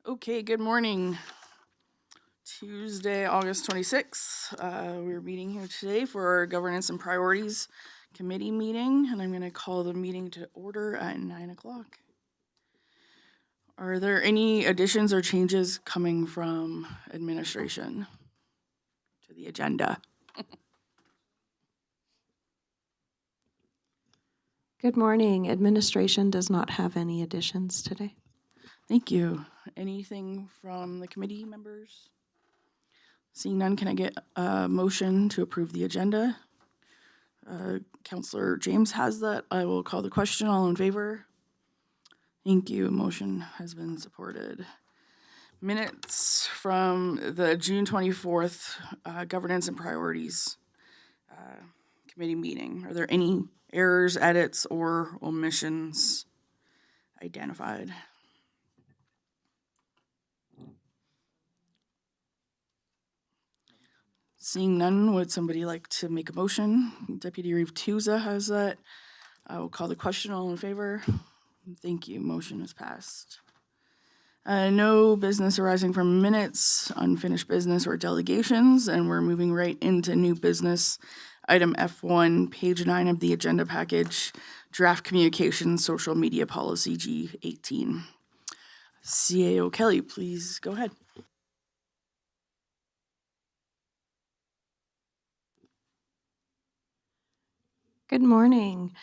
Okay, good morning. Tuesday, August 26th. We're meeting here today for our Governance and Priorities Committee meeting, and I'm going to call the meeting to order at 9 o'clock. Are there any additions or changes coming from administration to the agenda? Good morning. Administration does not have any additions today. Thank you. Anything from the committee members? Seeing none, can I get a motion to approve the agenda? Councillor James has that. I will call the question. All in favor? Thank you. Motion has been supported. Minutes from the June 24th Governance and Priorities Committee meeting. Are there any errors, edits, or omissions identified? Seeing none, would somebody like to make a motion? Deputy Reeve Tusa has that. I will call the question. All in favor? Thank you. Motion is passed. No business arising from minutes, unfinished business, or delegations, and we're moving right into new business. Item F1, page 9 of the agenda package, draft communications, social media policy G18. CAO Kelly, please go ahead. Good morning.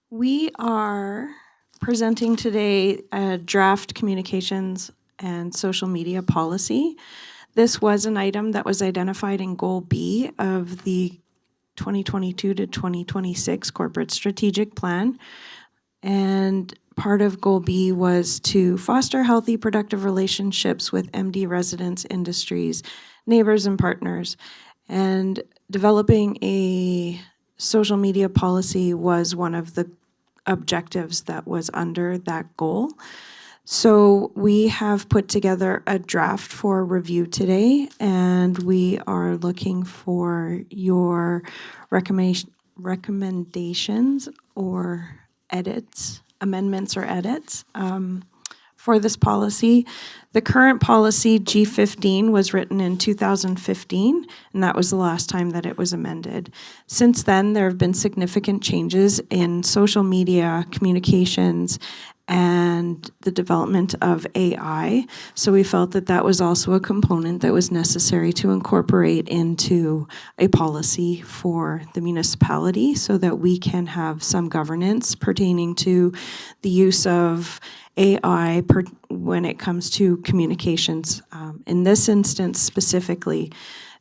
We are presenting today a draft communications and social media policy. This was an item that was identified in Goal B of the 2022 to 2026 Corporate Strategic Plan. And part of Goal B was to foster healthy, productive relationships with MD residents, industries, neighbors, and partners. And developing a social media policy was one of the objectives that was under that goal. So we have put together a draft for review today, and we are looking for your recommendations or edits, amendments or edits for this policy. The current policy, G15, was written in 2015, and that was the last time that it was amended. Since then, there have been significant changes in social media communications and the development of AI. So we felt that that was also a component that was necessary to incorporate into a policy for the municipality so that we can have some governance pertaining to the use of AI when it comes to communications. In this instance specifically,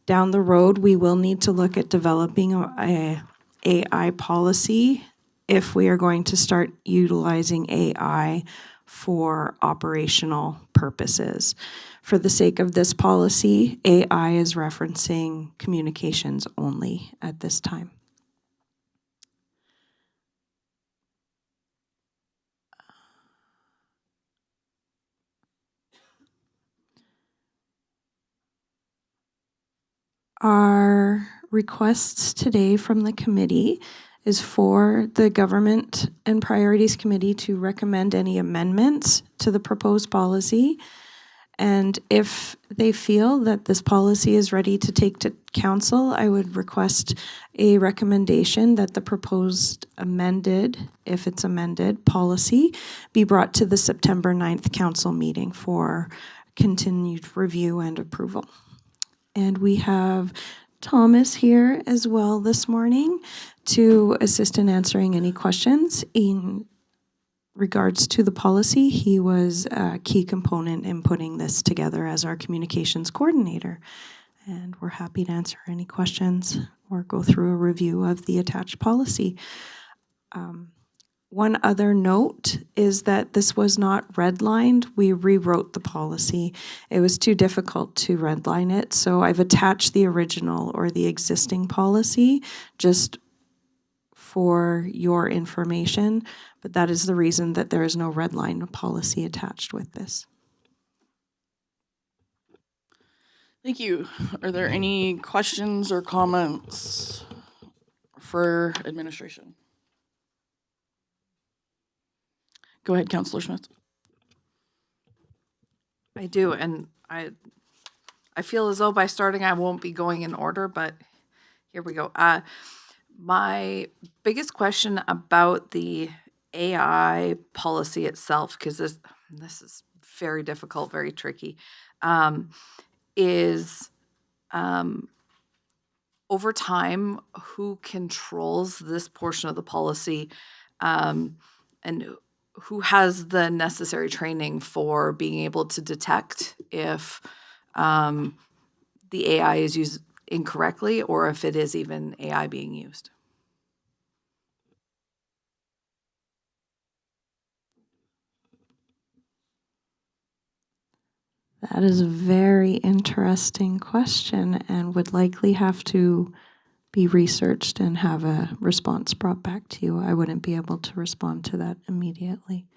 down the road, we will need to look at developing a AI policy if we are going to start utilizing AI for operational purposes. For the sake of this policy, AI is referencing communications only at this time. Our requests today from the committee is for the Government and Priorities Committee to recommend any amendments to the proposed policy. And if they feel that this policy is ready to take to council, I would request a recommendation that the proposed amended, if it's amended, policy be brought to the September 9th council meeting for continued review and approval. And we have Thomas here as well this morning to assist in answering any questions in regards to the policy. He was a key component in putting this together as our communications coordinator. And we're happy to answer any questions or go through a review of the attached policy. One other note is that this was not redlined. We rewrote the policy. It was too difficult to redline it, so I've attached the original or the existing policy just for your information, but that is the reason that there is no redline policy attached with this. Thank you. Are there any questions or comments for administration? Go ahead, Councillor Smith. I do, and I feel as though by starting I won't be going in order, but here we go. My biggest question about the AI policy itself, because this is very difficult, very tricky, is over time, who controls this portion of the policy, and who has the necessary training for being able to detect if the AI is used incorrectly or if it is even AI being used? That is a very interesting question and would likely have to be researched and have a response brought back to you. I wouldn't be able to respond to that immediately.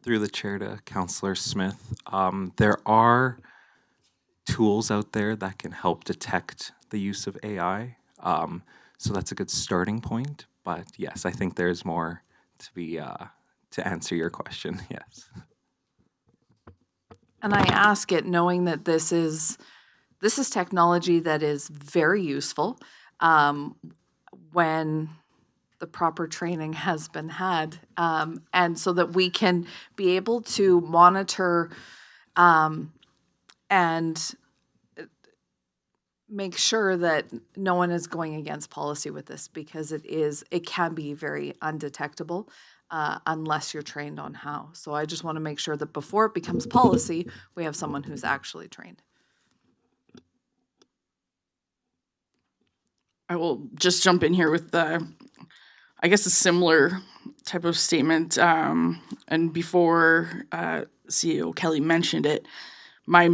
Through the chair to Councillor Smith, there are tools out there that can help detect the use of AI. So that's a good starting point. But yes, I think there's more to be to answer your question. Yes. And I ask it knowing that this is technology that is very useful when the proper training has been had, and so that we can be able to monitor and make sure that no one is going against policy with this, because it can be very undetectable unless you're trained on how. So I just want to make sure that before it becomes policy, we have someone who's actually trained. I will just jump in here with I guess a similar type of statement. And before CEO Kelly mentioned it, my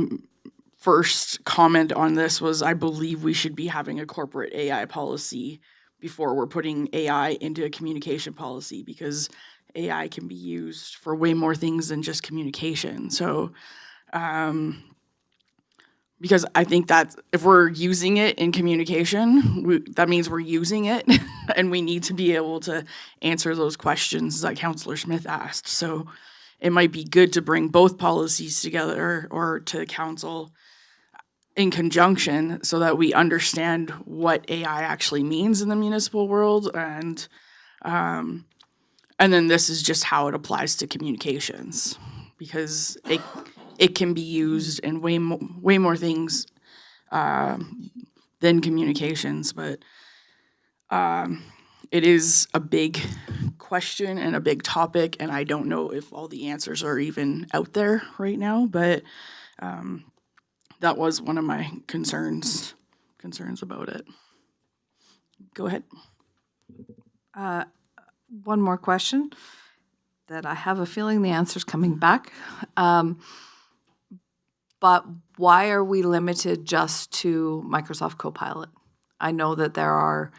first comment on this was I believe we should be having a corporate AI policy before we're putting AI into a communication policy, because AI can be used for way more things than just communication. So, because I think that if we're using it in communication, that means we're using it, and we need to be able to answer those questions that Councillor Smith asked. So it might be good to bring both policies together or to council in conjunction so that we understand what AI actually means in the municipal world, and then this is just how it applies to communications, because it can be used in way more things than communications, but it is a big question and a big topic, and I don't know if all the answers are even out there right now, but that was one of my concerns about it. Go ahead. One more question that I have a feeling the answer's coming back. But why are we limited just to Microsoft Copilot? I know that there are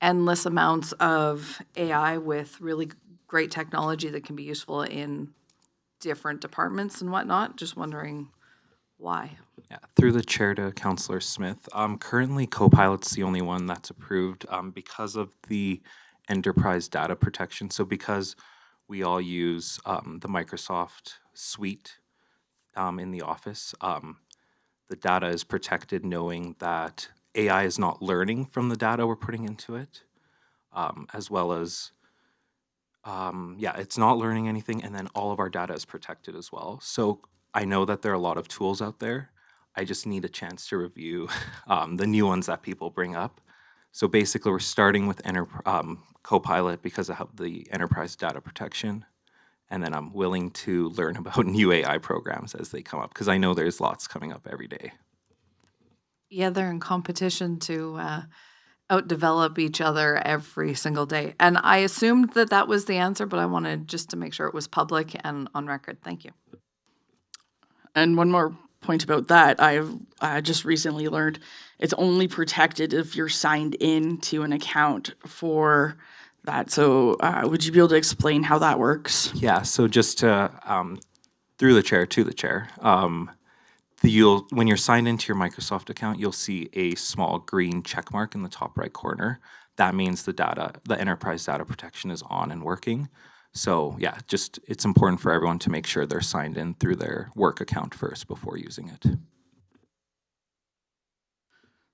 endless amounts of AI with really great technology that can be useful in different departments and whatnot. Just wondering why. Yeah, through the chair to Councillor Smith. Currently, Copilot's the only one that's approved because of the enterprise data protection. So because we all use the Microsoft suite in the office, the data is protected knowing that AI is not learning from the data we're putting into it, as well as, it's not learning anything, and then all of our data is protected as well. So I know that there are a lot of tools out there. I just need a chance to review the new ones that people bring up. So basically, we're starting with Copilot because of the enterprise data protection. And then I'm willing to learn about new AI programs as they come up, because I know there's lots coming up every day. Yeah, they're in competition to outdevelop each other every single day. And I assumed that that was the answer, but I wanted just to make sure it was public and on record. Thank you. And one more point about that, I've just recently learned it's only protected if you're signed in to an account for that. So would you be able to explain how that works? Yeah, so just to, through the chair to the chair, when you're signed into your Microsoft account, you'll see a small green check mark in the top right corner. That means the enterprise data protection is on and working. So yeah, it's important for everyone to make sure they're signed in through their work account first before using it.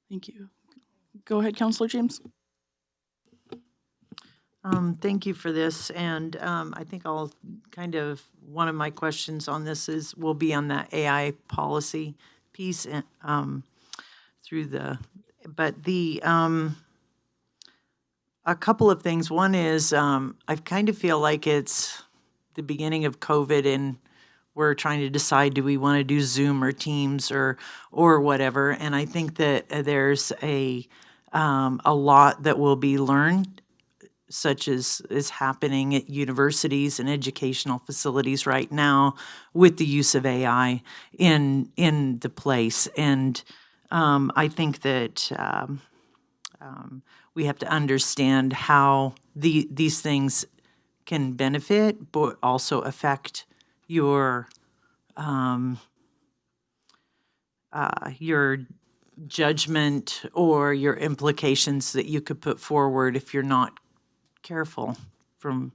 Thank you. Go ahead, Counselor James. Thank you for this, and I think one of my questions on this will be on that AI policy piece, and a couple of things. One is I kind of feel like it's the beginning of COVID, and we're trying to decide, do we want to do Zoom or Teams or whatever, and I think that there's a lot that will be learned, such as is happening at universities and educational facilities right now with the use of AI in the place. And I think that we have to understand how these things can benefit, but also affect your judgment or your implications that you could put forward if you're not careful from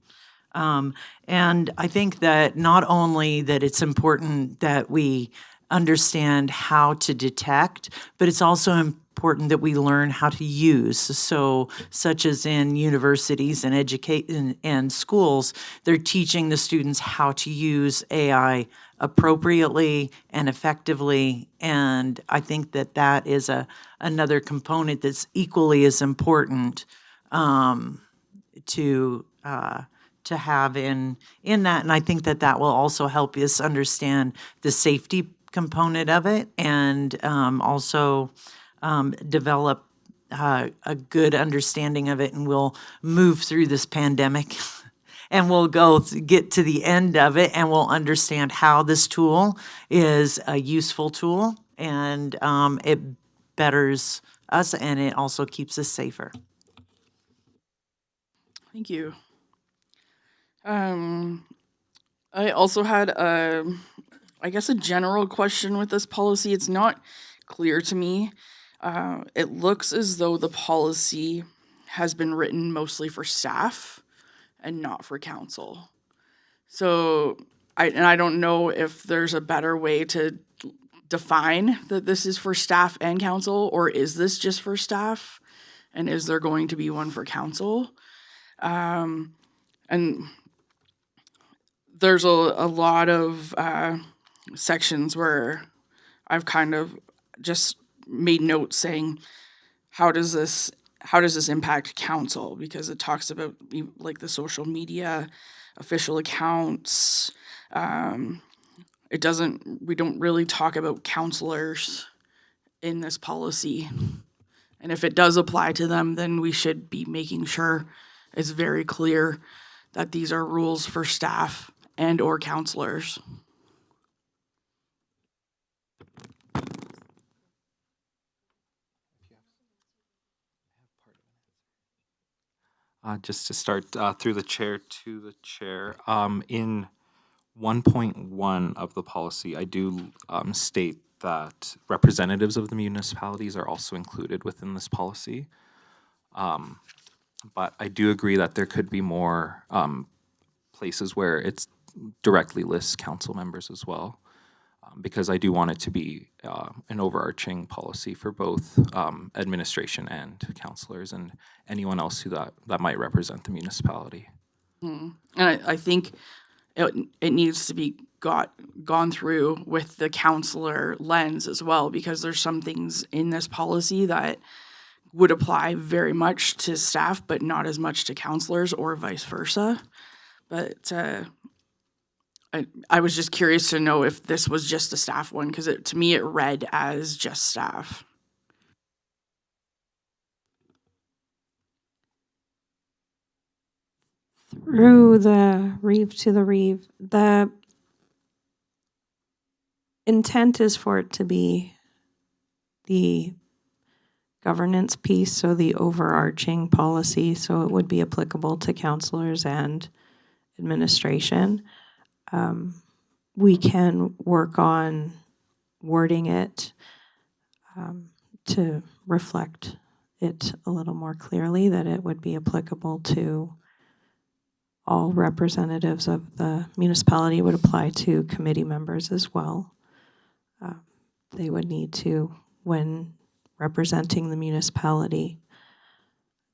and I think that not only that it's important that we understand how to detect, but it's also important that we learn how to use. So such as in universities and and schools, they're teaching the students how to use AI appropriately and effectively, and I think that is another component that's equally as important to have in that, and I think that will also help us understand the safety component of it, and also develop a good understanding of it, and we'll move through this pandemic and we'll get to the end of it, and we'll understand how this tool is a useful tool, and it betters us, and it also keeps us safer. Thank you. I also had I guess a general question with this policy. It's not clear to me. It looks as though the policy has been written mostly for staff and not for council. So I don't know if there's a better way to define that this is for staff and council, or is this just for staff? And is there going to be one for council? And there's a lot of sections where I've kind of just made notes saying, how does this impact council? Because it talks about like the social media, official accounts. We don't really talk about counselors in this policy. And if it does apply to them, then we should be making sure it's very clear that these are rules for staff and or counselors. Just to start through the chair to the chair, in 1.1 of the policy, I do state that representatives of the municipalities are also included within this policy. But I do agree that there could be more places where it's directly lists council members as well, because I do want it to be an overarching policy for both administration and councilors and anyone else that might represent the municipality. And I think it needs to be gone through with the counselor lens as well, because there's some things in this policy that would apply very much to staff, but not as much to counselors, or vice versa. But I was just curious to know if this was just a staff one, because to me it read as just staff. Through the reeve to the reeve, the intent is for it to be the governance piece, so the overarching policy, so it would be applicable to counselors and administration. We can work on wording it to reflect it a little more clearly, that it would be applicable to all representatives of the municipality, would apply to committee members as well. They would need to, when representing the municipality,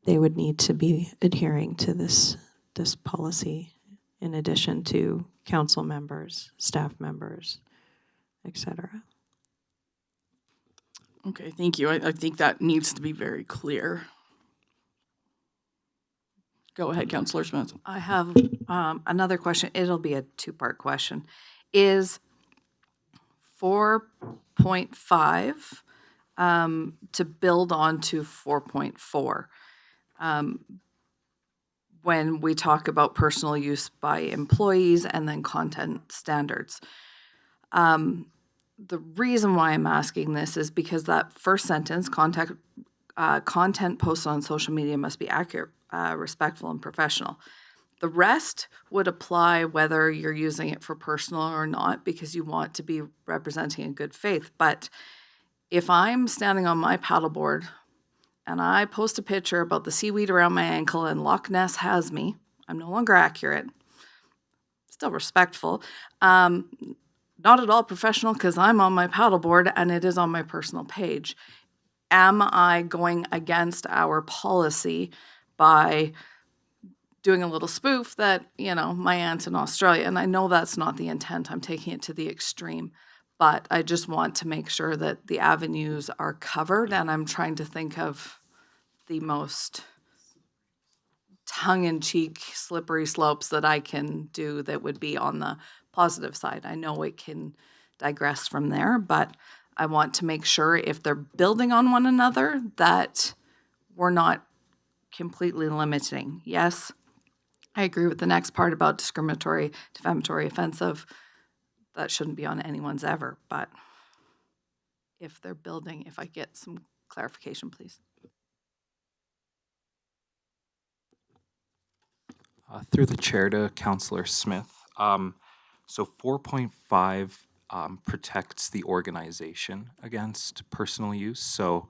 they would need to be adhering to this policy in addition to council members, staff members, etc. Okay, thank you. I think that needs to be very clear. Go ahead, Councillor Smith. I have another question. It'll be a two-part question. Is 4.5 to build on to 4.4? When we talk about personal use by employees and then content standards. The reason why I'm asking this is because that first sentence, content posted on social media must be accurate, respectful, and professional. The rest would apply whether you're using it for personal or not, because you want to be representing in good faith. But if I'm standing on my paddleboard and I post a picture about the seaweed around my ankle and Loch Ness has me, I'm no longer accurate, still respectful, not at all professional because I'm on my paddleboard and it is on my personal page. Am I going against our policy by doing a little spoof that, my aunt's in Australia? And I know that's not the intent. I'm taking it to the extreme. But I just want to make sure that the avenues are covered, and I'm trying to think of the most tongue-in-cheek, slippery slopes that I can do that would be on the positive side. I know it can digress from there, but I want to make sure if they're building on one another that we're not completely limiting. Yes, I agree with the next part about discriminatory, defamatory, offensive. That shouldn't be on anyone's ever, but if they're building, if I get some clarification, please. Through the chair to Councillor Smith. So 4.5 protects the organization against personal use. So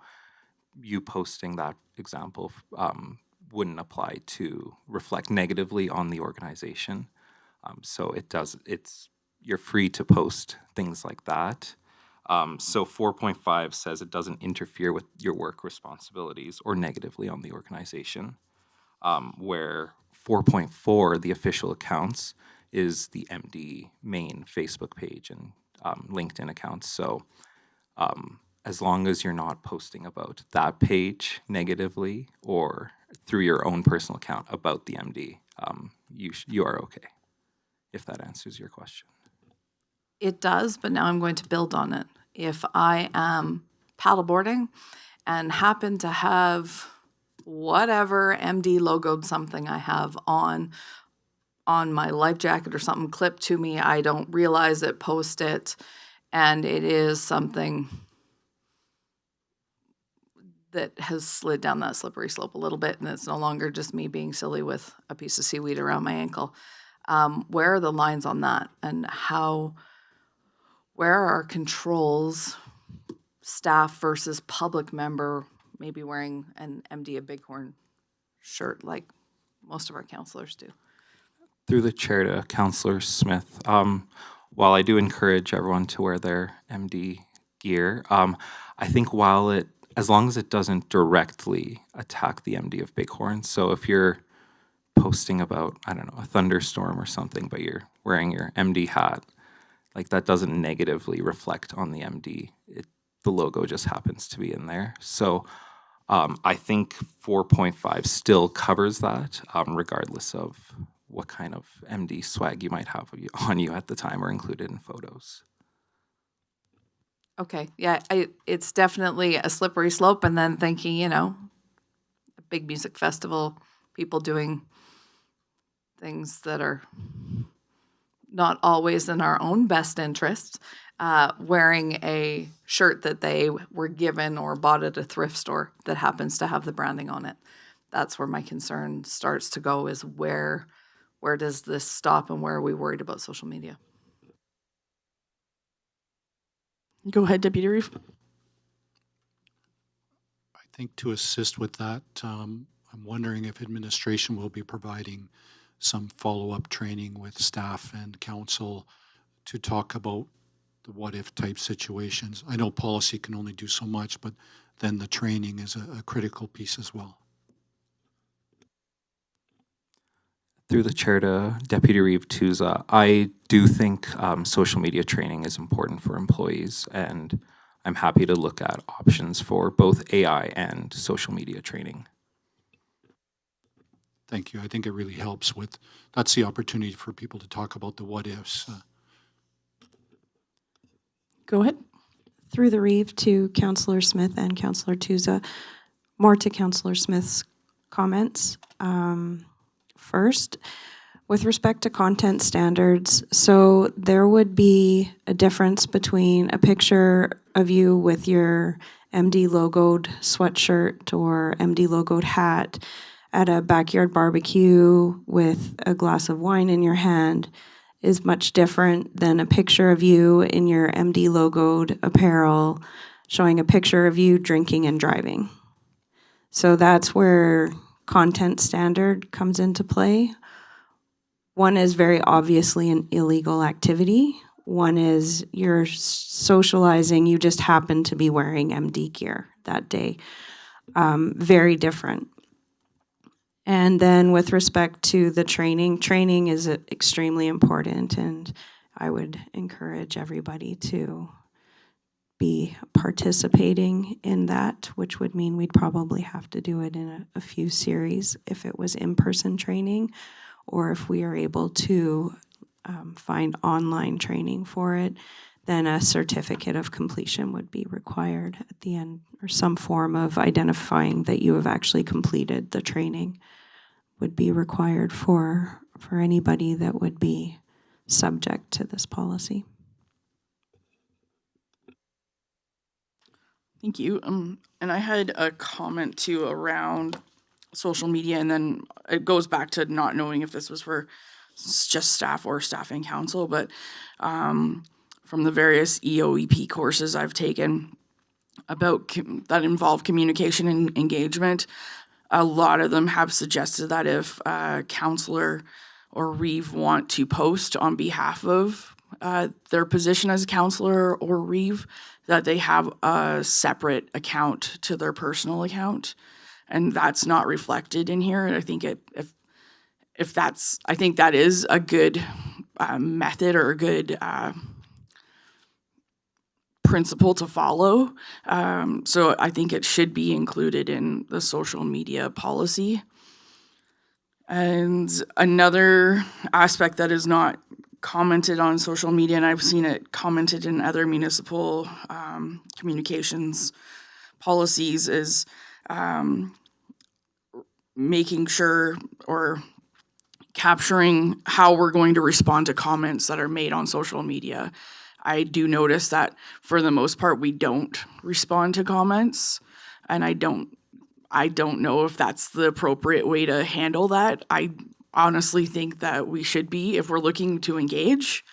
you posting that example wouldn't apply to reflect negatively on the organization. So you're free to post things like that. So 4.5 says it doesn't interfere with your work responsibilities or negatively on the organization. Where 4.4, the official accounts, is the MD main Facebook page and LinkedIn accounts. So as long as you're not posting about that page negatively or through your own personal account about the MD, you are okay, if that answers your question. It does, but now I'm going to build on it. If I am paddleboarding and happen to have whatever MD logoed something I have on my life jacket or something clipped to me, I don't realize it, post it, and it is something that has slid down that slippery slope a little bit, and it's no longer just me being silly with a piece of seaweed around my ankle. Where are the lines on that, and where are our controls, staff versus public member, maybe wearing an MD a Bighorn shirt like most of our councillors do? Through the chair to Councillor Smith, while I do encourage everyone to wear their MD gear, I think as long as it doesn't directly attack the MD of Bighorn, so if you're posting about, I don't know, a thunderstorm or something, but you're wearing your MD hat, like that doesn't negatively reflect on the MD. The logo just happens to be in there. So I think 4.5 still covers that, regardless of what kind of MD swag you might have on you at the time or included in photos. Okay, yeah, it's definitely a slippery slope, and then thinking, a big music festival, people doing things that are not always in our own best interests, wearing a shirt that they were given or bought at a thrift store that happens to have the branding on it. That's where my concern starts to go, is where does this stop and where are we worried about social media? Go ahead, Deputy Reeve. I think to assist with that, I'm wondering if administration will be providing some follow-up training with staff and council to talk about the what-if type situations. I know policy can only do so much, but then the training is a critical piece as well. Through the chair to Deputy Reeve Tuza, I do think social media training is important for employees, and I'm happy to look at options for both AI and social media training. Thank you. I think it really helps with, that's the opportunity for people to talk about the what-ifs. Go ahead. Through the Reeve to Councillor Smith and Councillor Tuza. More to Councillor Smith's comments. First, with respect to content standards, so there would be a difference between a picture of you with your MD logoed sweatshirt or MD logoed hat at a backyard barbecue with a glass of wine in your hand is much different than a picture of you in your MD logoed apparel showing a picture of you drinking and driving. So that's where content standard comes into play. One is very obviously an illegal activity. One is you're socializing, you just happen to be wearing MD gear that day. Very different. And then with respect to the training is extremely important, and I would encourage everybody to be participating in that, which would mean we'd probably have to do it in a few series if it was in-person training, or if we are able to find online training for it, then a certificate of completion would be required at the end, or some form of identifying that you have actually completed the training would be required for anybody that would be subject to this policy. Thank you. And I had a comment too around social media, and then it goes back to not knowing if this was for just staff or staff and council, but from the various EOEP courses I've taken about that involve communication and engagement, a lot of them have suggested that if a counselor or Reeve want to post on behalf of their position as a counselor or Reeve, that they have a separate account to their personal account, and that's not reflected in here. And I think if that's, I think that is a good method or a good principle to follow. So I think it should be included in the social media policy. And another aspect that is not commented on social media, and I've seen it commented in other municipal communications policies, is making sure or capturing how we're going to respond to comments that are made on social media. I do notice that for the most part we don't respond to comments, and I don't know if that's the appropriate way to handle that. I honestly think that we should be, if we're looking to engage,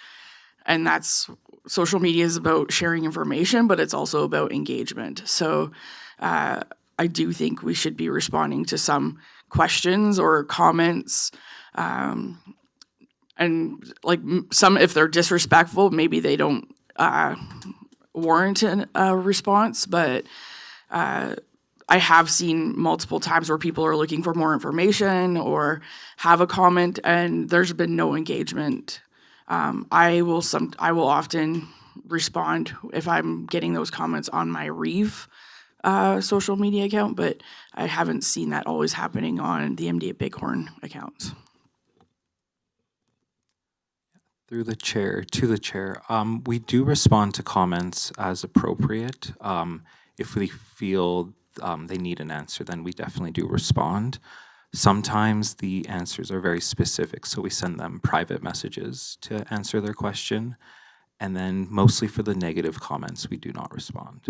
and that's, social media is about sharing information, but it's also about engagement. So I do think we should be responding to some questions or comments, and like some, if they're disrespectful, maybe they don't warrant a response, but I have seen multiple times where people are looking for more information or have a comment and there's been no engagement. I will often respond if I'm getting those comments on my Reeve social media account, but I haven't seen that always happening on the MD at Bighorn accounts. Through the chair, to the chair, we do respond to comments as appropriate. If we feel they need an answer, then we definitely do respond. Sometimes the answers are very specific, so we send them private messages to answer their question. And then mostly for the negative comments, we do not respond.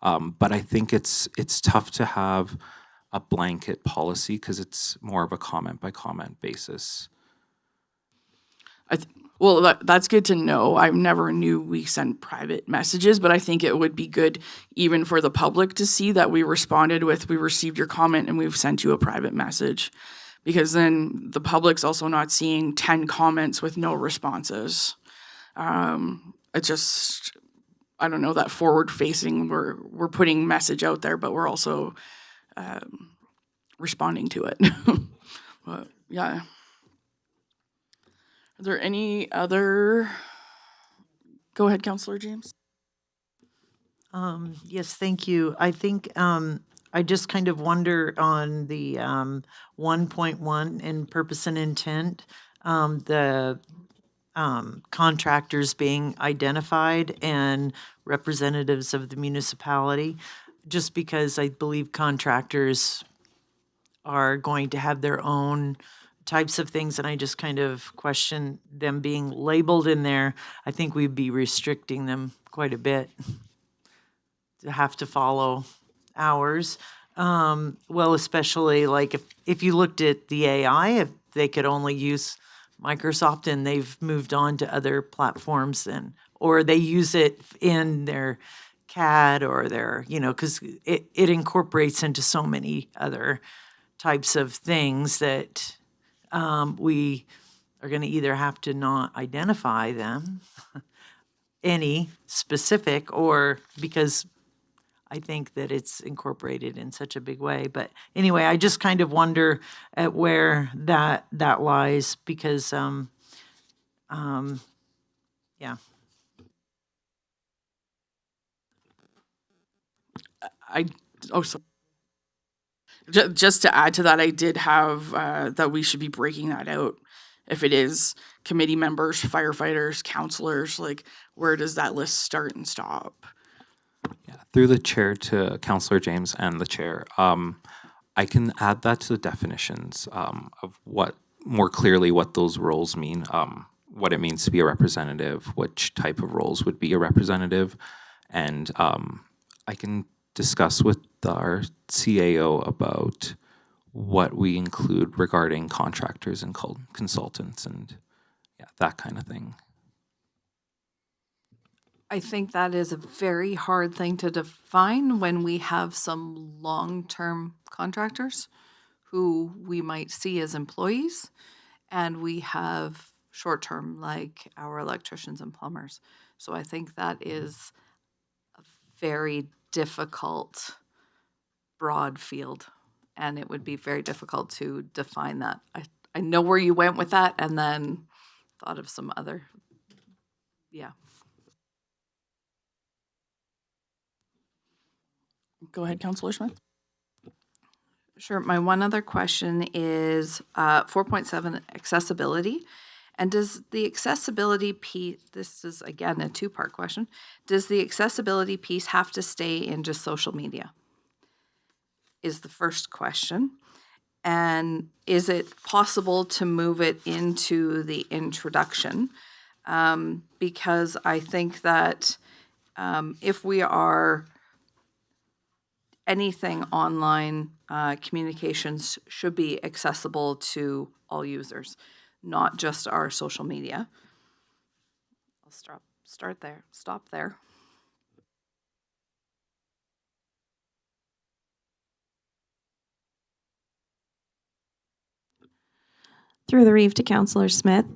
But I think it's tough to have a blanket policy because it's more of a comment by comment basis. Well, that's good to know. I never knew we sent private messages, but I think it would be good even for the public to see that we responded with, we received your comment and we've sent you a private message. Because then the public's also not seeing 10 comments with no responses. It's just, I don't know, that forward facing, we're putting message out there, but we're also responding to it. But yeah. Are there any other? Go ahead, Councillor James. Yes, thank you. I think I just kind of wonder on the 1.1 in purpose and intent, the contractors being identified and representatives of the municipality, just because I believe contractors are going to have their own types of things, and I just kind of question them being labeled in there. I think we'd be restricting them quite a bit to have to follow ours. Well, especially like if you looked at the AI, if they could only use Microsoft and they've moved on to other platforms, then, or they use it in their CAD or their, because it incorporates into so many other types of things that we are going to either have to not identify them any specific, or because I think that it's incorporated in such a big way. But anyway, I just kind of wonder at where that lies, because yeah. So just to add to that, I did have that we should be breaking that out. If it is committee members, firefighters, counselors, like where does that list start and stop? Yeah, through the chair to Councillor James and the chair, I can add that to the definitions of what more clearly what those roles mean, what it means to be a representative, which type of roles would be a representative, and I can discuss with our CAO about what we include regarding contractors and consultants and yeah, that kind of thing. I think that is a very hard thing to define when we have some long-term contractors who we might see as employees, and we have short-term like our electricians and plumbers. So I think that is a very difficult, broad field, and it would be very difficult to define that. I know where you went with that, and then thought of some other, yeah. Go ahead, Councillor Smith. Sure. My one other question is 4.7 accessibility. And does the accessibility piece, this is again a two-part question, does the accessibility piece have to stay in just social media? Is the first question. And is it possible to move it into the introduction? Because I think that if we are anything online, communications should be accessible to all users, not just our social media. I'll stop there. Through the Reeve to Councillor Smith.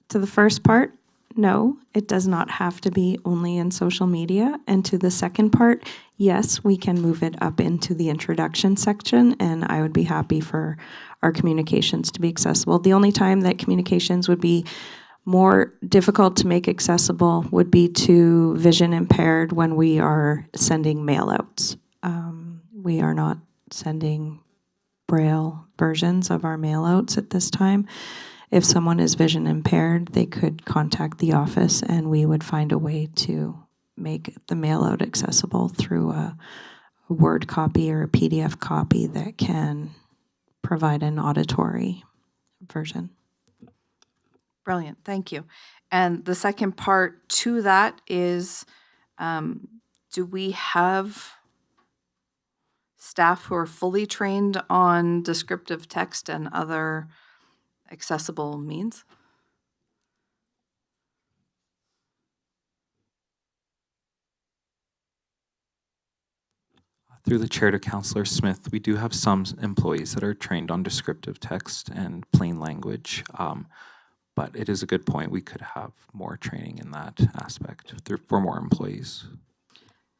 To the first part, no, it does not have to be only in social media. And to the second part, yes, we can move it up into the introduction section, and I would be happy for our communications to be accessible. The only time that communications would be more difficult to make accessible would be to vision impaired when we are sending mail outs. We are not sending Braille versions of our mail outs at this time. If someone is vision impaired, they could contact the office and we would find a way to make the mail out accessible through a Word copy or a PDF copy that can provide an auditory version. Brilliant, thank you. And the second part to that is, do we have staff who are fully trained on descriptive text and other accessible means? Through the chair to Councillor Smith, we do have some employees that are trained on descriptive text and plain language, but it is a good point. We could have more training in that aspect for more employees.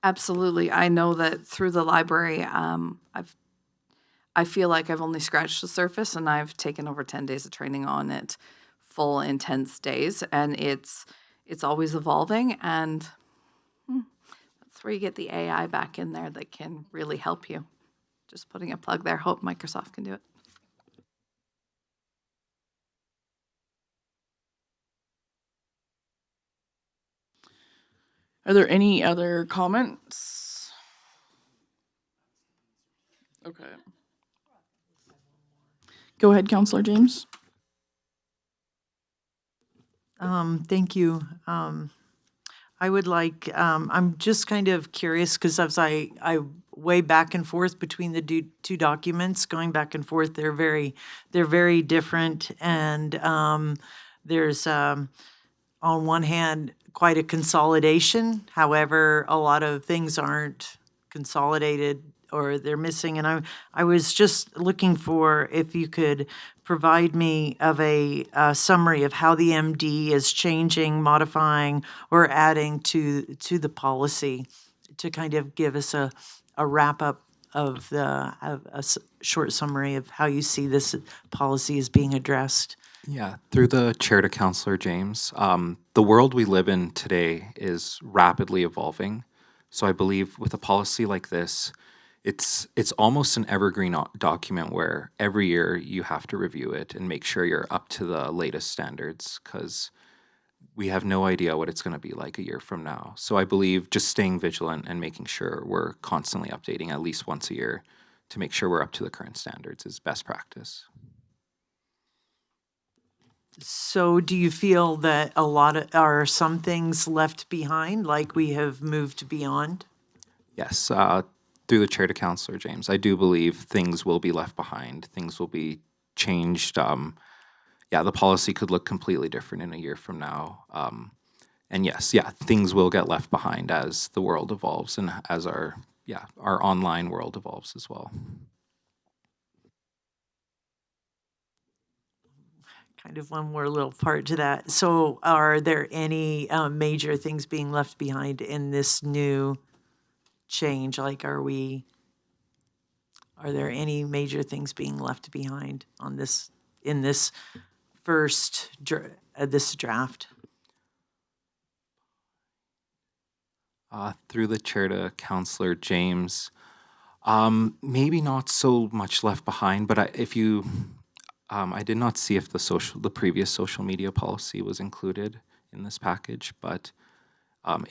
Absolutely. I know that through the library, I feel like I've only scratched the surface, and I've taken over 10 days of training on it, full intense days, and it's always evolving, and that's where you get the AI back in there that can really help you. Just putting a plug there. Hope Microsoft can do it. Are there any other comments? Okay. Go ahead, Counselor James. Thank you. I would like, I'm just kind of curious because as I weigh back and forth between the two documents, going back and forth, they're very different. And there's, on one hand, quite a consolidation. However, a lot of things aren't consolidated or they're missing. And I was just looking for if you could provide me of a summary of how the MD is changing, modifying, or adding to the policy to kind of give us a wrap up of short summary of how you see this policy is being addressed. Yeah, through the chair to Councillor James, the world we live in today is rapidly evolving. So I believe with a policy like this, it's almost an evergreen document where every year you have to review it and make sure you're up to the latest standards, because we have no idea what it's going to be like a year from now. So I believe just staying vigilant and making sure we're constantly updating at least once a year to make sure we're up to the current standards is best practice. So do you feel that are some things left behind, like we have moved beyond? Yes, through the chair to Councillor James, I do believe things will be left behind. Things will be changed. Yeah, the policy could look completely different in a year from now. And yes, yeah, things will get left behind as the world evolves and as our online world evolves as well. Kind of one more little part to that. So are there any major things being left behind in this new change? Like, are there any major things being left behind on this, in this first, this draft? Through the chair to Councillor James, maybe not so much left behind, but I did not see if the previous social media policy was included in this package, but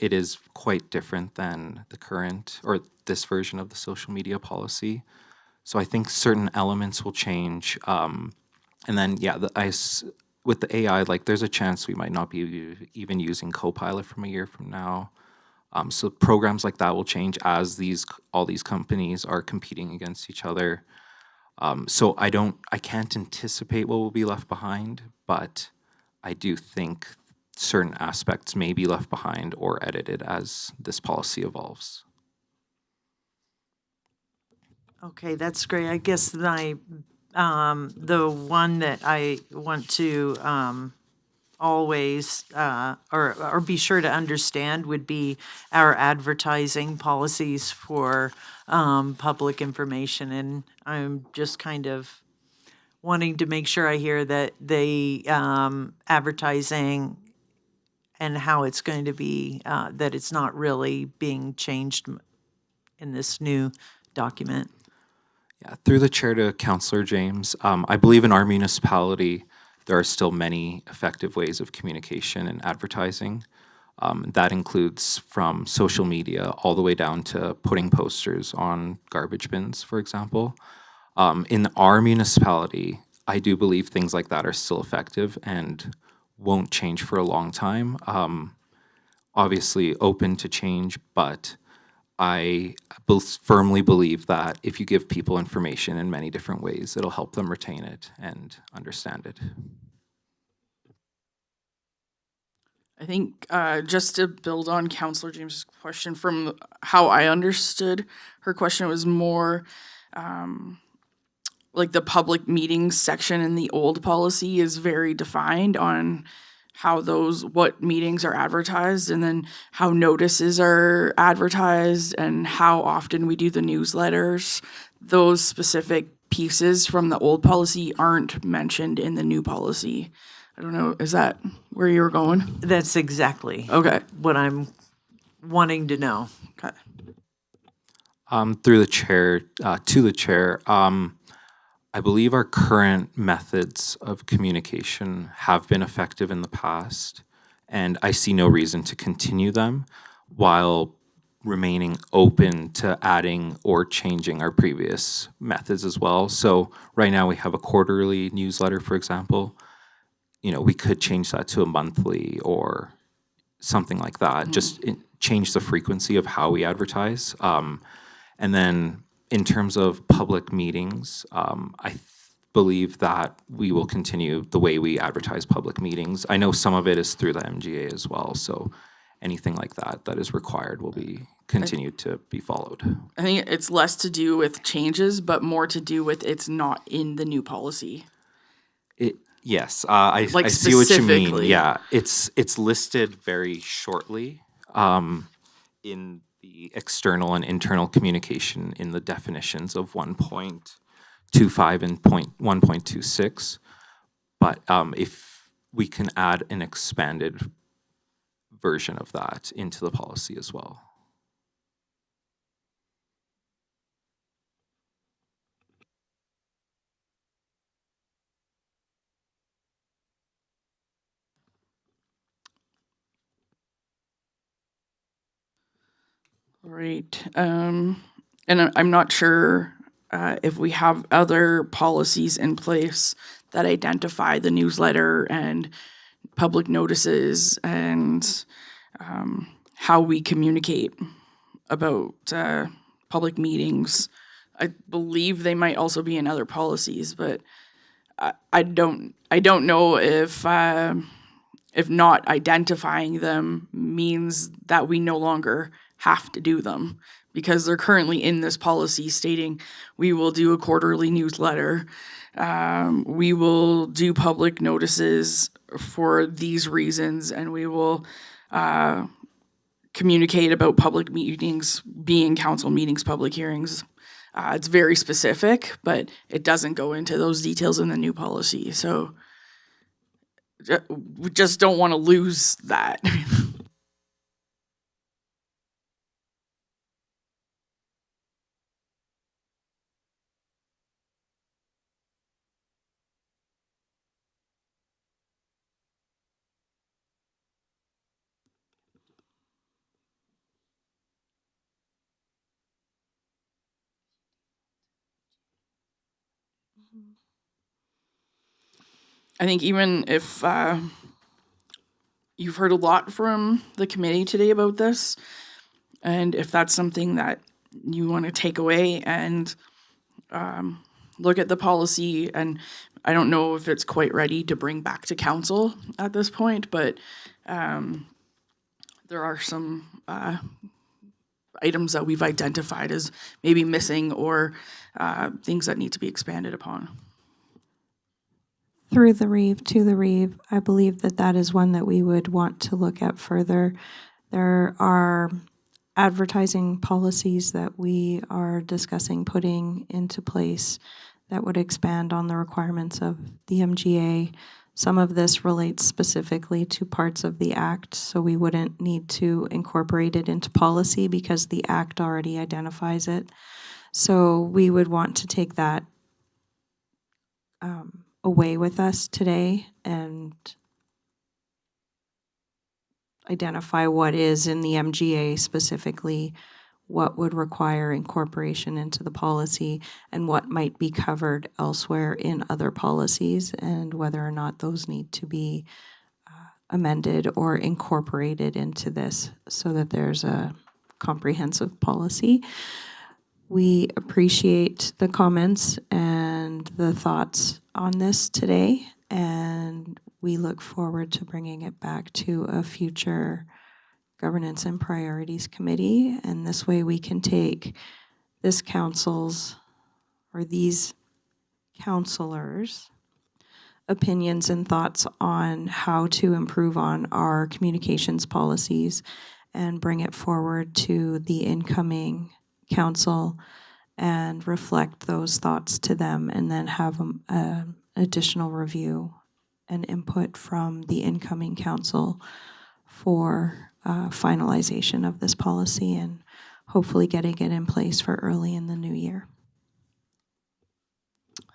it is quite different than the current or this version of the social media policy. So I think certain elements will change. And then, yeah, with the AI, like there's a chance we might not be even using Copilot from a year from now. So programs like that will change as all these companies are competing against each other. So I can't anticipate what will be left behind, but I do think certain aspects may be left behind or edited as this policy evolves. Okay, that's great. I guess then the one that I want to always or be sure to understand would be our advertising policies for public information. And I'm just kind of wanting to make sure I hear that the advertising and how it's going to be, that it's not really being changed in this new document. Yeah, through the chair to Councillor James, I believe in our municipality, there are still many effective ways of communication and advertising. That includes from social media all the way down to putting posters on garbage bins, for example. In our municipality, I do believe things like that are still effective and won't change for a long time. Obviously open to change, but I firmly believe that if you give people information in many different ways, it'll help them retain it and understand it. I think just to build on Counselor James' question, from how I understood her question, it was more like the public meetings section in the old policy is very defined on how what meetings are advertised, and then how notices are advertised, and how often we do the newsletters. Those specific pieces from the old policy aren't mentioned in the new policy. I don't know, is that where you were going? That's exactly Okay. what I'm wanting to know. Okay. Through the chair, to the chair, I believe our current methods of communication have been effective in the past, and I see no reason to continue them while remaining open to adding or changing our previous methods as well. So right now we have a quarterly newsletter, for example. You know, we could change that to a monthly or something like that. Just change the frequency of how we advertise. And then in terms of public meetings, believe that we will continue the way we advertise public meetings. I know some of it is through the MGA as well, so anything like that that is required will be continued to be followed. I think it's less to do with changes, but more to do with it's not in the new policy. Yes, I Like see what you mean. specifically. Yeah, it's listed very shortly in the external and internal communication in the definitions of 1.25 and 1.26. But if we can add an expanded version of that into the policy as well. Right. And I'm not sure if we have other policies in place that identify the newsletter and public notices and how we communicate about public meetings. I believe they might also be in other policies, but I don't know if not identifying them means that we no longer have to do them, because they're currently in this policy stating we will do a quarterly newsletter, we will do public notices for these reasons, and we will communicate about public meetings being council meetings, public hearings. It's very specific, but it doesn't go into those details in the new policy. So we just don't want to lose that. I think even if you've heard a lot from the committee today about this, and if that's something that you want to take away and look at the policy, and I don't know if it's quite ready to bring back to council at this point, but there are some items that we've identified as maybe missing or things that need to be expanded upon. Through the Reeve, to the Reeve, I believe that that is one that we would want to look at further. There are advertising policies that we are discussing putting into place that would expand on the requirements of the MGA. Some of this relates specifically to parts of the Act, so we wouldn't need to incorporate it into policy because the Act already identifies it. So we would want to take that away with us today and identify what is in the MGA specifically, what would require incorporation into the policy, and what might be covered elsewhere in other policies, and whether or not those need to be amended or incorporated into this so that there's a comprehensive policy. We appreciate the comments and the thoughts on this today, and we look forward to bringing it back to a future Governance and Priorities Committee. And this way we can take this council's or these counselors' opinions and thoughts on how to improve on our communications policies and bring it forward to the incoming council and reflect those thoughts to them, and then have additional review and input from the incoming council for finalization of this policy and hopefully getting it in place for early in the new year.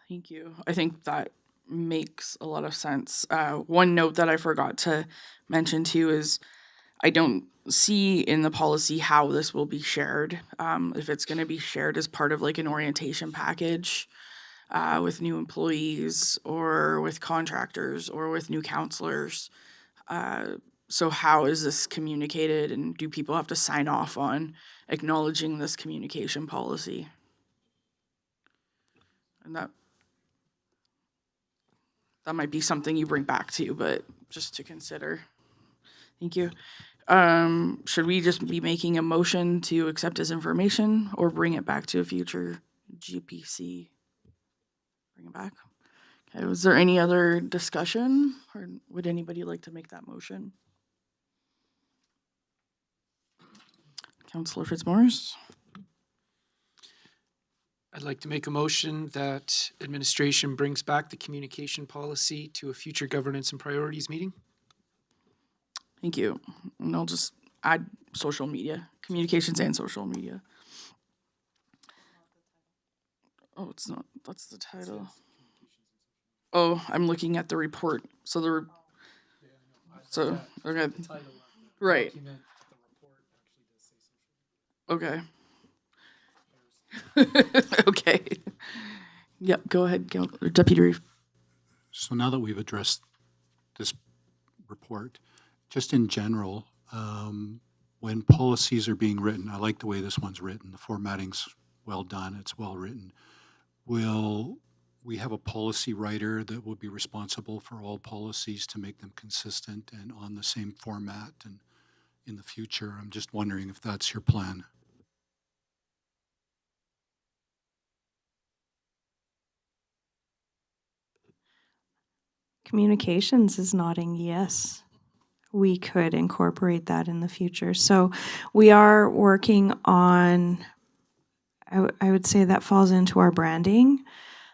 Thank you. I think that makes a lot of sense. One note that I forgot to mention too is I don't see in the policy how this will be shared. If it's going to be shared as part of like an orientation package with new employees or with contractors or with new counselors. So how is this communicated, and do people have to sign off on acknowledging this communication policy? And that might be something you bring back to, but just to consider. Thank you. Should we just be making a motion to accept his information or bring it back to a future GPC? Bring it back. Okay, was there any other discussion, or would anybody like to make that motion? Councillor Fitzmaurice? I'd like to make a motion that administration brings back the communication policy to a future governance and priorities meeting. Thank you. And I'll just add social media, communications and social media. Oh, it's not, that's the title. Oh, I'm looking at the report. So okay. Right. Okay. Okay. Yep, go ahead, Deputy Reeve. So now that we've addressed this report, just in general, when policies are being written, I like the way this one's written. The formatting's well done. It's well written. Will we have a policy writer that will be responsible for all policies to make them consistent and on the same format and in the future? I'm just wondering if that's your plan. Communications is nodding yes. We could incorporate that in the future. So we are working on, I would say that falls into our branding.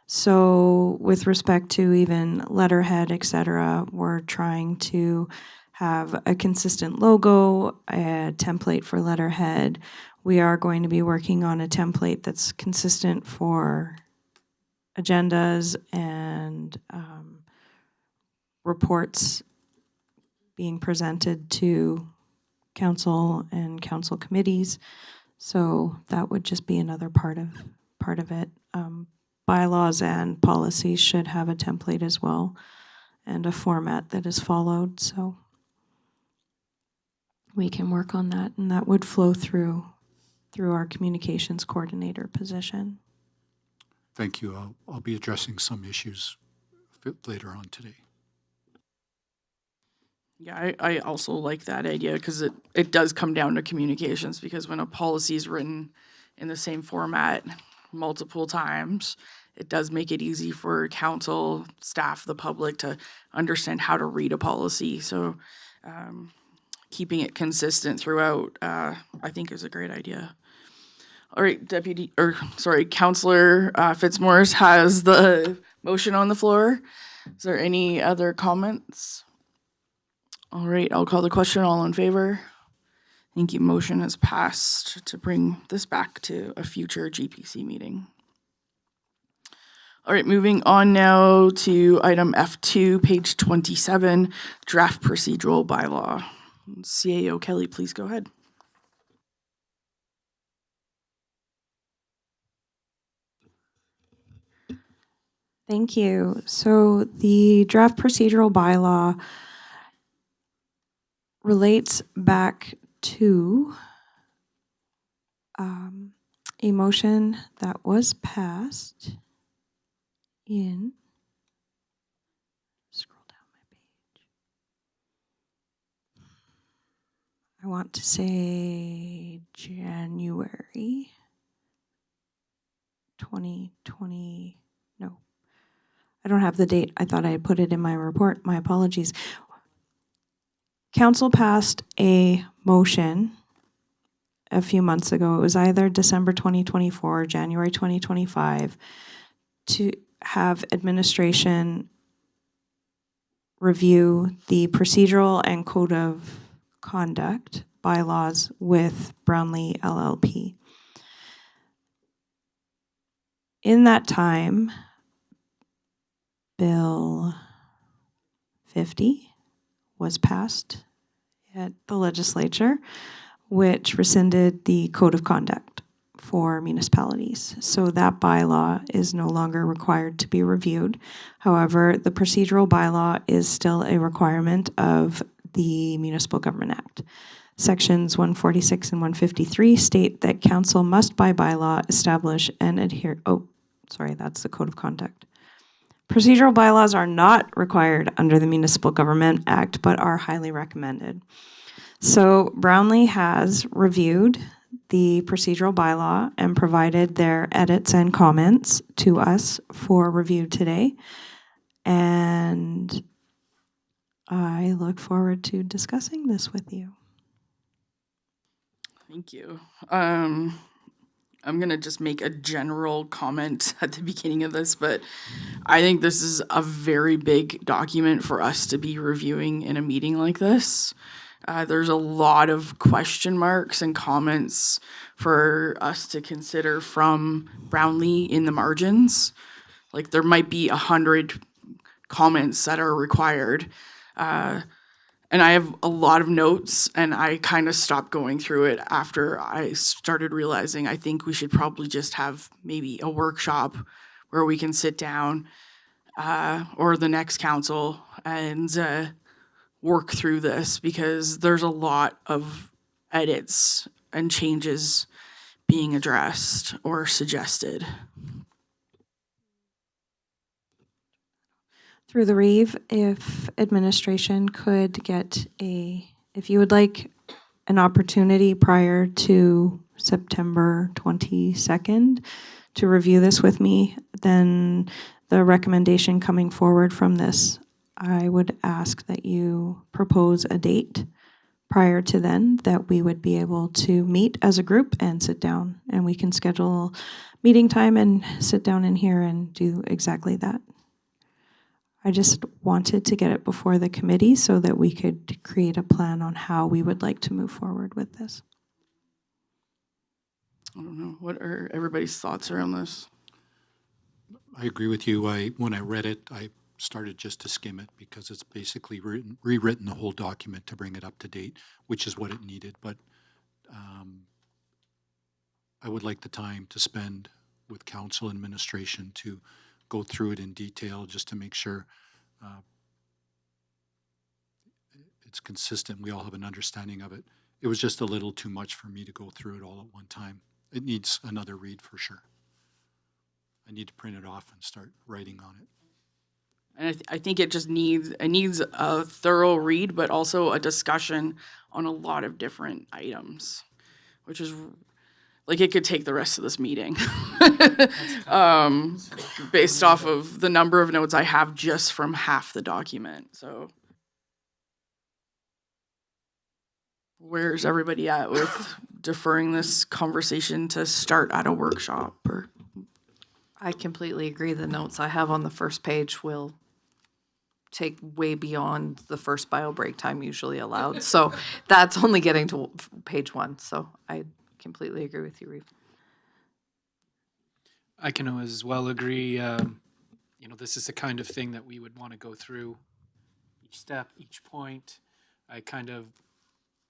So with respect to even letterhead, et cetera, we're trying to have a consistent logo, a template for letterhead. We are going to be working on a template that's consistent for agendas and reports being presented to council and council committees. So that would just be another part of it. Bylaws and policies should have a template as well and a format that is followed. So we can work on that, and that would flow through our communications coordinator position. Thank you. I'll be addressing some issues later on today. Yeah, I also like that idea because it does come down to communications, because when a policy is written in the same format multiple times, it does make it easy for council, staff, the public to understand how to read a policy. So keeping it consistent throughout, I think is a great idea. All right, Councillor Fitzmaurice has the motion on the floor. Is there any other comments? All right, I'll call the question. All in favor? Thank you. Motion has passed to bring this back to a future GPC meeting. All right, moving on now to item F2, page 27, draft procedural bylaw. CAO Kelly, please go ahead. Thank you. So the draft procedural bylaw relates back to a motion that was passed in, scroll down my page. want to say January 2020. No, I don't have the date. I thought I had put it in my report. My apologies. Council passed a motion a few months ago. It was either December 2024 or January 2025 to have administration review the procedural and code of conduct bylaws with Brownlee LLP. In that time, Bill 50 was passed at the legislature, which rescinded the code of conduct for municipalities. So that bylaw is no longer required to be reviewed. However, the procedural bylaw is still a requirement of the Municipal Government Act. Sections 146 and 153 state that council must by bylaw establish and adhere, that's the code of conduct. Procedural bylaws are not required under the Municipal Government Act, but are highly recommended. So Brownlee has reviewed the procedural bylaw and provided their edits and comments to us for review today. And I look forward to discussing this with you. Thank you. I'm going to just make a general comment at the beginning of this, but I think this is a very big document for us to be reviewing in a meeting like this. There's a lot of question marks and comments for us to consider from Brownlee in the margins. Like there might be 100 comments that are required. And I have a lot of notes, and I kind of stopped going through it after I started realizing I think we should probably just have maybe a workshop where we can sit down or the next council and work through this, because there's a lot of edits and changes being addressed or suggested. Through the Reeve, if administration could get if you would like an opportunity prior to September 22nd to review this with me, then the recommendation coming forward from this, I would ask that you propose a date prior to then that we would be able to meet as a group and sit down, and we can schedule meeting time and sit down in here and do exactly that. I just wanted to get it before the committee so that we could create a plan on how we would like to move forward with this. I don't know. What are everybody's thoughts around this? I agree with you. When I read it, I started just to skim it because it's basically rewritten the whole document to bring it up to date, which is what it needed. But I would like the time to spend with council administration to go through it in detail just to make sure it's consistent. We all have an understanding of it. It was just a little too much for me to go through it all at one time. It needs another read for sure. I need to print it off and start writing on it. And I think it just needs a thorough read, but also a discussion on a lot of different items, which is like it could take the rest of this meeting based off of the number of notes I have just from half the document. So where's everybody at with deferring this conversation to start at a workshop? Or I completely agree. The notes I have on the first page will take way beyond the first bio break time usually allowed. So that's only getting to page 1. So I completely agree with you, Reeve. I can as well agree. This is the kind of thing that we would want to go through each step, each point. I kind of,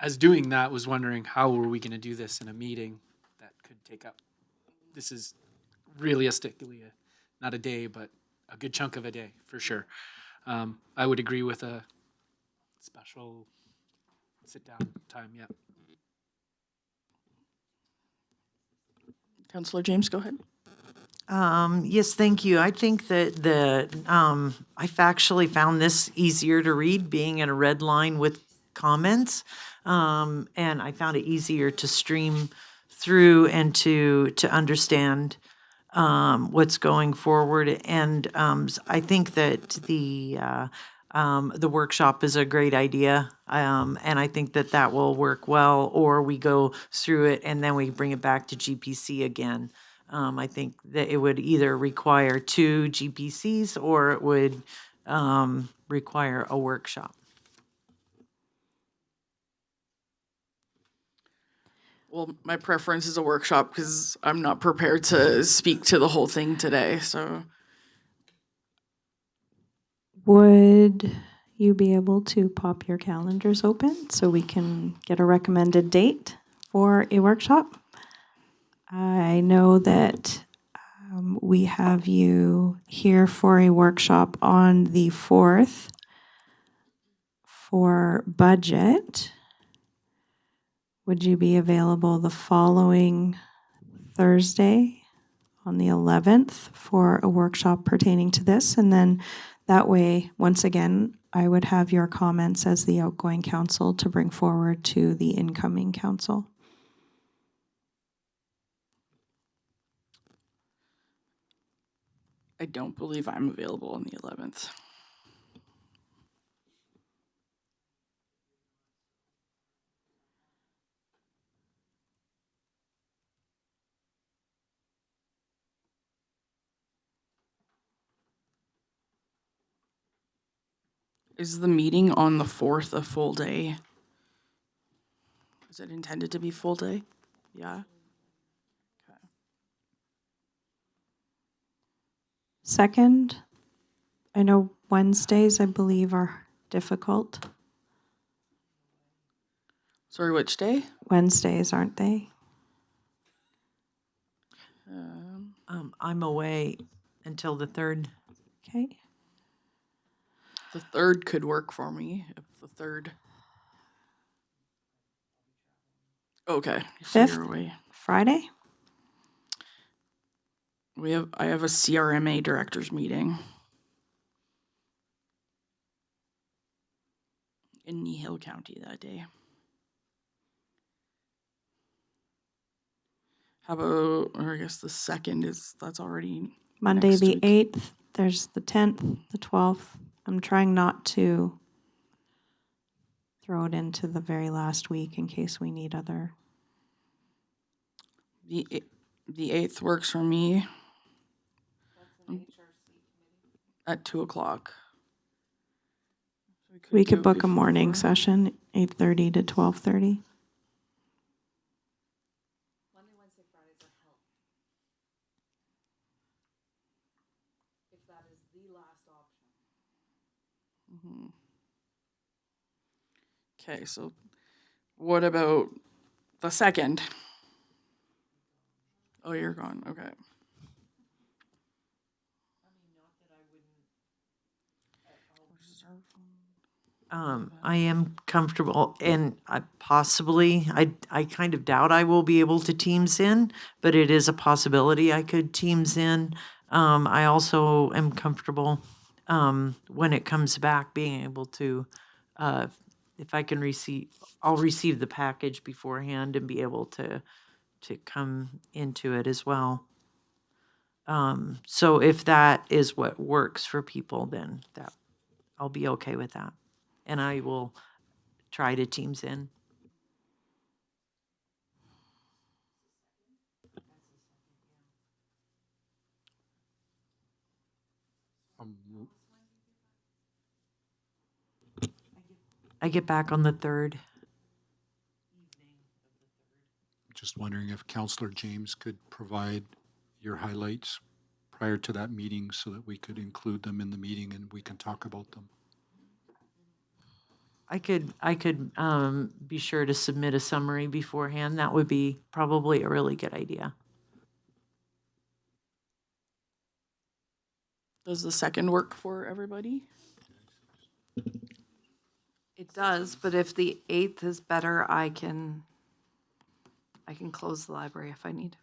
as doing that, was wondering how were we going to do this in a meeting that could take up. This is realistically not a day, but a good chunk of a day for sure. I would agree with a special sit-down time. Yeah. Councillor James, go ahead. Yes, thank you. I think that I've actually found this easier to read, being in a red line with comments. And I found it easier to stream through and to understand what's going forward. And I think that the workshop is a great idea. And I think that that will work well, or we go through it and then we bring it back to GPC again. I think that it would either require 2 GPCs or it would require a workshop. Well, my preference is a workshop because I'm not prepared to speak to the whole thing today, so. Would you be able to pop your calendars open so we can get a recommended date for a workshop? I know that we have you here for a workshop on the 4th for budget. Would you be available the following Thursday on the 11th for a workshop pertaining to this? And then that way, once again, I would have your comments as the outgoing council to bring forward to the incoming council. I don't believe I'm available on the 11th. Is the meeting on the 4th a full day? Is it intended to be full day? Yeah. Second, I know Wednesdays, I believe, are difficult. Sorry, which day? Wednesdays, aren't they? I'm away until the 3rd. Okay. The 3rd could work for me, if the 3rd. Okay. So Fifth? you're away. Friday? I have a CRMA directors meeting in Nehill County that day. How about, or I guess the 2nd that's already Monday, next the week. 8th. There's the 10th, the 12th. I'm trying not to throw it into the very last week in case we need other. The 8th works for me. At 2:00. We do could it book a morning before. session, 8:30 to 12:30. Okay, so what about the 2nd? Oh, you're gone. Okay. I am comfortable, and I kind of doubt I will be able to Teams in, but it is a possibility I could Teams in. I also am comfortable when it comes back being able to, if I can I'll receive the package beforehand and be able to come into it as well. So if that is what works for people, then I'll be okay with that. And I will try to Teams in. Um, I get back on the 3rd. Just wondering if Councillor James could provide your highlights prior to that meeting so that we could include them in the meeting and we can talk about them. I could be sure to submit a summary beforehand. That would be probably a really good idea. Does the 2nd work for everybody? It does, but if the 8th is better, I can close the library if I need.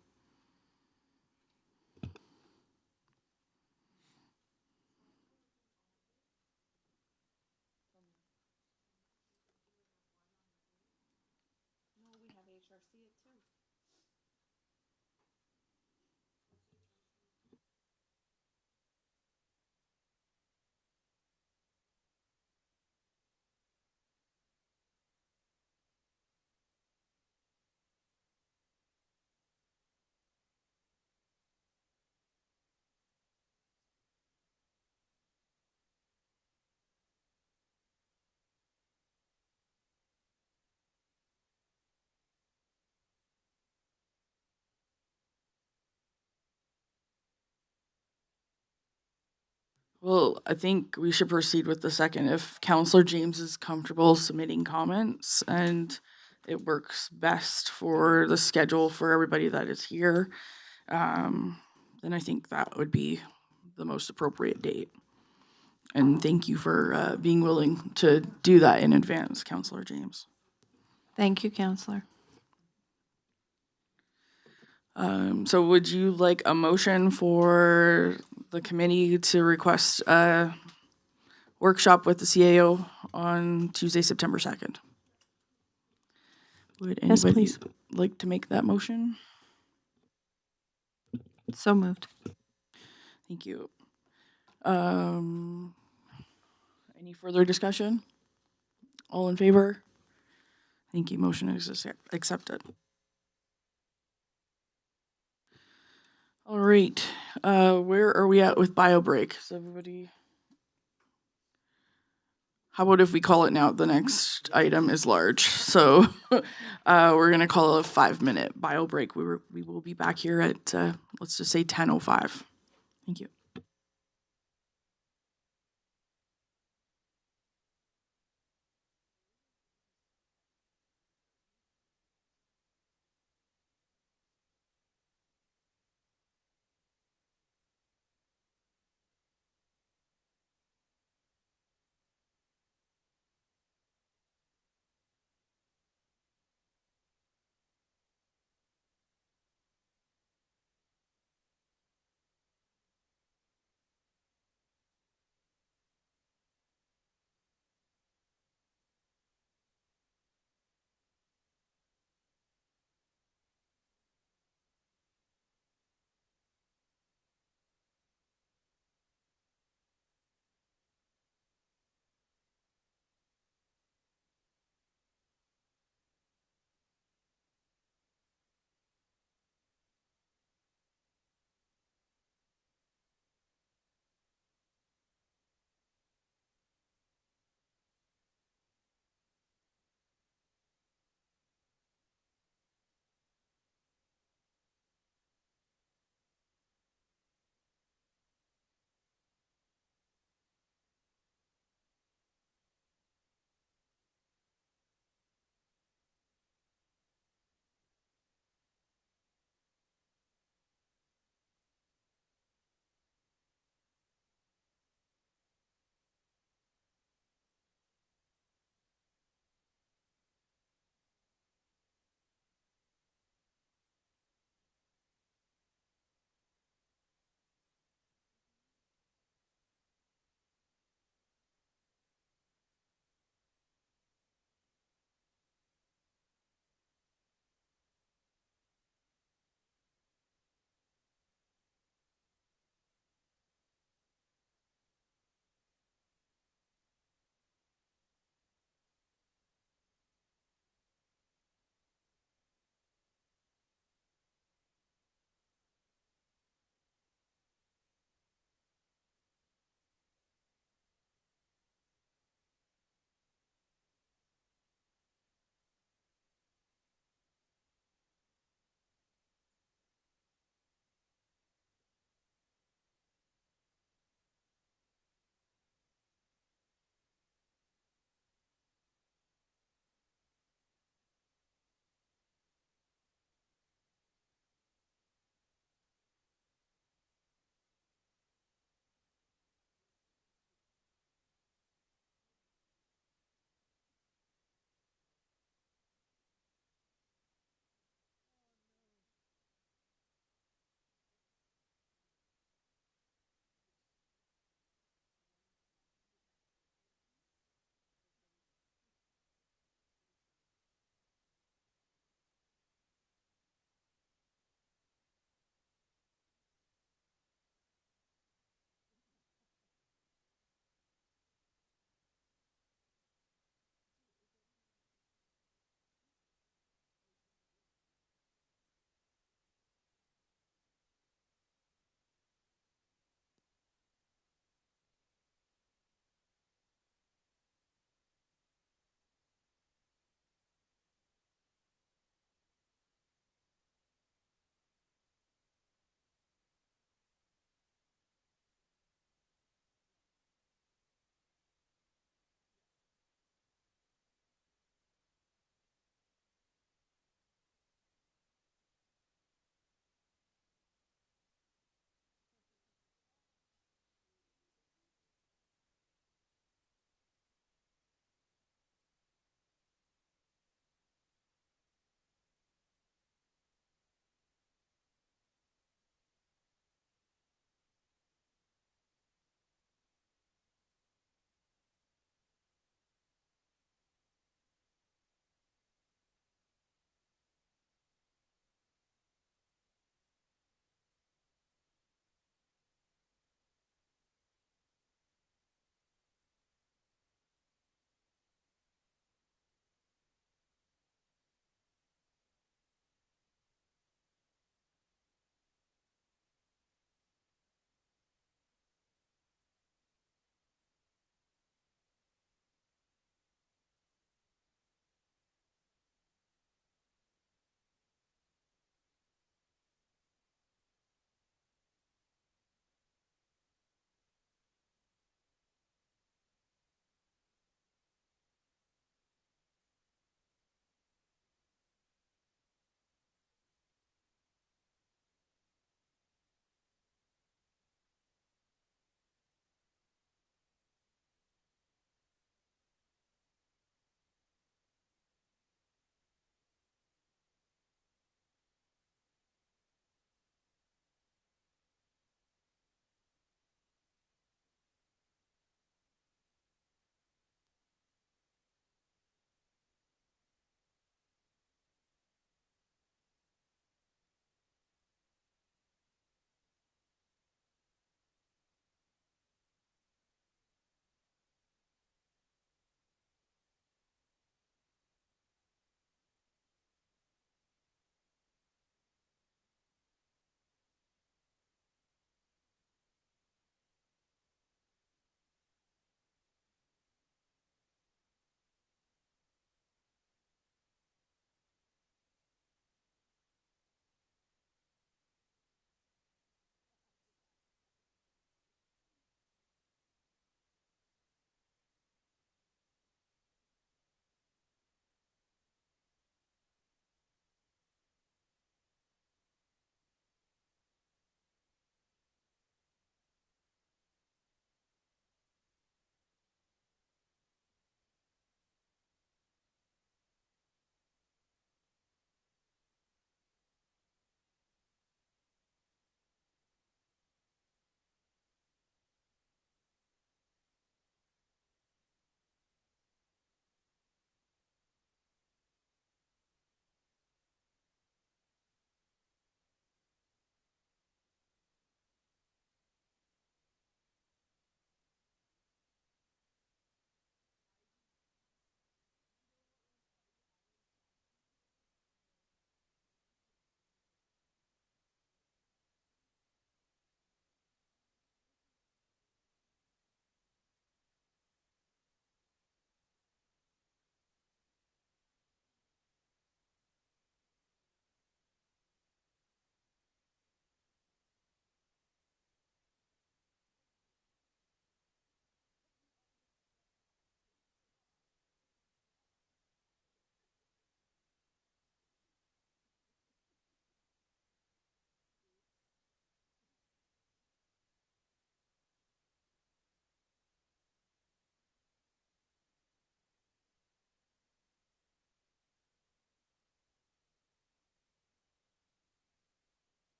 Well, I think we should proceed with the second. If Counselor James is comfortable submitting comments and it works best for the schedule for everybody that is here, then I think that would be the most appropriate date. And thank you for being willing to do that in advance, Counselor James. Thank you, Counselor. So would you like a motion for the committee to request a workshop with the CAO on Tuesday, September 2nd? Would Yes, anybody please. like to make that motion? So moved. Thank you. Any further discussion? All in favor? Thank you. Motion is accepted. All right. Where are we at with BioBreak? Is everybody? How about if we call it now? The next item is large, so we're gonna call it a 5-minute BioBreak. We will be back here at let's just say 10:05. Thank you.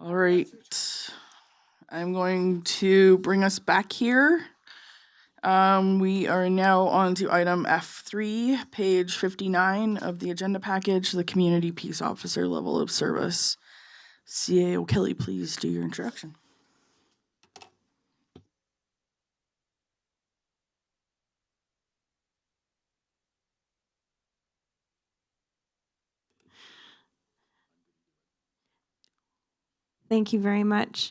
All right. I'm going to bring us back here. We are now on to item F3, page 59 of the agenda package, the Community Peace Officer level of service. CAO Kelly, please do your introduction. Thank you very much.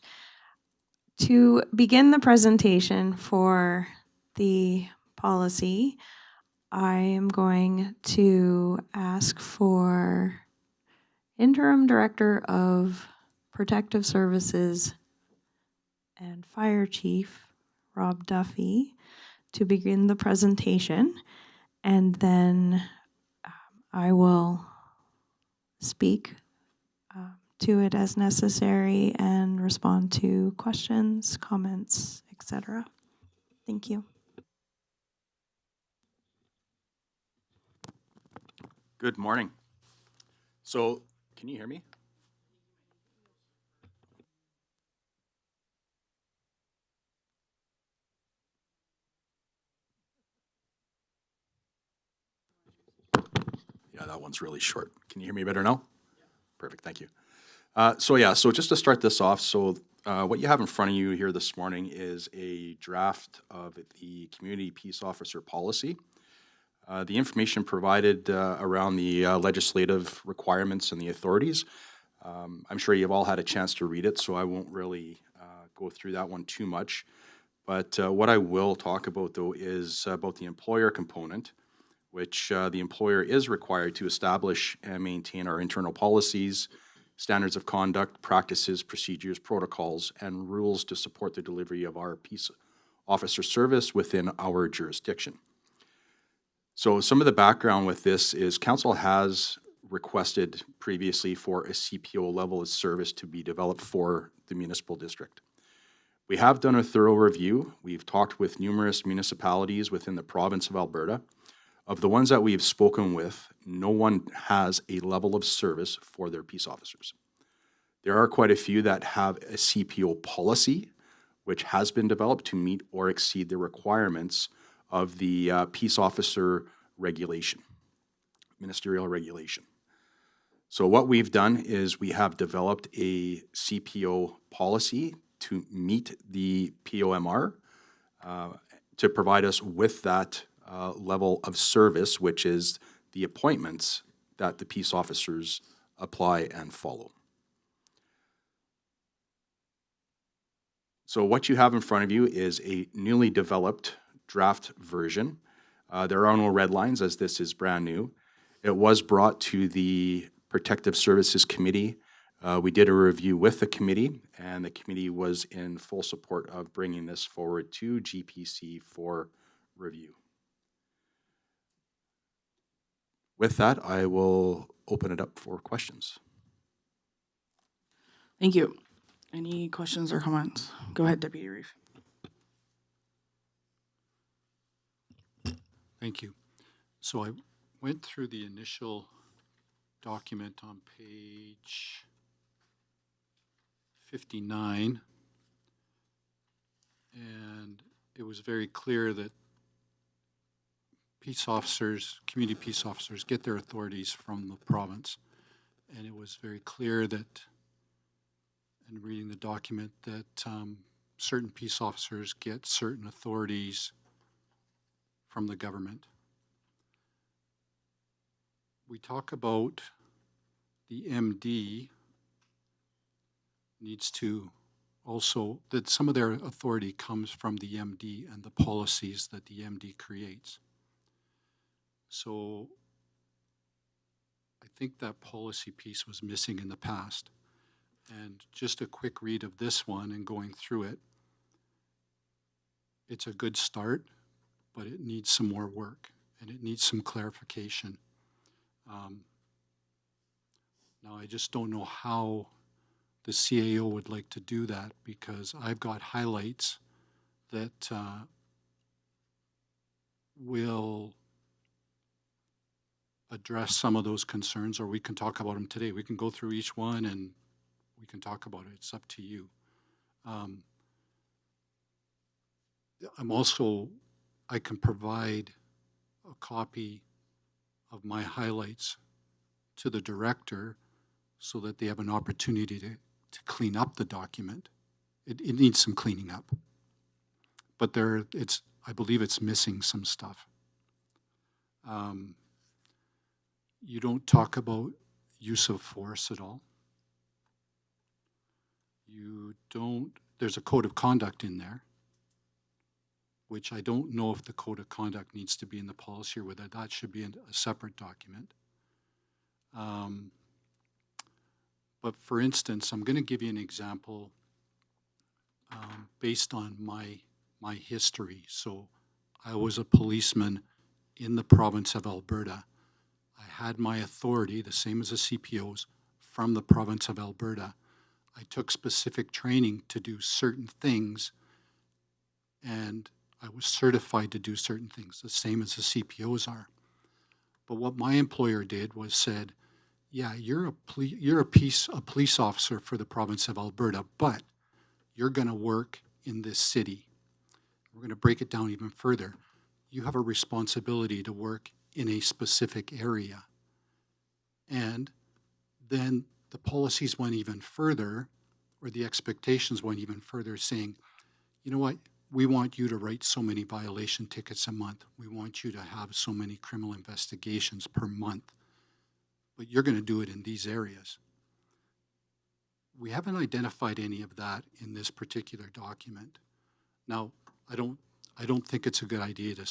To begin the presentation for the policy, I am going to ask for Interim Director of Protective Services and Fire Chief Rob Duffy to begin the presentation, and then I will speak to it as necessary and respond to questions, comments, etc. Thank you. Good morning. So, can you hear me? Yeah, that one's really short. Can you hear me better now? Perfect, thank you. So just to start this off, what you have in front of you here this morning is a draft of the Community Peace Officer Policy. The information provided around the legislative requirements and the authorities, I'm sure you've all had a chance to read it, so I won't really go through that one too much. But what I will talk about, though, is about the employer component, which the employer is required to establish and maintain our internal policies, standards of conduct, practices, procedures, protocols, and rules to support the delivery of our peace officer service within our jurisdiction. So some of the background with this is Council has requested previously for a CPO level of service to be developed for the municipal district. We have done a thorough review. We've talked with numerous municipalities within the province of Alberta. Of the ones that we've spoken with, no one has a level of service for their peace officers. There are quite a few that have a CPO policy, which has been developed to meet or exceed the requirements of the peace officer regulation, ministerial regulation. So what we've done is we have developed a CPO policy to meet the POMR to provide us with that level of service, which is the appointments that the peace officers apply and follow. So what you have in front of you is a newly developed draft version. There are no red lines as this is brand new. It was brought to the Protective Services Committee. We did a review with the committee, and the committee was in full support of bringing this forward to GPC for review. With that, I will open it up for questions. Thank you. Any questions or comments? Go ahead, Deputy Reeve. Thank you. So I went through the initial document on page 59, and it was very clear that peace officers, community peace officers, get their authorities from the province. And it was very clear that, in reading the document, that certain peace officers get certain authorities from the government. We talk about the MD needs to also, that some of their authority comes from the MD and the policies that the MD creates. So I think that policy piece was missing in the past. And just a quick read of this one and going through it, it's a good start, but it needs some more work and it needs some clarification. Now, I just don't know how the CAO would like to do that, because I've got highlights that will address some of those concerns, or we can talk about them today. We can go through each one and we can talk about it. It's up to you. I can provide a copy of my highlights to the director so that they have an opportunity to clean up the document. It needs some cleaning up. But I believe it's missing some stuff. You don't talk about use of force at all. There's a code of conduct in there, which I don't know if the code of conduct needs to be in the policy or whether that should be in a separate document. But for instance, I'm going to give you an example based on my history. So I was a policeman in the province of Alberta. I had my authority, the same as the CPOs, from the province of Alberta. I took specific training to do certain things, and I was certified to do certain things, the same as the CPOs are. But what my employer did was said, yeah, you're a police officer for the province of Alberta, but you're going to work in this city. We're going to break it down even further. You have a responsibility to work in a specific area. And then the policies went even further, or the expectations went even further, saying, you know what, we want you to write so many violation tickets a month. We want you to have so many criminal investigations per month. But you're going to do it in these areas. We haven't identified any of that in this particular document. Now, I don't think it's a good idea to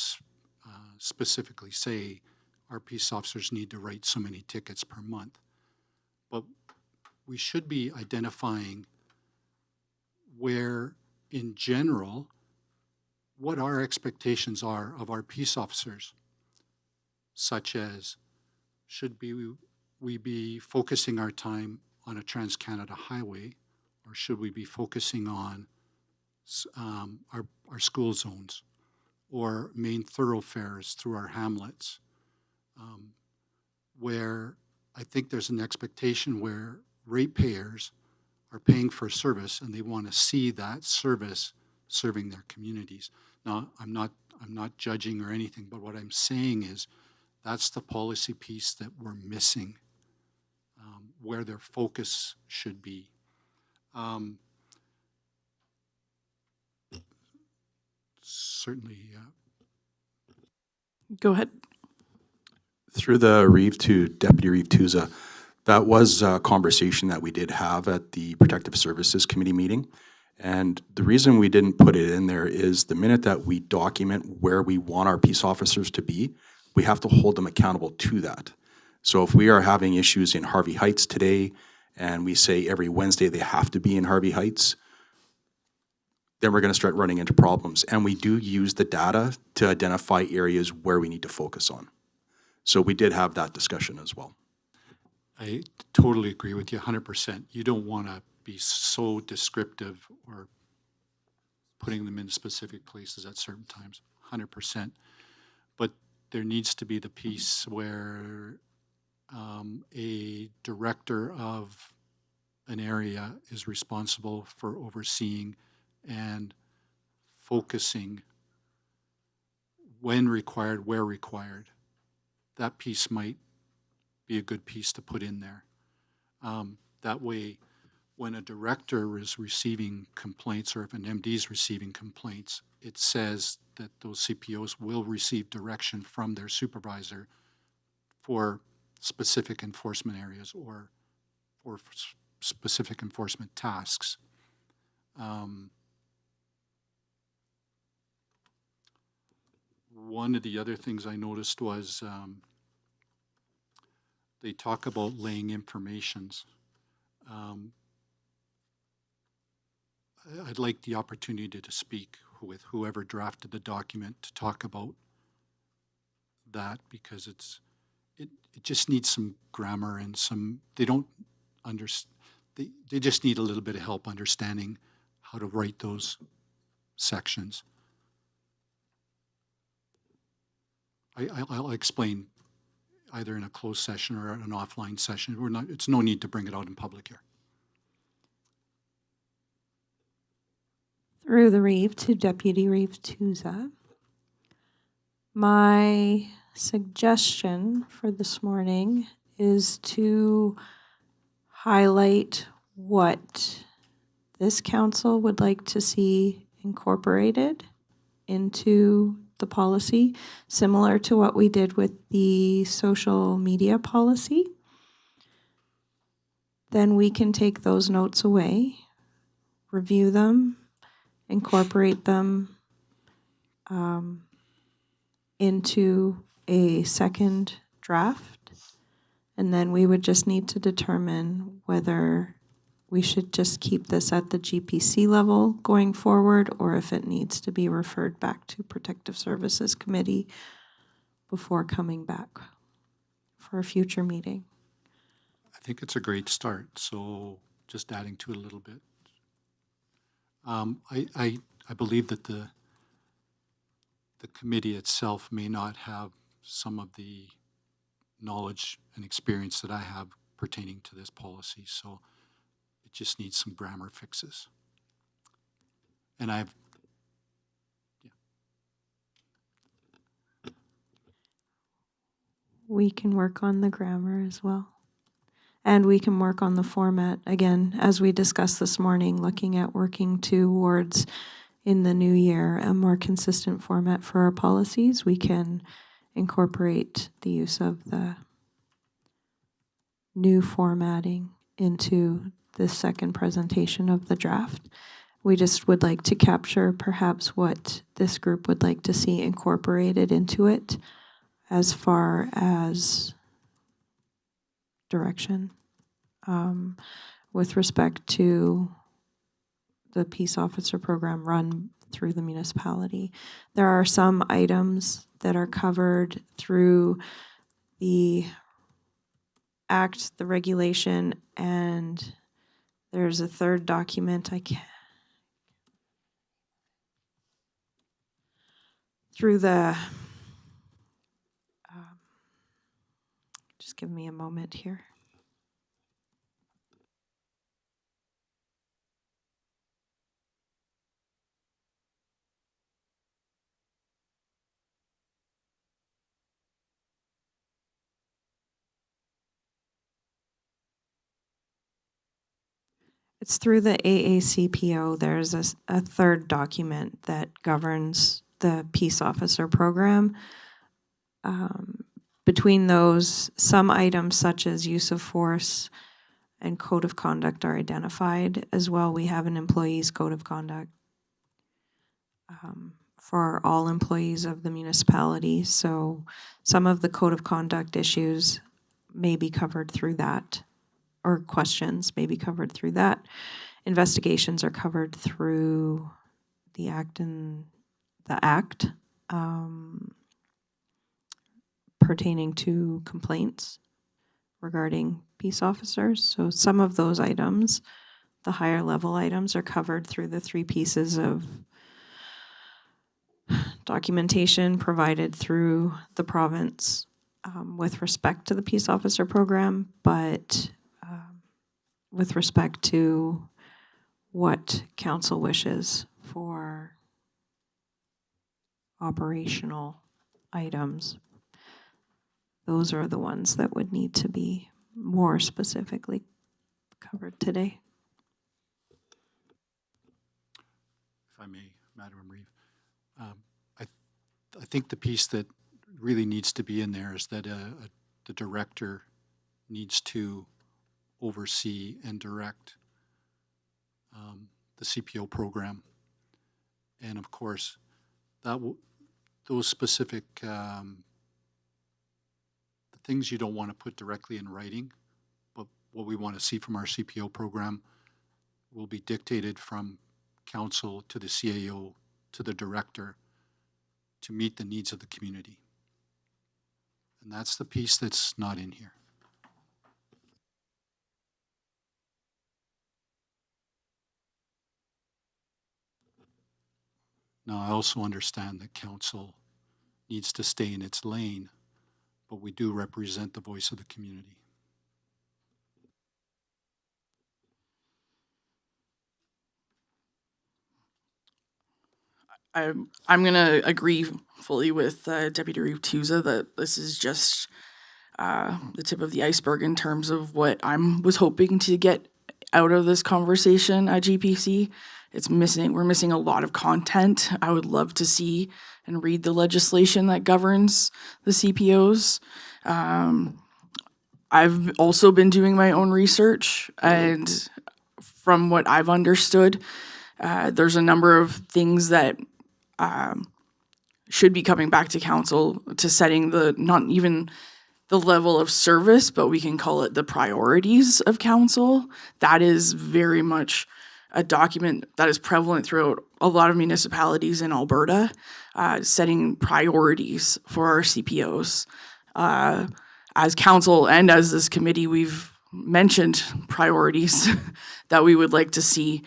specifically say our peace officers need to write so many tickets per month. But we should be identifying where, in general, what our expectations are of our peace officers, such as should we be focusing our time on a Trans-Canada highway, or should we be focusing on our school zones or main thoroughfares through our hamlets, where I think there's an expectation where ratepayers are paying for service and they want to see that service serving their communities. Now, I'm not judging or anything, but what I'm saying is that's the policy piece that we're missing, where their focus should be. Certainly, Go ahead. Through the Reeve to Deputy Reeve Tuza, that was a conversation that we did have at the Protective Services Committee meeting. And the reason we didn't put it in there is the minute that we document where we want our peace officers to be, we have to hold them accountable to that. So if we are having issues in Harvey Heights today, and we say every Wednesday they have to be in Harvey Heights, then we're going to start running into problems. And we do use the data to identify areas where we need to focus on. So we did have that discussion as well. I totally agree with you 100%. You don't want to be so descriptive or putting them in specific places at certain times, 100%. But there needs to be the piece where a director of an area is responsible for overseeing and focusing when required, where required. That piece might be a good piece to put in there. That way, when a director is receiving complaints or if an MD is receiving complaints, it says that those CPOs will receive direction from their supervisor for specific enforcement areas or specific enforcement tasks. One of the other things I noticed was they talk about laying informations. I'd like the opportunity to speak with whoever drafted the document to talk about that, because it just needs some grammar and they don't understand, they just need a little bit of help understanding how to write those sections. I'll explain either in a closed session or an offline session. It's no need to bring it out in public here. through the Reeve to Deputy Reeve Tuza. My suggestion for this morning is to highlight what this council would like to see incorporated into the policy, similar to what we did with the social media policy. Then we can take those notes away, review them, incorporate them into a second draft. And then we would just need to determine whether we should just keep this at the GPC level going forward, or if it needs to be referred back to Protective Services Committee before coming back for a future meeting. I think it's a great start, so just adding to it a little bit. I believe that the committee itself may not have some of the knowledge and experience that I have pertaining to this policy, so it just needs some grammar fixes. And We can work on the grammar as well. And we can work on the format, again, as we discussed this morning, looking at working towards, in the new year, a more consistent format for our policies. We can incorporate the use of the new formatting into the second presentation of the draft. We just would like to capture perhaps what this group would like to see incorporated into it as far as direction with respect to the peace officer program run through the municipality. There are some items that are covered through the act, the regulation, and there's a third document through the just give me a moment here. It's through the AACPO. There's a third document that governs the peace officer program. Between those, some items such as use of force and code of conduct are identified as well. We have an employee's code of conduct for all employees of the municipality. So some of the code of conduct issues may be covered through that, or questions may be covered through that. Investigations are covered through the act pertaining to complaints regarding peace officers. So some of those items, the higher level items, are covered through the three pieces of documentation provided through the province with respect to the peace officer program, but with respect to what council wishes for operational items, those are the ones that would need to be more specifically covered today. if I may, Madam Reeve, I think the piece that really needs to be in there is that the director needs to oversee and direct the CPO program. And of course, those specific the things you don't want to put directly in writing, but what we want to see from our CPO program will be dictated from council to the CAO to the director to meet the needs of the community. And that's the piece that's not in here. Now, I also understand that council needs to stay in its lane, but we do represent the voice of the community. I'm gonna agree fully with Deputy Reeve Tusa that this is just the tip of the iceberg in terms of what was hoping to get out of this conversation at GPC. We're missing a lot of content. I would love to see and read the legislation that governs the CPOs. I've also been doing my own research, and from what I've understood, there's a number of things that should be coming back to council to setting not even the level of service, but we can call it the priorities of council. That is very much a document that is prevalent throughout a lot of municipalities in Alberta, setting priorities for our CPOs. As council and as this committee, we've mentioned priorities that we would like to see.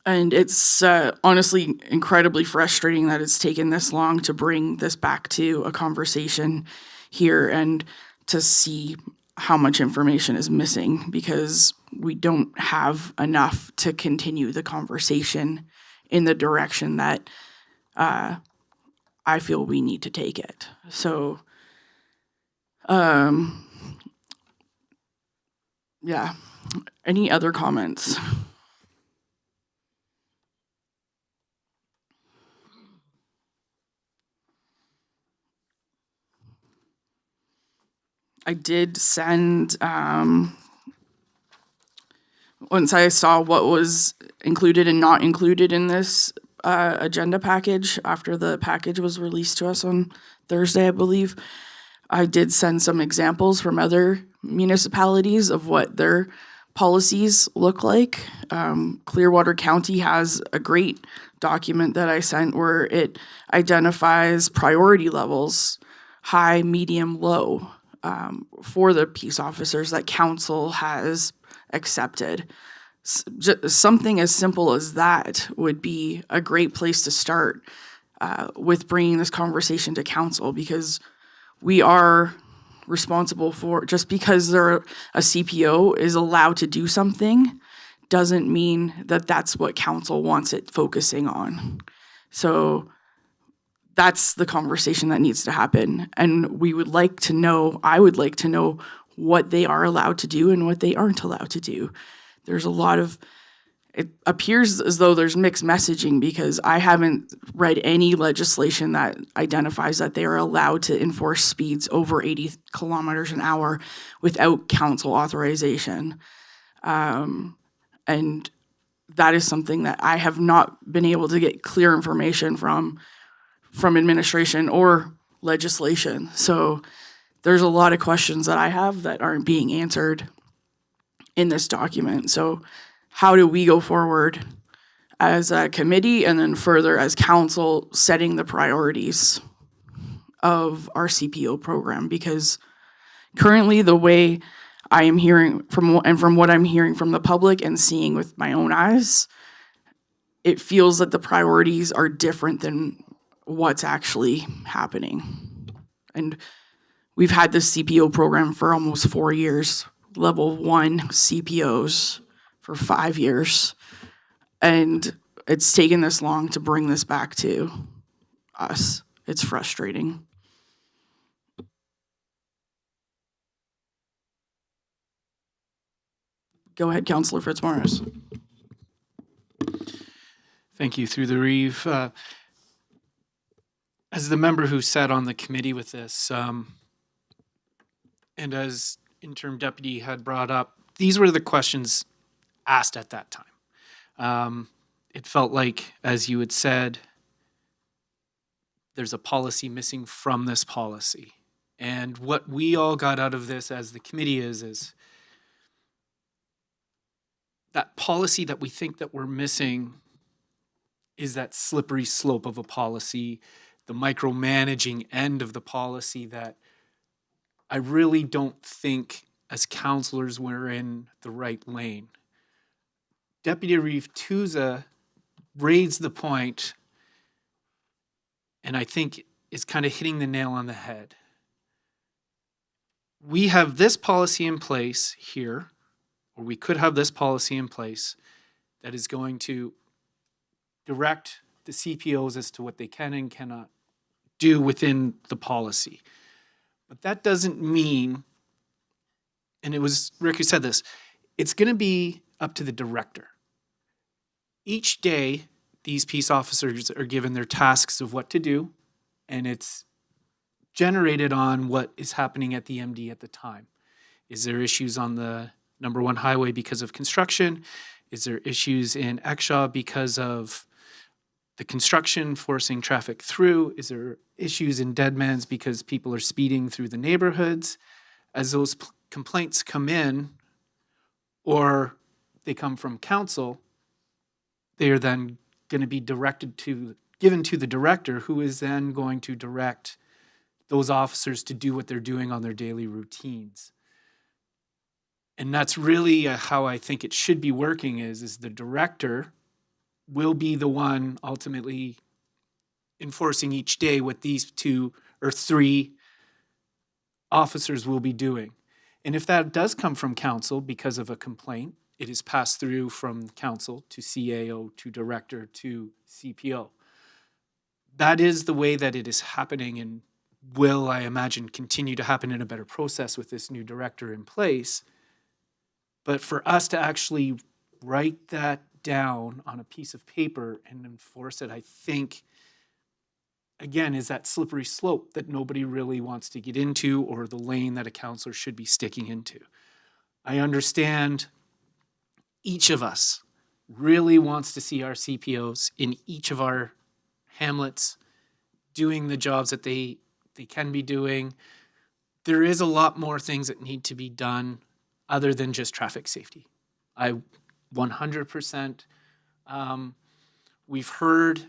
And it's honestly incredibly frustrating that it's taken this long to bring this back to a conversation here and to see how much information is missing, because we don't have enough to continue the conversation in the direction that I feel we need to take it. So, yeah. Any other comments? I did send, once I saw what was included and not included in this agenda package, after the package was released to us on Thursday, I believe, I did send some examples from other municipalities of what their policies look like. Clearwater County has a great document that I sent where it identifies priority levels, high, medium, low, for the peace officers that council has accepted. Something as simple as that would be a great place to start with bringing this conversation to council, because we are responsible for, just because a CPO is allowed to do something doesn't mean that that's what council wants it focusing on. So that's the conversation that needs to happen. And I would like to know what they are allowed to do and what they aren't allowed to do. There's a lot of, it appears as though there's mixed messaging, because I haven't read any legislation that identifies that they are allowed to enforce speeds over 80 kilometers an hour without council authorization. And that is something that I have not been able to get clear information from administration or legislation. So there's a lot of questions that I have that aren't being answered in this document. So how do we go forward as a committee and then further as council, setting the priorities of our CPO program? Because currently the way I am hearing from what I'm hearing from the public and seeing with my own eyes, it feels that the priorities are different than what's actually happening. And we've had this CPO program for almost 4 years, level 1 CPOs for 5 years. And it's taken this long to bring this back to us. It's frustrating. Go ahead, Councillor Fitzmaurice. Thank you, through the Reeve. As the member who sat on the committee with this, and as interim deputy had brought up, these were the questions asked at that time. It felt like, as you had said, there's a policy missing from this policy. And what we all got out of this as the committee is that policy that we think that we're missing is that slippery slope of a policy, the micromanaging end of the policy that I really don't think as councillors we're in the right lane. Deputy Reeve Tusa raised the point, and I think is kind of hitting the nail on the head. We have this policy in place here, or we could have this policy in place that is going to direct the CPOs as to what they can and cannot do within the policy. But that doesn't mean, and it was Rick who said this, it's going to be up to the director. Each day, these peace officers are given their tasks of what to do, and it's generated on what is happening at the MD at the time. Is there issues on the number 1 highway because of construction? Is there issues in Exshaw because of the construction forcing traffic through? Is there issues in Deadman's because people are speeding through the neighborhoods? As those complaints come in, or they come from council, they are then going to be given to the director, who is then going to direct those officers to do what they're doing on their daily routines. And that's really how I think it should be working is the director will be the one ultimately enforcing each day what these 2 or 3 officers will be doing. And if that does come from council because of a complaint, it is passed through from council to CAO to director to CPO. That is the way that it is happening and will, I imagine, continue to happen in a better process with this new director in place. But for us to actually write that down on a piece of paper and enforce it, I think, again, is that slippery slope that nobody really wants to get into, or the lane that a counselor should be sticking into. I understand each of us really wants to see our CPOs in each of our hamlets doing the jobs that they can be doing. There is a lot more things that need to be done other than just traffic safety. I 100%, we've heard,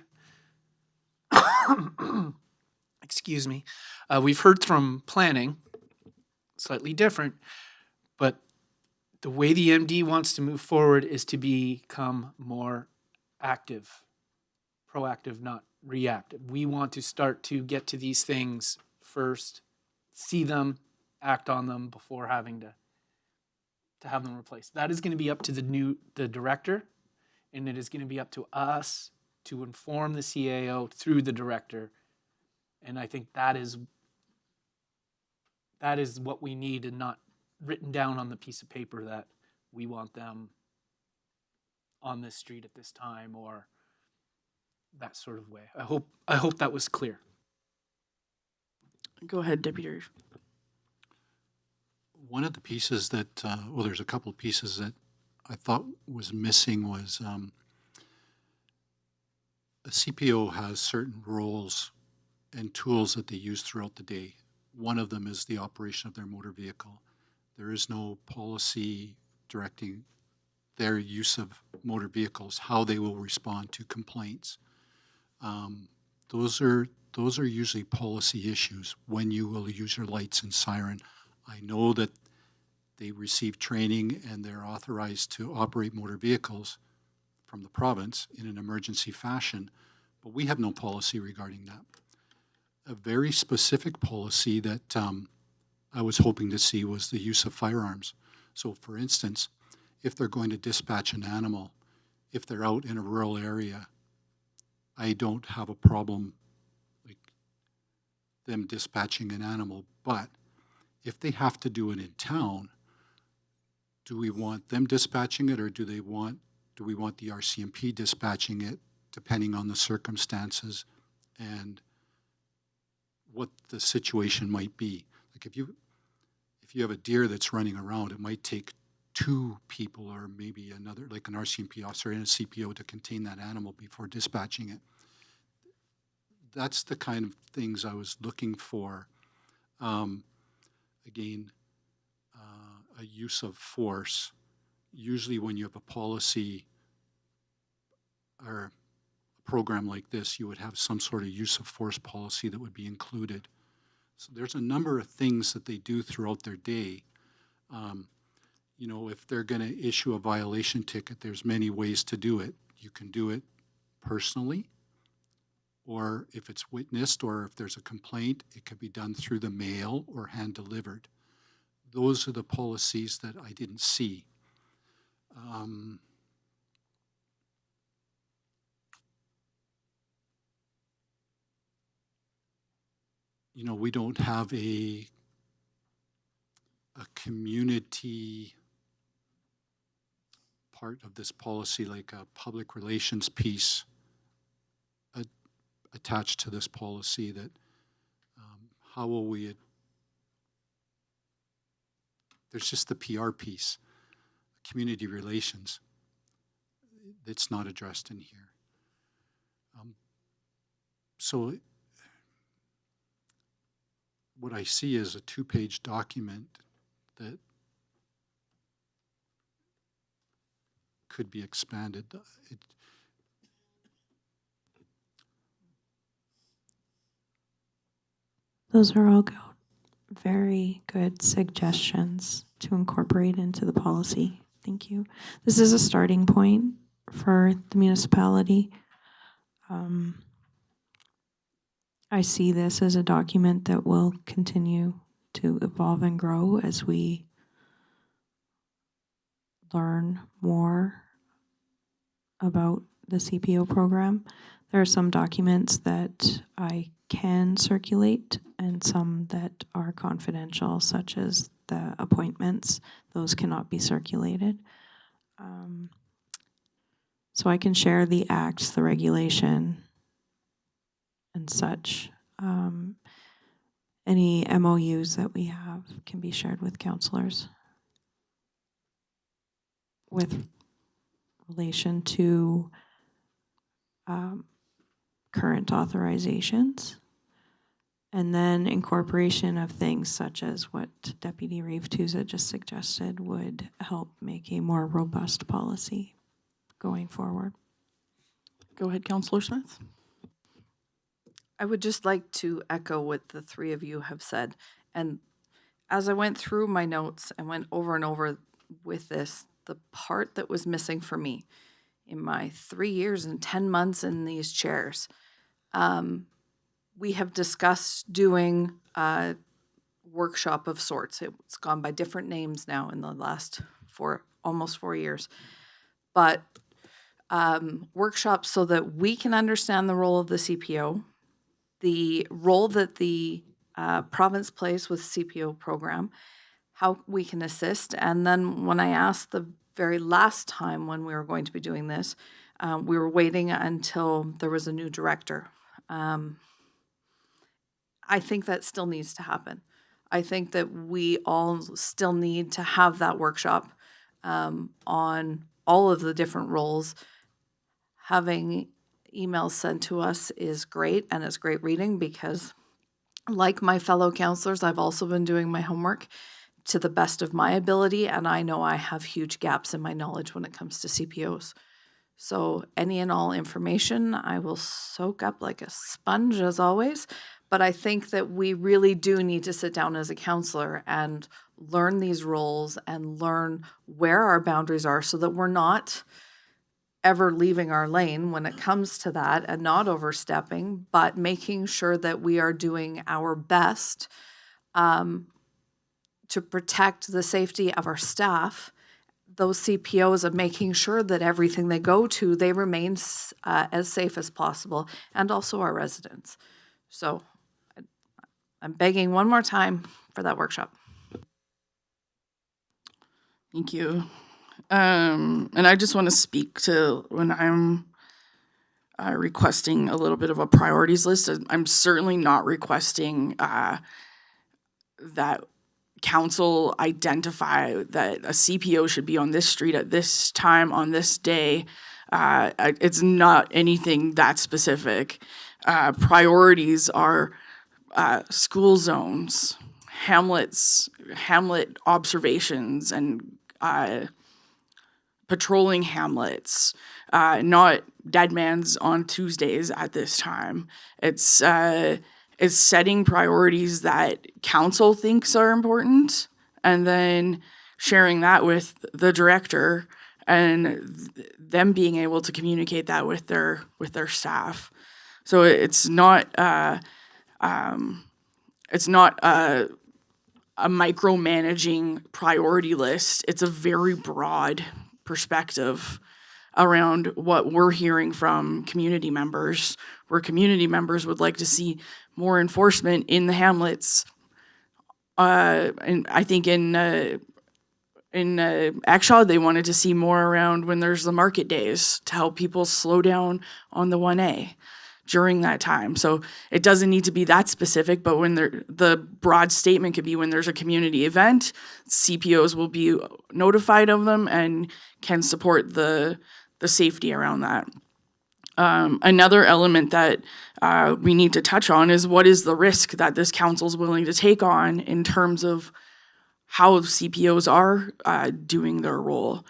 excuse me, we've heard from planning, slightly different, but the way the MD wants to move forward is to become more active, proactive, not reactive. We want to start to get to these things first, see them, act on them before having to have them replaced. That is going to be up to the director, and it is going to be up to us to inform the CAO through the director. And I think that is what we need, and not written down on the piece of paper that we want them on this street at this time or that sort of way. I hope that was clear. Go ahead, Deputy Reeve. One of the pieces that, well, there's a couple of pieces that I thought was missing was a CPO has certain roles and tools that they use throughout the day. One of them is the operation of their motor vehicle. There is no policy directing their use of motor vehicles, how they will respond to complaints. Those are usually policy issues, when you will use your lights and siren. I know that they receive training and they're authorized to operate motor vehicles from the province in an emergency fashion, but we have no policy regarding that. A very specific policy that I was hoping to see was the use of firearms. So for instance, if they're going to dispatch an animal, if they're out in a rural area, I don't have a problem like them dispatching an animal, but if they have to do it in town, do we want them dispatching it, or do we want the RCMP dispatching it, depending on the circumstances and what the situation might be? Like if you have a deer that's running around, it might take 2 people or maybe another, like an RCMP officer and a CPO, to contain that animal before dispatching it. That's the kind of things I was looking for. Again, a use of force. Usually when you have a policy or a program like this, you would have some sort of use of force policy that would be included. So there's a number of things that they do throughout their day. You know, if they're going to issue a violation ticket, there's many ways to do it. You can do it personally, or if it's witnessed, or if there's a complaint, it could be done through the mail or hand delivered. Those are the policies that I didn't see. we don't have a community part of this policy, like a public relations piece attached to this policy, that how will we, there's just the PR piece, community relations, that's not addressed in here. So what I see is a 2-page document that could be expanded. Those are all very good suggestions to incorporate into the policy. Thank you. This is a starting point for the municipality. I see this as a document that will continue to evolve and grow as we learn more about the CPO program. There are some documents that I can circulate and some that are confidential, such as the appointments. Those cannot be circulated. So I can share the acts, the regulation, and such. Any MOUs that we have can be shared with councillors with relation to current authorizations, and then incorporation of things such as what Deputy Reeve Tusa just suggested would help make a more robust policy going forward. Go ahead, Councillor Smith. I would just like to echo what the three of you have said. And as I went through my notes and went over and over with this, the part that was missing for me in my 3 years and 10 months in these chairs, we have discussed doing a workshop of sorts. It's gone by different names now in the last almost 4 years. But workshops so that we can understand the role of the CPO, the role that the province plays with CPO program, how we can assist. And then when I asked the very last time when we were going to be doing this, we were waiting until there was a new director. I think that still needs to happen. I think that we all still need to have that workshop on all of the different roles. Having emails sent to us is great, and it's great reading because, like my fellow councillors, I've also been doing my homework to the best of my ability, and I know I have huge gaps in my knowledge when it comes to CPOs. So any and all information I will soak up like a sponge, as always, but I think that we really do need to sit down as a councillor and learn these roles and learn where our boundaries are so that we're not ever leaving our lane when it comes to that and not overstepping, but making sure that we are doing our best to protect the safety of our staff, those CPOs, and making sure that everything they go to, they remain as safe as possible, and also our residents. So I'm begging one more time for that workshop. Thank you. And I just want to speak to when I'm requesting a little bit of a priorities list. I'm certainly not requesting that council identify that a CPO should be on this street at this time on this day. It's not anything that specific. Priorities are school zones, hamlet observations, and patrolling hamlets, not dead man's on Tuesdays at this time. It's setting priorities that council thinks are important and then sharing that with the director and them being able to communicate that with their staff. So it's not a micromanaging priority list. It's a very broad perspective around what we're hearing from community members, where community members would like to see more enforcement in the hamlets. And I think in Axhaw, they wanted to see more around when there's the market days to help people slow down on the 1A during that time. So it doesn't need to be that specific, but when the broad statement could be when there's a community event, CPOs will be notified of them and can support the safety around that. Another element that we need to touch on is what is the risk that this council's willing to take on in terms of how CPOs are doing their role.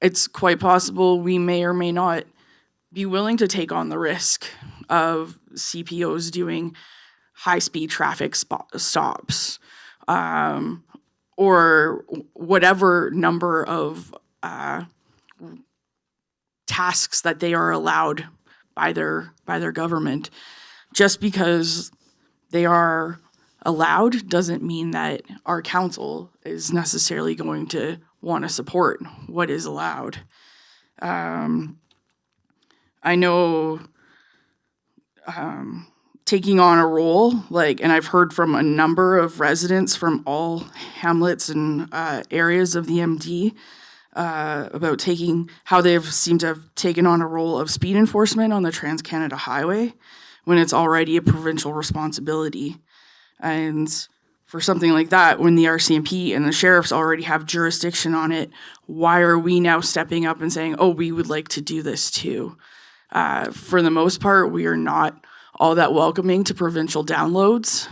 It's quite possible we may or may not be willing to take on the risk of CPOs doing high-speed traffic stops, or whatever number of tasks that they are allowed by their government. Just because they are allowed doesn't mean that our council is necessarily going to want to support what is allowed. I know taking on a role, and I've heard from a number of residents from all hamlets and areas of the MD about how they've seemed to have taken on a role of speed enforcement on the Trans-Canada Highway when it's already a provincial responsibility. And for something like that, when the RCMP and the sheriffs already have jurisdiction on it, why are we now stepping up and saying, oh, we would like to do this too? For the most part, we are not all that welcoming to provincial downloads.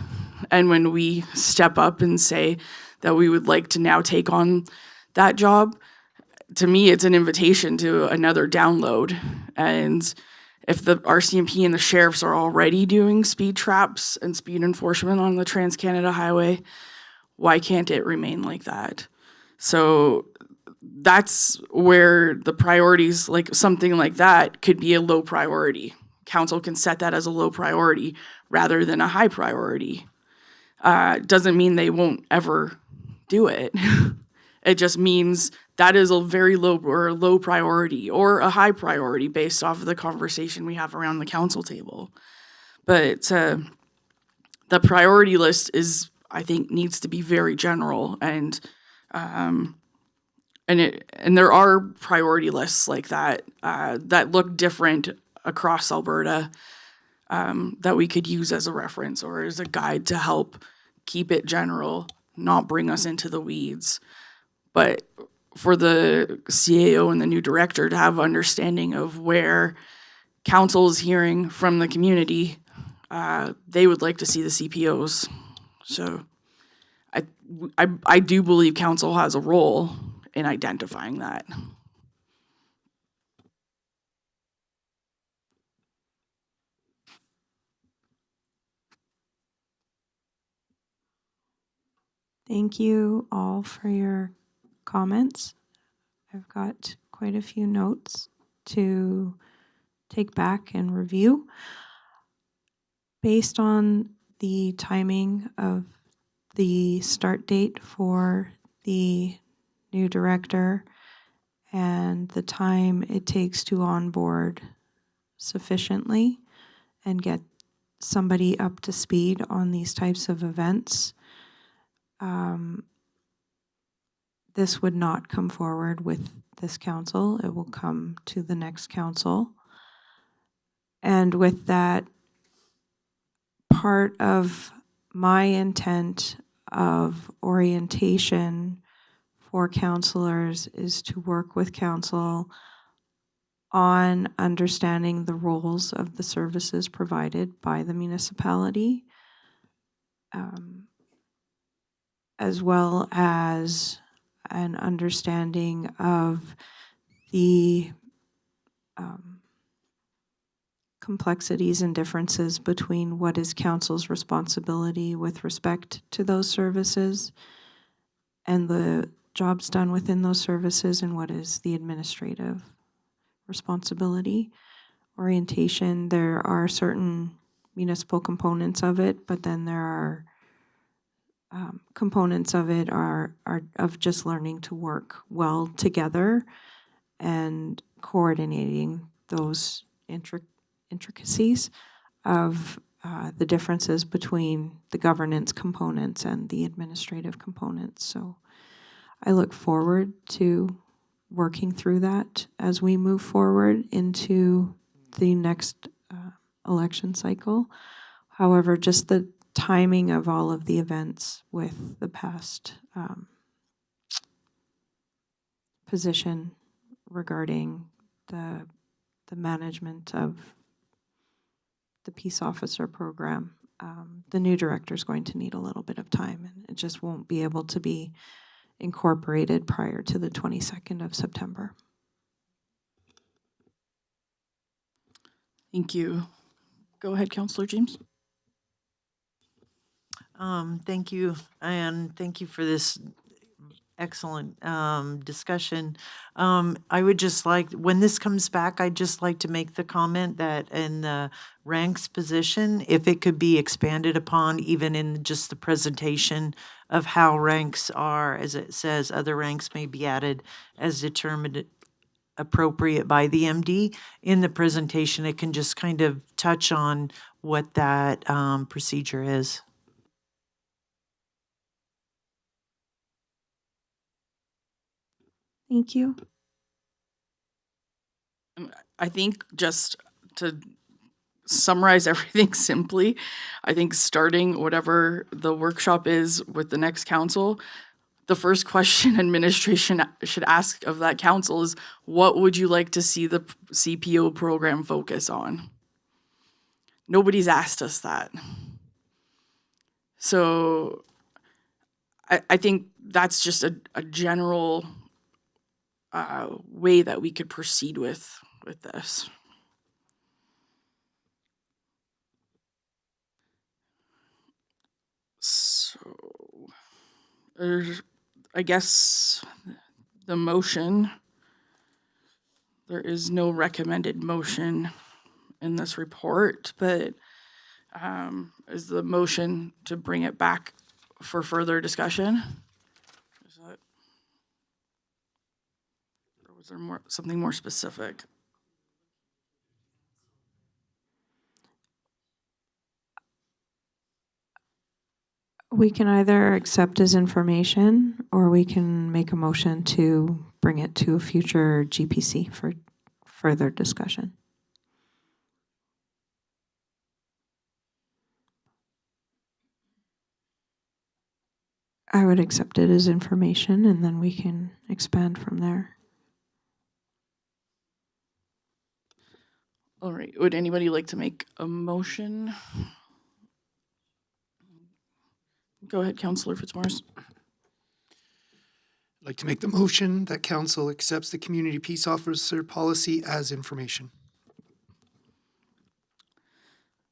And when we step up and say that we would like to now take on that job, to me, it's an invitation to another download. And if the RCMP and the sheriffs are already doing speed traps and speed enforcement on the Trans-Canada Highway, why can't it remain like that? So that's where the priorities, like something like that, could be a low priority. Council can set that as a low priority rather than a high priority. Doesn't mean they won't ever do it. It just means that is a very low priority or a high priority based off of the conversation we have around the council table. But the priority list I think, needs to be very general, and there are priority lists like that that look different across Alberta that we could use as a reference or as a guide to help keep it general, not bring us into the weeds. But for the CAO and the new director to have understanding of where council is hearing from the community, they would like to see the CPOs. So I do believe council has a role in identifying that. Thank you all for your comments. I've got quite a few notes to take back and review. Based on the timing of the start date for the new director and the time it takes to onboard sufficiently and get somebody up to speed on these types of events, this would not come forward with this council. It will come to the next council. And with that, part of my intent of orientation for councillors is to work with council on understanding the roles of the services provided by the municipality, as well as an understanding of the complexities and differences between what is council's responsibility with respect to those services and the jobs done within those services and what is the administrative responsibility. Orientation, there are certain municipal components of it, but then there are components of it are of just learning to work well together and coordinating those intricacies of the differences between the governance components and the administrative components. So I look forward to working through that as we move forward into the next election cycle. However, just the timing of all of the events with the past position regarding the management of the peace officer program, the new director is going to need a little bit of time, and it just won't be able to be incorporated prior to the 22nd of September. Thank you. Go ahead, Councillor James. Thank you, and thank you for this excellent discussion. I would just like, when this comes back, I'd just like to make the comment that in the ranks position, if it could be expanded upon, even in just the presentation of how ranks are, as it says, other ranks may be added as determined appropriate by the MD. In the presentation, it can just kind of touch on what that procedure is. Thank you. I think just to summarize everything simply, I think starting whatever the workshop is with the next council, the first question administration should ask of that council is, what would you like to see the CPO program focus on? Nobody's asked us that. So I think that's just a general way that we could proceed with this. So, I guess the motion, there is no recommended motion in this report, but is the motion to bring it back for further discussion? Is that, or was there something more specific? We can either accept as information, or we can make a motion to bring it to a future GPC for further discussion. I would accept it as information, and then we can expand from there. All right, would anybody like to make a motion? Go ahead, Councillor Fitzmaurice. I'd like to make the motion that council accepts the community peace officer policy as information.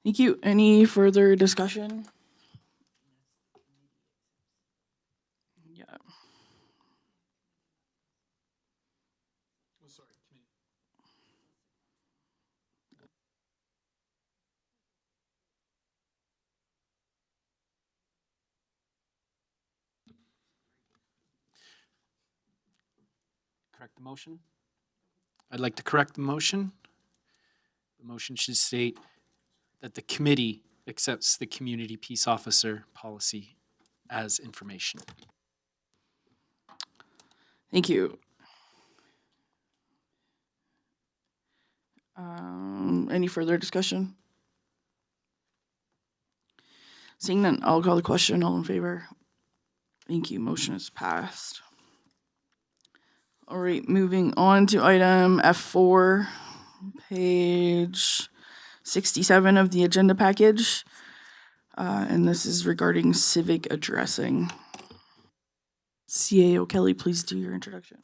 Thank you. Any further discussion? Yeah. Correct the motion? I'd like to correct the motion. The motion should state that the committee accepts the community peace officer policy as information. Thank you. Any further discussion? Seeing none, I'll call the question. All in favor? Thank you. Motion is passed. All right, moving on to item F4, page 67 of the agenda package. And this is regarding civic addressing. CAO Kelly, please do your introduction.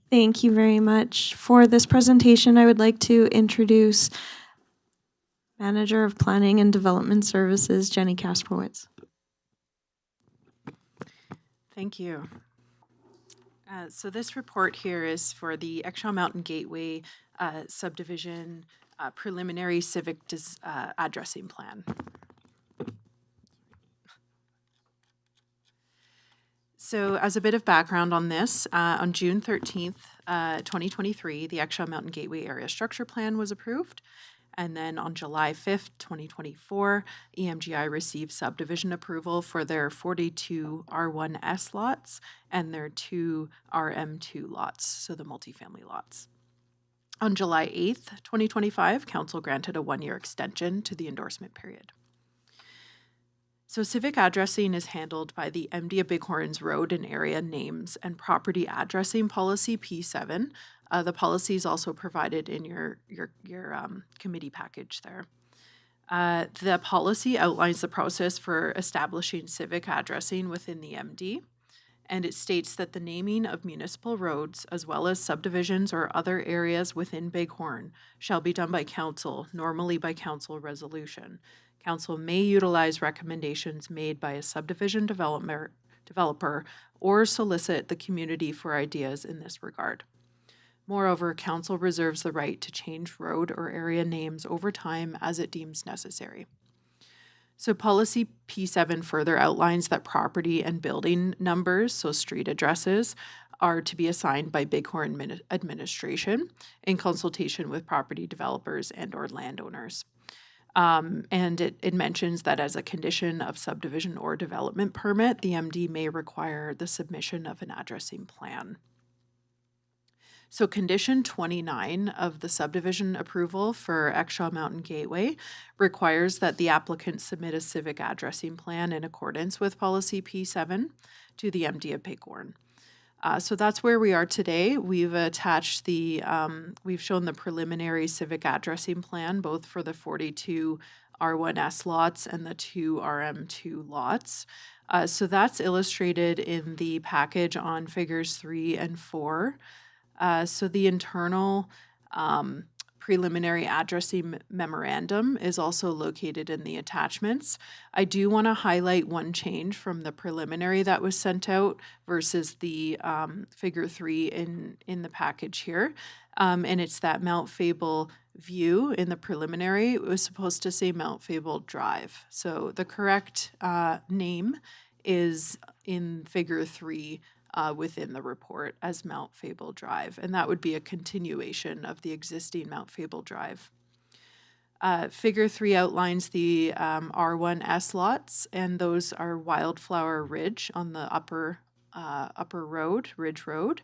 Thank you very much. For this presentation, I would like to introduce Manager of Planning and Development Services, Jenny Kasprowitz. Thank you. So this report here is for the Exshaw Mountain Gateway subdivision preliminary civic addressing plan. So as a bit of background on this, on June 13th, 2023, the Exshaw Mountain Gateway Area Structure Plan was approved. And then on July 5th, 2024, EMGI received subdivision approval for their 42 R1S lots and their 2 RM2 lots, so the multifamily lots. On July 8th, 2025, Council granted a 1-year extension to the endorsement period. So civic addressing is handled by the MD of Bighorn's Road and Area Names and Property Addressing Policy P7. The policy is also provided in your committee package there. The policy outlines the process for establishing civic addressing within the MD, and it states that the naming of municipal roads as well as subdivisions or other areas within Bighorn shall be done by council, normally by council resolution. Council may utilize recommendations made by a subdivision developer or solicit the community for ideas in this regard. Moreover, council reserves the right to change road or area names over time as it deems necessary. So policy P7 further outlines that property and building numbers, so street addresses, are to be assigned by Bighorn administration in consultation with property developers and or landowners. And it mentions that as a condition of subdivision or development permit, the MD may require the submission of an addressing plan. So condition 29 of the subdivision approval for Exshaw Mountain Gateway requires that the applicant submit a civic addressing plan in accordance with policy P7 to the MD of Bighorn. So that's where we are today. We've attached we've shown the preliminary civic addressing plan, both for the 42 R1S lots and the 2 RM2 lots. So that's illustrated in the package on figures 3 and 4. So the internal preliminary addressing memorandum is also located in the attachments. I do want to highlight one change from the preliminary that was sent out versus the figure 3 in the package here. And it's that Mount Fable view in the preliminary. It was supposed to say Mount Fable Drive. So the correct name is in figure 3 within the report as Mount Fable Drive, and that would be a continuation of the existing Mount Fable Drive. Figure 3 outlines the R1S lots, and those are Wildflower Ridge on the upper road, Ridge Road,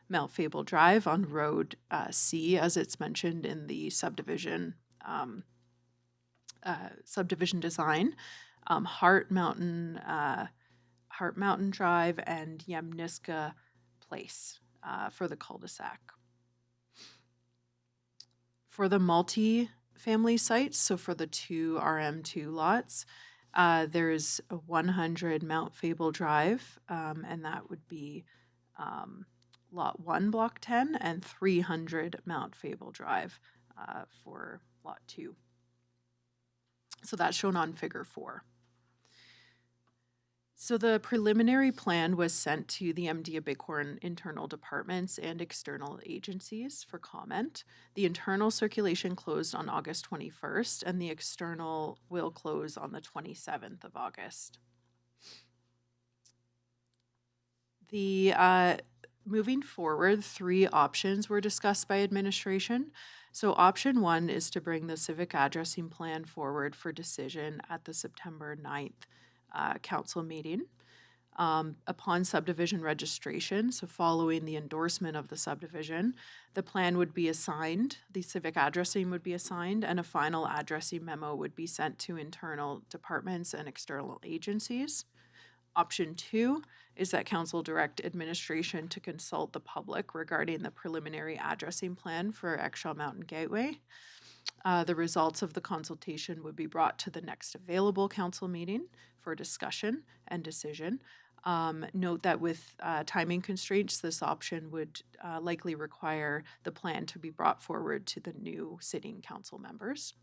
Mount Fable Drive on Road C, as it's mentioned in the subdivision design, Hart Mountain Drive, and Yamniska Place for the cul-de-sac. For the multi-family sites, so for the 2 RM2 lots, there's 100 Mount Fable Drive, and that would be Lot 1, Block 10, and 300 Mount Fable Drive for Lot 2. So that's shown on figure 4. So the preliminary plan was sent to the MD of Bighorn internal departments and external agencies for comment. The internal circulation closed on August 21st, and the external will close on the 27th of August. Moving forward, 3 options were discussed by administration. So option 1 is to bring the civic addressing plan forward for decision at the September 9th council meeting. Upon subdivision registration, so following the endorsement of the subdivision, the plan would be assigned, the civic addressing would be assigned, and a final addressing memo would be sent to internal departments and external agencies. Option 2 is that council direct administration to consult the public regarding the preliminary addressing plan for Exshaw Mountain Gateway. The results of the consultation would be brought to the next available council meeting for discussion and decision. Note that with timing constraints, this option would likely require the plan to be brought forward to the new sitting council members.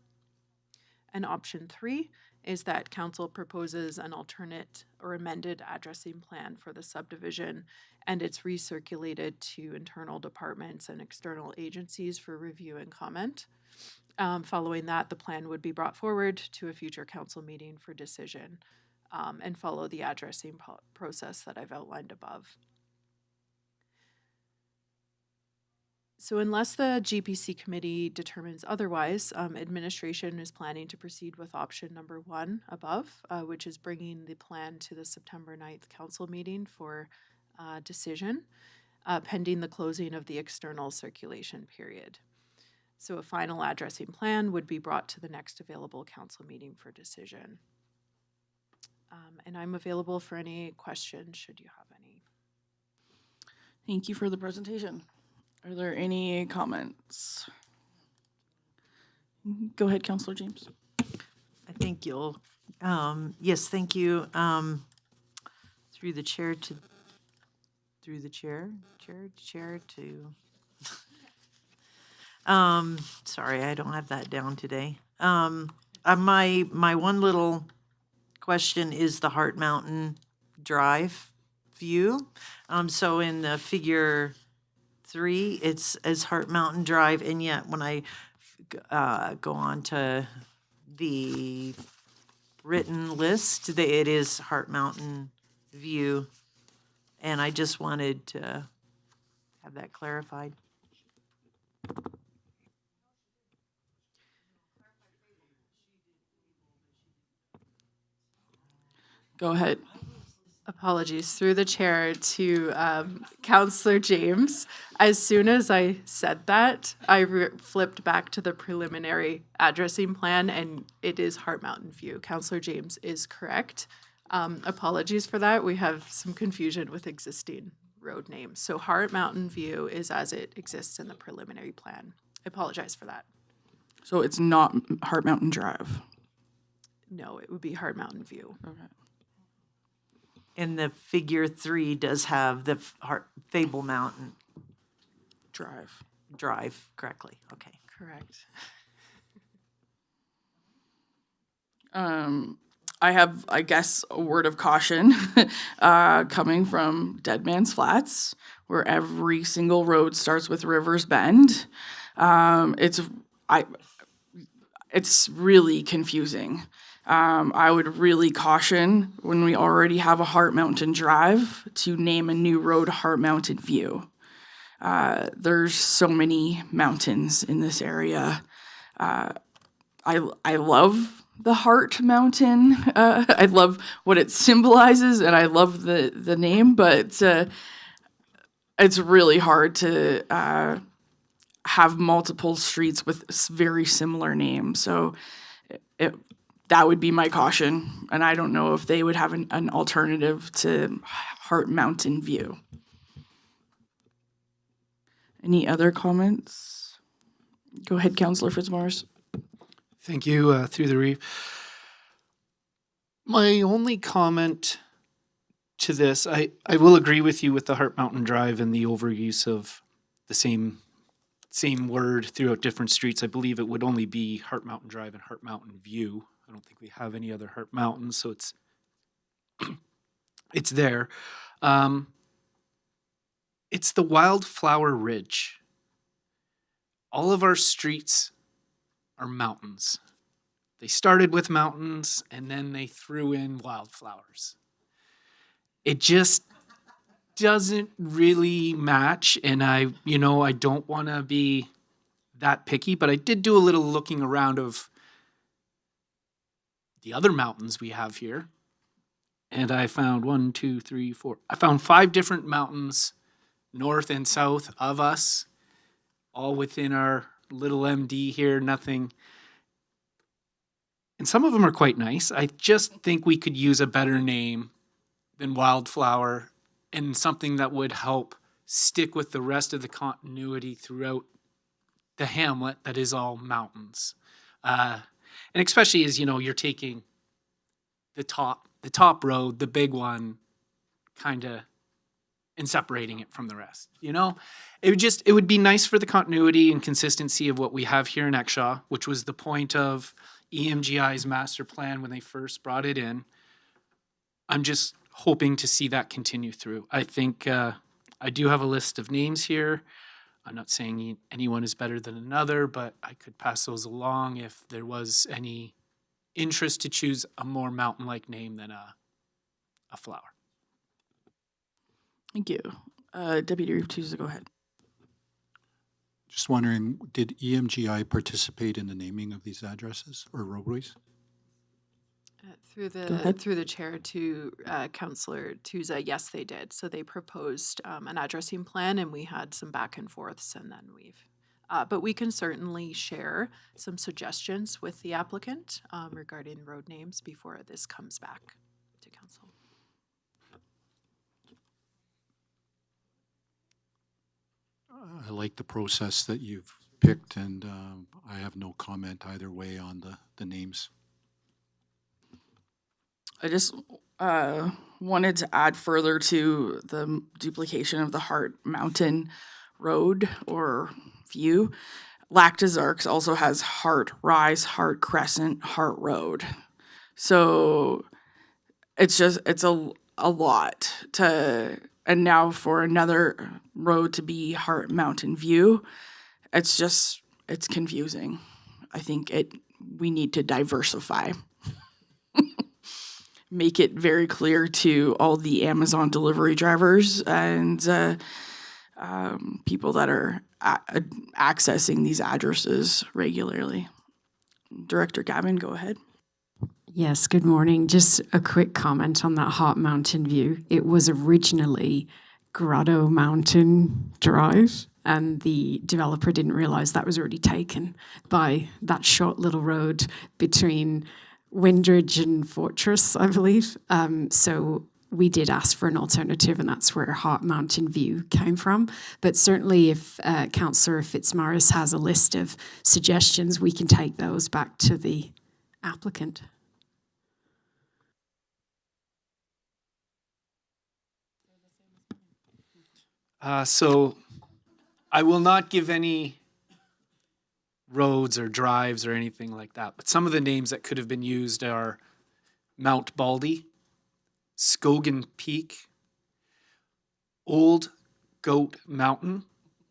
And option 3 is that council proposes an alternate or amended addressing plan for the subdivision, and it's recirculated to internal departments and external agencies for review and comment. Following that, the plan would be brought forward to a future council meeting for decision. and follow the addressing process that I've outlined above. So unless the GPC committee determines otherwise, administration is planning to proceed with option number 1 above, which is bringing the plan to the September 9th council meeting for decision, pending the closing of the external circulation period. So a final addressing plan would be brought to the next available council meeting for decision. And I'm available for any questions should you have any. Thank you for the presentation. Are there any comments? Go ahead, Councillor James. I think you'll, yes, thank you. Through the chair to, sorry, I don't have that down today. My one little question is the Heart Mountain Drive view. So in the figure 3, it's as Heart Mountain Drive, and yet when I go on to the written list, it is Heart Mountain View, and I just wanted to have that clarified. Go ahead. Apologies, through the chair to Councillor James. As soon as I said that, I flipped back to the preliminary addressing plan, and it is Heart Mountain View. Councillor James is correct. Apologies for that. We have some confusion with existing road names. So Heart Mountain View is as it exists in the preliminary plan. I apologize for that. So it's not Heart Mountain Drive. No, it would be Heart Mountain View. Okay. And the figure 3 does have the Fable Mountain Drive correctly. Okay. Correct. I have, I guess, a word of caution coming from Dead Man's Flats, where every single road starts with Rivers Bend. It's really confusing. I would really caution when we already have a Heart Mountain Drive to name a new road Heart Mountain View. There's so many mountains in this area. I love the Heart Mountain. I love what it symbolizes, and I love the name, but it's really hard to have multiple streets with very similar names. So that would be my caution, and I don't know if they would have an alternative to Heart Mountain View. Any other comments? Go ahead, Councillor Fitzmaurice. Thank you, through the reeve. My only comment to this, I will agree with you with the Heart Mountain Drive and the overuse of the same word throughout different streets. I believe it would only be Heart Mountain Drive and Heart Mountain View. I don't think we have any other Heart Mountains, so it's it's there. It's the Wildflower Ridge. All of our streets are mountains. They started with mountains and then they threw in wildflowers. It just doesn't really match, and I don't want to be that picky, but I did do a little looking around of the other mountains we have here, and I found 1, 2, 3, 4. I found 5 different mountains north and south of us, all within our little MD here, nothing. And some of them are quite nice. I just think we could use a better name than Wildflower, and something that would help stick with the rest of the continuity throughout the hamlet that is all mountains. And especially as, you're taking the top road, the big one, kind of, and separating it from the rest. It would be nice for the continuity and consistency of what we have here in Exshaw, which was the point of EMGI's master plan when they first brought it in. I'm just hoping to see that continue through. I think I do have a list of names here. I'm not saying anyone is better than another, but I could pass those along if there was any interest to choose a more mountain-like name than a flower. Thank you. Deputy Reeve Tusa, go ahead. Just wondering, did EMGI participate in the naming of these addresses or roadways? ahead. Through the chair to Councillor Tusa, yes, they did. So they proposed an addressing plan, and we had some back and forths, and then but we can certainly share some suggestions with the applicant regarding road names before this comes back to council. I like the process that you've picked, and I have no comment either way on the names. I just wanted to add further to the duplication of the Hart Mountain Road or view. Lac des Arcs also has Hart Rise, Hart Crescent, Hart Road. So it's a lot to, and now for another road to be Hart Mountain View, it's confusing. I think we need to diversify. Make it very clear to all the Amazon delivery drivers and people that are accessing these addresses regularly. Director Gavin, go ahead. Yes, good morning. Just a quick comment on that Hart Mountain View. It was originally Grotto Mountain Drive, and the developer didn't realize that was already taken by that short little road between Windridge and Fortress, I believe. So we did ask for an alternative, and that's where Hart Mountain View came from. But certainly if Councillor Fitzmaurice has a list of suggestions, we can take those back to the applicant. So I will not give any roads or drives or anything like that, but some of the names that could have been used are Mount Baldy, Skogan Peak, Old Goat Mountain,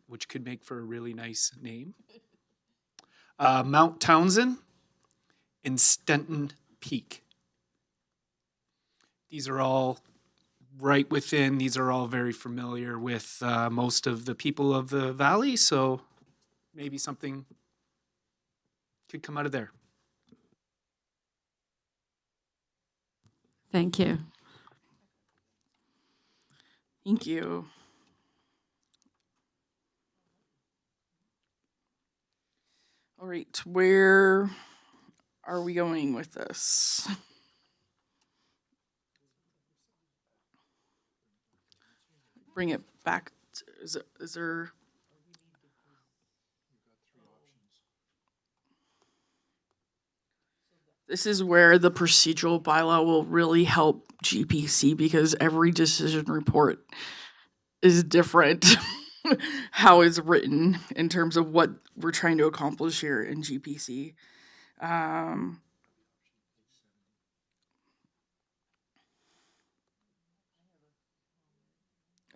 which could make for a really nice name, Mount Townsend, and Stenton Peak. These are all right within, these are all very familiar with most of the people of the valley, so maybe something could come out of there. Thank you. Thank you. All right, where are we going with this? Bring it back. Is there? This is where the procedural bylaw will really help GPC because every decision report is different how it's written in terms of what we're trying to accomplish here in GPC.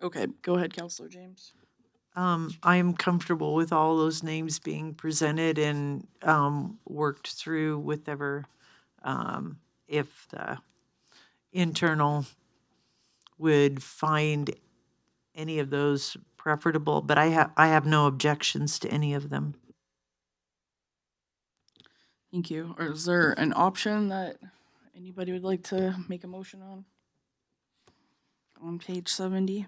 Okay, go ahead, Councillor James. I am comfortable with all those names being presented and worked through with if the internal would find any of those preferable, but I have no objections to any of them. Thank you. Or is there an option that anybody would like to make a motion on page 70?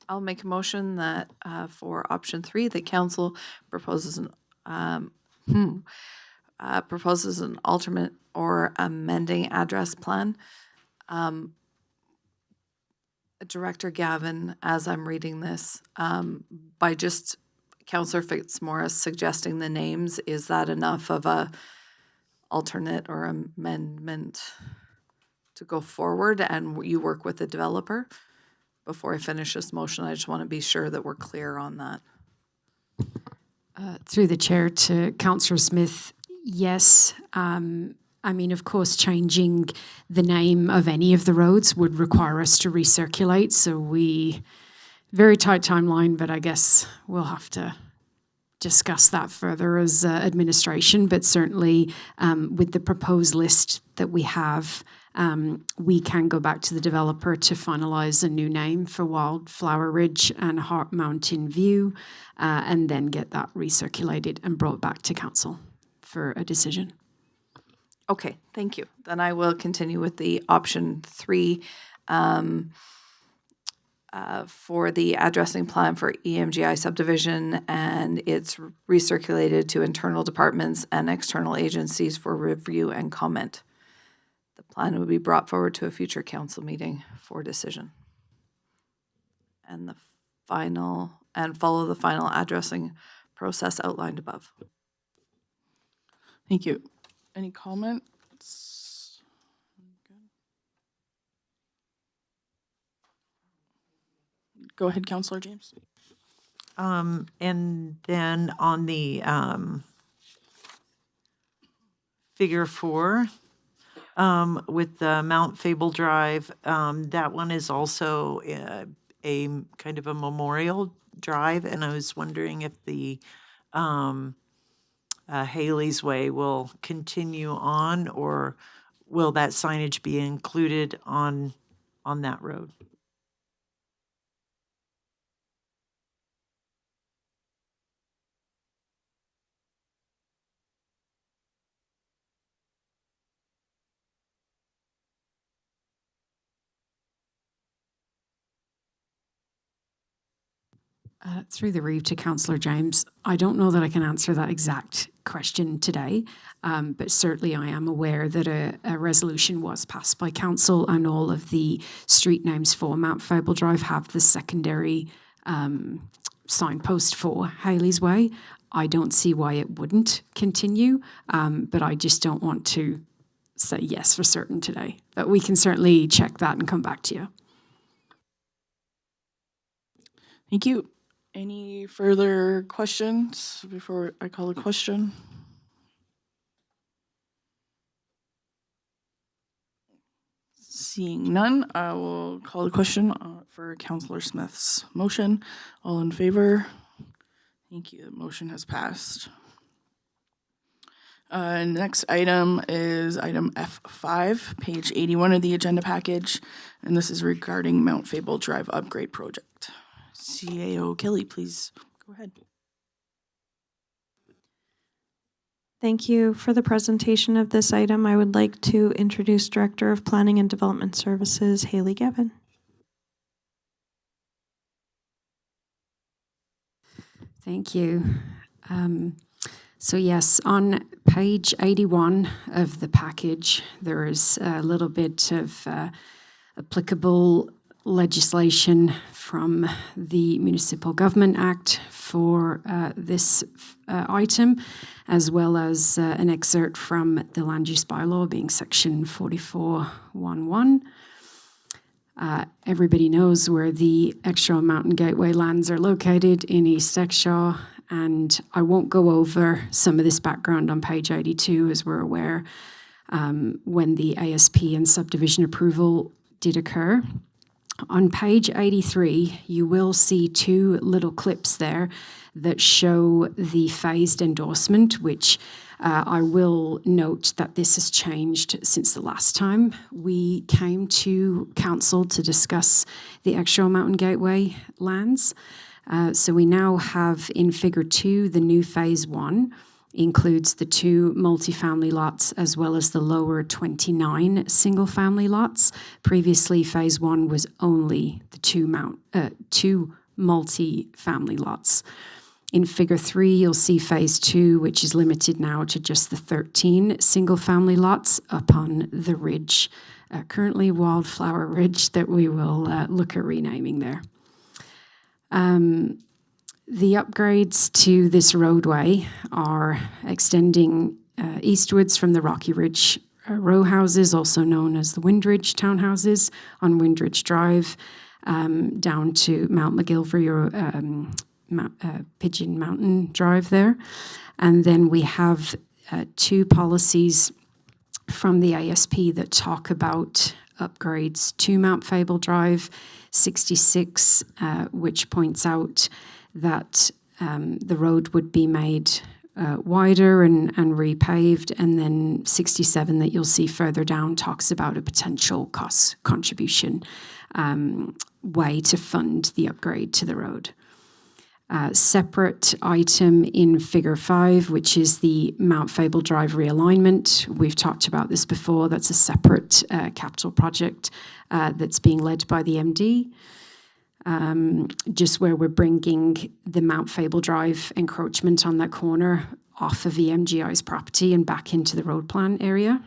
I'll make a motion that for option 3, the council proposes an alternate or amending address plan. Director Gavin, as I'm reading this, by just Councillor Fitzmaurice suggesting the names, is that enough of a alternate or amendment to go forward and you work with the developer? Before I finish this motion, I just want to be sure that we're clear on that. Through the chair to Councillor Smith, yes. I mean, of course, changing the name of any of the roads would require us to recirculate. So very tight timeline, but I guess we'll have to discuss that further as administration. But certainly with the proposed list that we have, we can go back to the developer to finalise a new name for Wildflower Ridge and Heart Mountain View, and then get that recirculated and brought back to council for a decision. Okay, thank you. Then I will continue with the option 3 for the addressing plan for EMGI subdivision, and it's recirculated to internal departments and external agencies for review and comment. The plan will be brought forward to a future council meeting for decision. And follow the final addressing process outlined above. Thank you. Any comments? Go ahead, Councillor James. And then on the figure 4, with the Mount Fable Drive, that one is also a kind of a memorial drive, and I was wondering if the Haley's Way will continue on, or will that signage be included on that road? Through the Reeve to Councillor James, I don't know that I can answer that exact question today, but certainly I am aware that a resolution was passed by council, and all of the street names for Mount Fable Drive have the secondary signpost for Haley's Way. I don't see why it wouldn't continue, but I just don't want to say yes for certain today. But we can certainly check that and come back to you. Thank you. Any further questions before I call a question? Seeing none, I will call a question for Councillor Smith's motion. All in favor? Thank you. The motion has passed. Next item is item F5, page 81 of the agenda package, and this is regarding Mount Fable Drive upgrade project. CAO Kelly, please go ahead. Thank you for the presentation of this item. I would like to introduce Director of Planning and Development Services, Haley Gavin. Thank you. So yes, on page 81 of the package, there is a little bit of applicable legislation from the Municipal Government Act for this item, as well as an excerpt from the Land Use Bylaw, being section 44.1.1. Everybody knows where the Exshaw Mountain Gateway lands are located in East Exshaw, and I won't go over some of this background on page 82, as we're aware, when the ASP and subdivision approval did occur. On page 83, you will see two little clips there that show the phased endorsement, which I will note that this has changed since the last time we came to council to discuss the Exshaw Mountain Gateway lands. So we now have in figure 2, the new phase 1 includes the 2 multifamily lots as well as the lower 29 single family lots. Previously, phase 1 was only the 2 multifamily lots. In figure 3, you'll see phase 2, which is limited now to just the 13 single family lots up on the ridge, currently Wildflower Ridge, that we will look at renaming there. The upgrades to this roadway are extending eastwards from the Rocky Ridge row houses, also known as the Windridge townhouses on Windridge Drive, down to Mount McGillivray Pigeon Mountain Drive there. And then we have 2 policies from the ASP that talk about upgrades to Mount Fable Drive, 66, which points out that the road would be made wider and repaved, and then 67 that you'll see further down talks about a potential cost contribution way to fund the upgrade to the road. Separate item in Figure 5, which is the Mount Fable Drive realignment. We've talked about this before. That's a separate capital project that's being led by the MD. Just where we're bringing the Mount Fable Drive encroachment on that corner off of EMGI's property and back into the road plan area.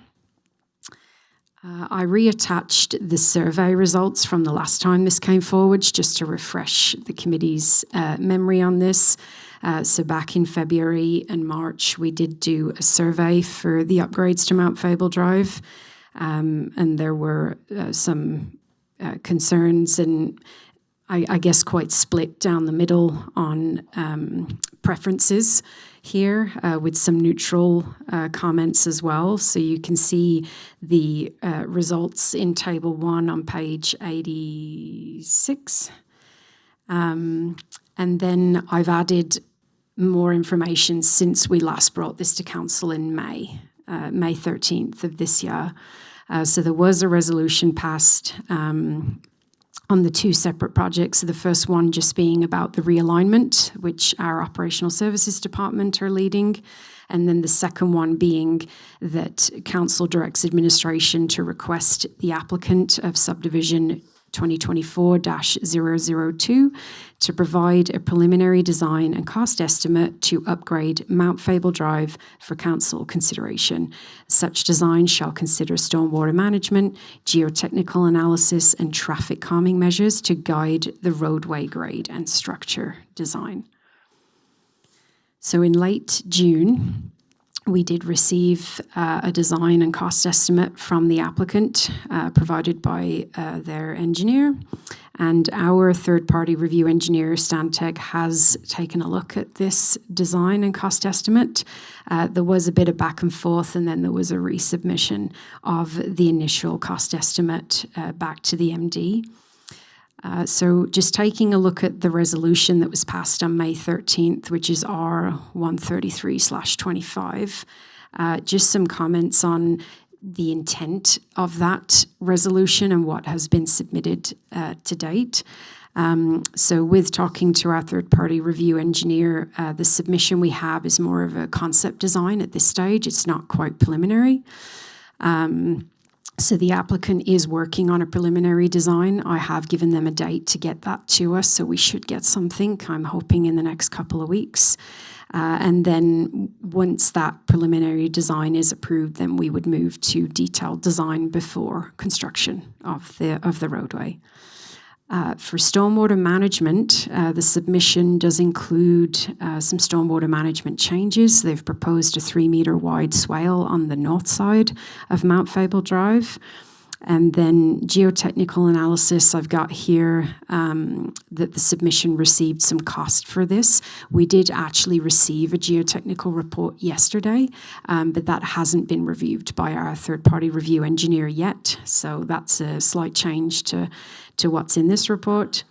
I reattached the survey results from the last time this came forward, just to refresh the committee's memory on this. So back in February and March, we did do a survey for the upgrades to Mount Fable Drive, and there were some concerns and I guess quite split down the middle on preferences here, with some neutral comments as well. So you can see the results in Table 1 on page 86. And then I've added more information since we last brought this to Council in May 13th of this year. So there was a resolution passed on the 2 separate projects. So the first one just being about the realignment, which our Operational Services Department are leading. And then the second one being that Council directs administration to request the applicant of subdivision 2024-002 to provide a preliminary design and cost estimate to upgrade Mount Fable Drive for council consideration. Such design shall consider stormwater management, geotechnical analysis, and traffic calming measures to guide the roadway grade and structure design. So in late June, we did receive a design and cost estimate from the applicant provided by their engineer. And our third-party review engineer, Stantec, has taken a look at this design and cost estimate. There was a bit of back and forth, and then there was a resubmission of the initial cost estimate back to the MD. So just taking a look at the resolution that was passed on May 13th, which is R133/25, just some comments on the intent of that resolution and what has been submitted to date. So with talking to our third-party review engineer, the submission we have is more of a concept design at this stage. It's not quite preliminary. So the applicant is working on a preliminary design. I have given them a date to get that to us, so we should get something, I'm hoping, in the next couple of weeks. And then once that preliminary design is approved, then we would move to detailed design before construction of the roadway. For stormwater management, the submission does include some stormwater management changes. They've proposed a 3-meter wide swale on the north side of Mount Fable Drive. And then geotechnical analysis, I've got here that the submission received some cost for this. We did actually receive a geotechnical report yesterday, but that hasn't been reviewed by our third-party review engineer yet. So that's a slight change to what's in this report.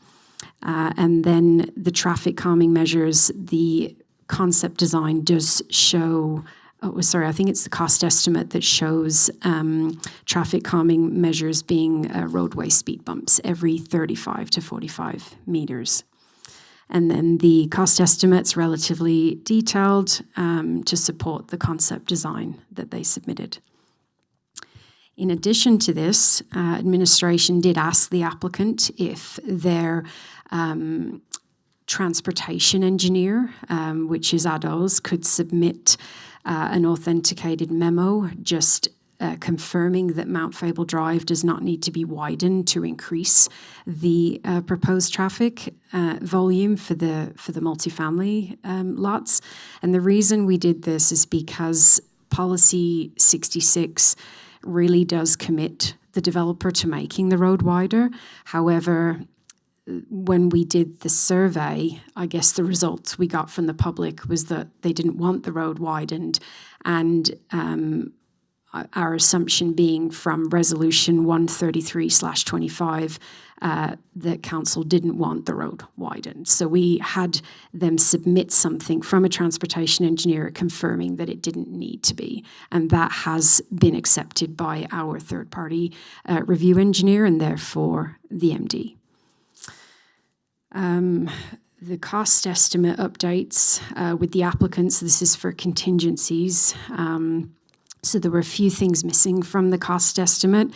And then the traffic calming measures, the concept design does show, I think it's the cost estimate that shows traffic calming measures being roadway speed bumps every 35 to 45 meters. And then the cost estimate's relatively detailed to support the concept design that they submitted. In addition to this, administration did ask the applicant if their transportation engineer, which is ADOS, could submit an authenticated memo just confirming that Mount Fable Drive does not need to be widened to increase the proposed traffic volume for the multifamily lots. And the reason we did this is because Policy 66 really does commit the developer to making the road wider. However, when we did the survey, I guess the results we got from the public was that they didn't want the road widened, and our assumption being from Resolution 133/25 that council didn't want the road widened. So we had them submit something from a transportation engineer confirming that it didn't need to be. And that has been accepted by our third-party review engineer and therefore the MD. The cost estimate updates with the applicants, this is for contingencies. So there were a few things missing from the cost estimate,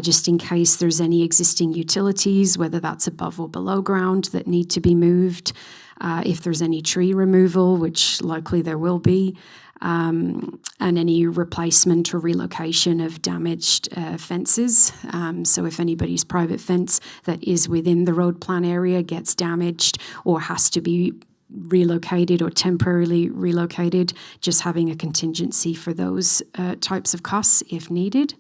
just in case there's any existing utilities, whether that's above or below ground, that need to be moved. If there's any tree removal, which likely there will be, and any replacement or relocation of damaged fences. So if anybody's private fence that is within the road plan area gets damaged or has to be relocated or temporarily relocated, just having a contingency for those types of costs if needed.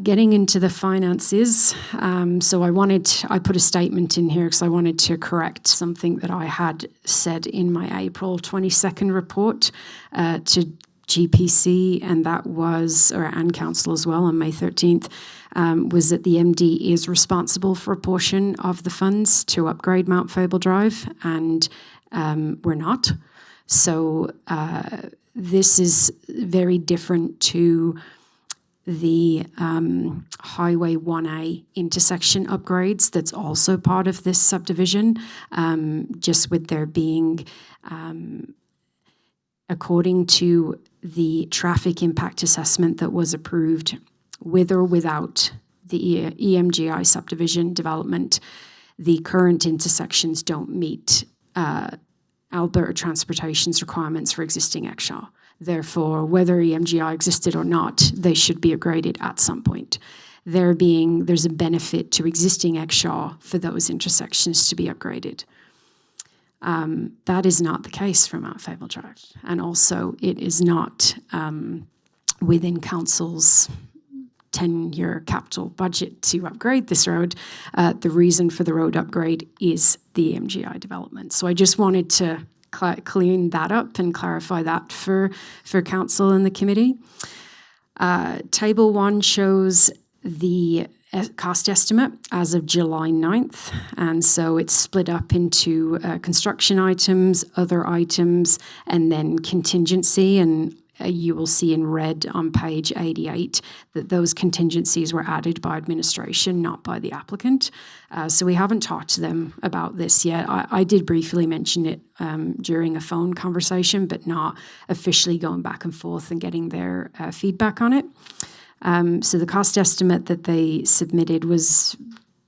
Getting into the finances, so I put a statement in here because I wanted to correct something that I had said in my April 22nd report to GPC, and that was, and council as well on May 13th, was that the MD is responsible for a portion of the funds to upgrade Mount Fable Drive, and we're not. So this is very different to the Highway 1A intersection upgrades that's also part of this subdivision, just with there being, according to the traffic impact assessment that was approved with or without the EMGI subdivision development, the current intersections don't meet Alberta Transportation's requirements for existing EXSHAW. Therefore, whether EMGI existed or not, they should be upgraded at some point. There's a benefit to existing EXSHAW for those intersections to be upgraded. That is not the case for Mount Fable Drive. And also, it is not within council's 10-year capital budget to upgrade this road. The reason for the road upgrade is the EMGI development. So I just wanted to clean that up and clarify that for council and the committee. Table 1 shows the cost estimate as of July 9th, and so it's split up into construction items, other items, and then contingency, and you will see in red on page 88 that those contingencies were added by administration, not by the applicant. So we haven't talked to them about this yet. I did briefly mention it during a phone conversation, but not officially going back and forth and getting their feedback on it. So the cost estimate that they submitted was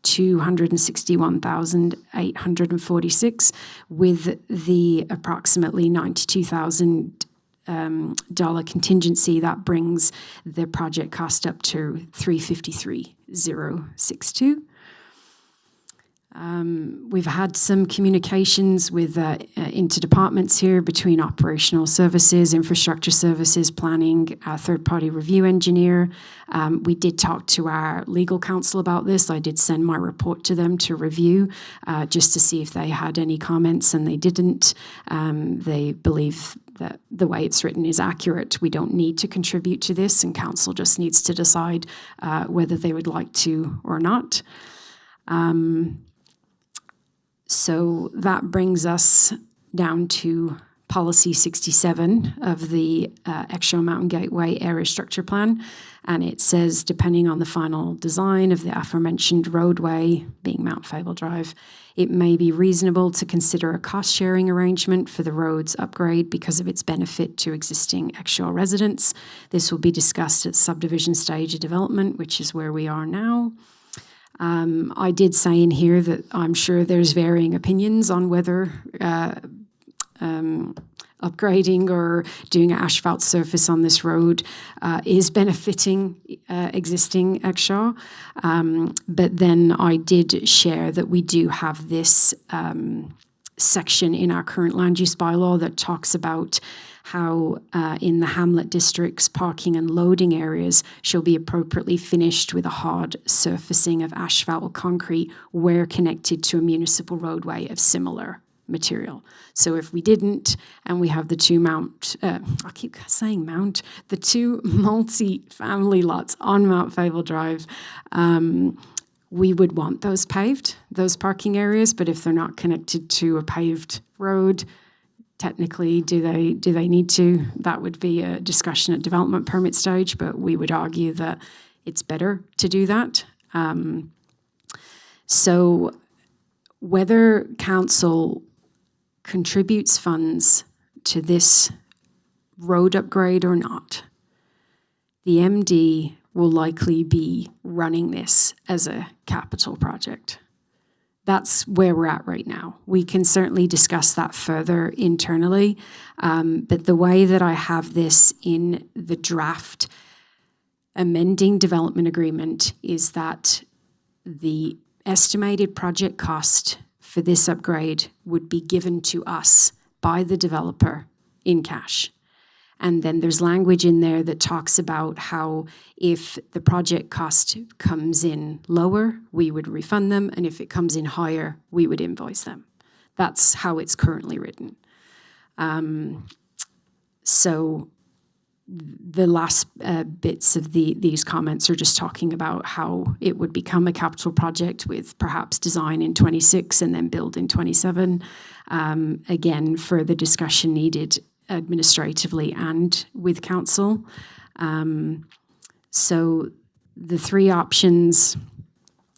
$261,846, with the approximately $92,000 contingency. That brings the project cost up to $353,062. We've had some communications with interdepartments here between operational services, infrastructure services, planning, our third-party review engineer. We did talk to our legal counsel about this. I did send my report to them to review just to see if they had any comments, and they didn't. They believe that the way it's written is accurate. We don't need to contribute to this, and council just needs to decide whether they would like to or not. So that brings us down to policy 67 of the EXSHAW Mountain Gateway Area Structure Plan. And it says, depending on the final design of the aforementioned roadway, being Mount Fable Drive, it may be reasonable to consider a cost-sharing arrangement for the road's upgrade because of its benefit to existing EXSHAW residents. This will be discussed at subdivision stage of development, which is where we are now. I did say in here that I'm sure there's varying opinions on whether upgrading or doing an asphalt surface on this road is benefiting existing EXSHAW. But then I did share that we do have this section in our current land use bylaw that talks about how in the hamlet districts, parking and loading areas shall be appropriately finished with a hard surfacing of asphalt or concrete where connected to a municipal roadway of similar material. So if we didn't, and we have the two the two multi-family lots on Mount Fable Drive, we would want those paved, those parking areas, but if they're not connected to a paved road, technically, do they need to? That would be a discussion at development permit stage, but we would argue that it's better to do that. So whether council contributes funds to this road upgrade or not, the MD will likely be running this as a capital project. That's where we're at right now. We can certainly discuss that further internally, but the way that I have this in the draft amending development agreement is that the estimated project cost for this upgrade would be given to us by the developer in cash. And then there's language in there that talks about how if the project cost comes in lower, we would refund them, and if it comes in higher, we would invoice them. That's how it's currently written. So the last bits of these comments are just talking about how it would become a capital project with perhaps design in 26 and then build in 27. Again, further discussion needed administratively and with council. So the three options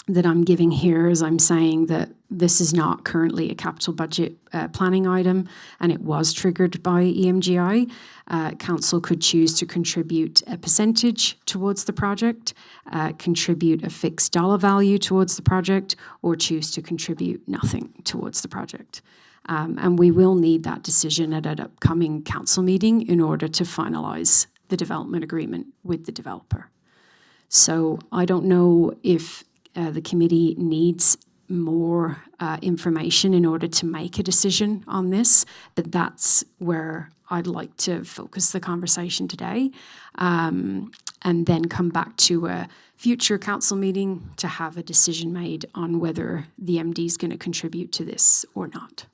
that I'm giving here is I'm saying that this is not currently a capital budget planning item, and it was triggered by EMGI. Council could choose to contribute a percentage towards the project, contribute a fixed dollar value towards the project, or choose to contribute nothing towards the project. And we will need that decision at an upcoming council meeting in order to finalize the development agreement with the developer. So I don't know if the committee needs more information in order to make a decision on this, but that's where I'd like to focus the conversation today, and then come back to a future council meeting to have a decision made on whether the MD is going to contribute to this or not.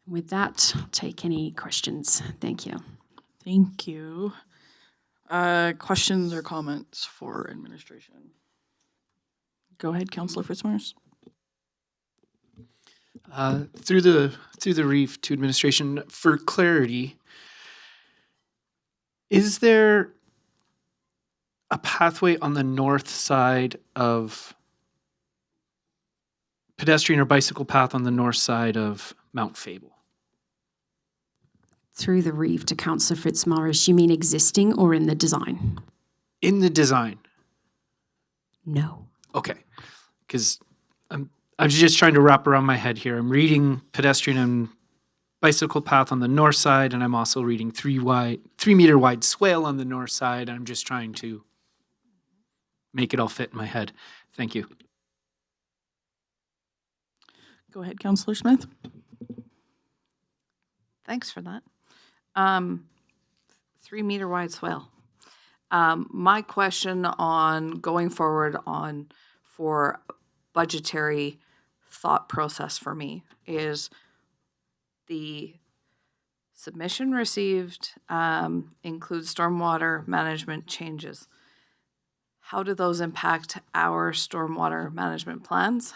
With that, I'll take any questions. Thank you. Thank you. Questions or comments for administration? Go ahead, Councillor Fitzmaurice. Through the reef to administration, for clarity, is there a pathway on the north side of pedestrian or bicycle path on the north side of Mount Fable? Through the reef to Councillor Fitzmaurice, you mean existing or in the design? In the design. No. Okay, because I'm just trying to wrap around my head here. I'm reading pedestrian and bicycle path on the north side, and I'm also reading 3 meter wide swale on the north side. I'm just trying to make it all fit in my head. Thank you. Go ahead, Councillor Smith. Thanks for that. 3 meter wide swale. My question on going forward for budgetary thought process for me is the submission received includes stormwater management changes. How do those impact our stormwater management plans?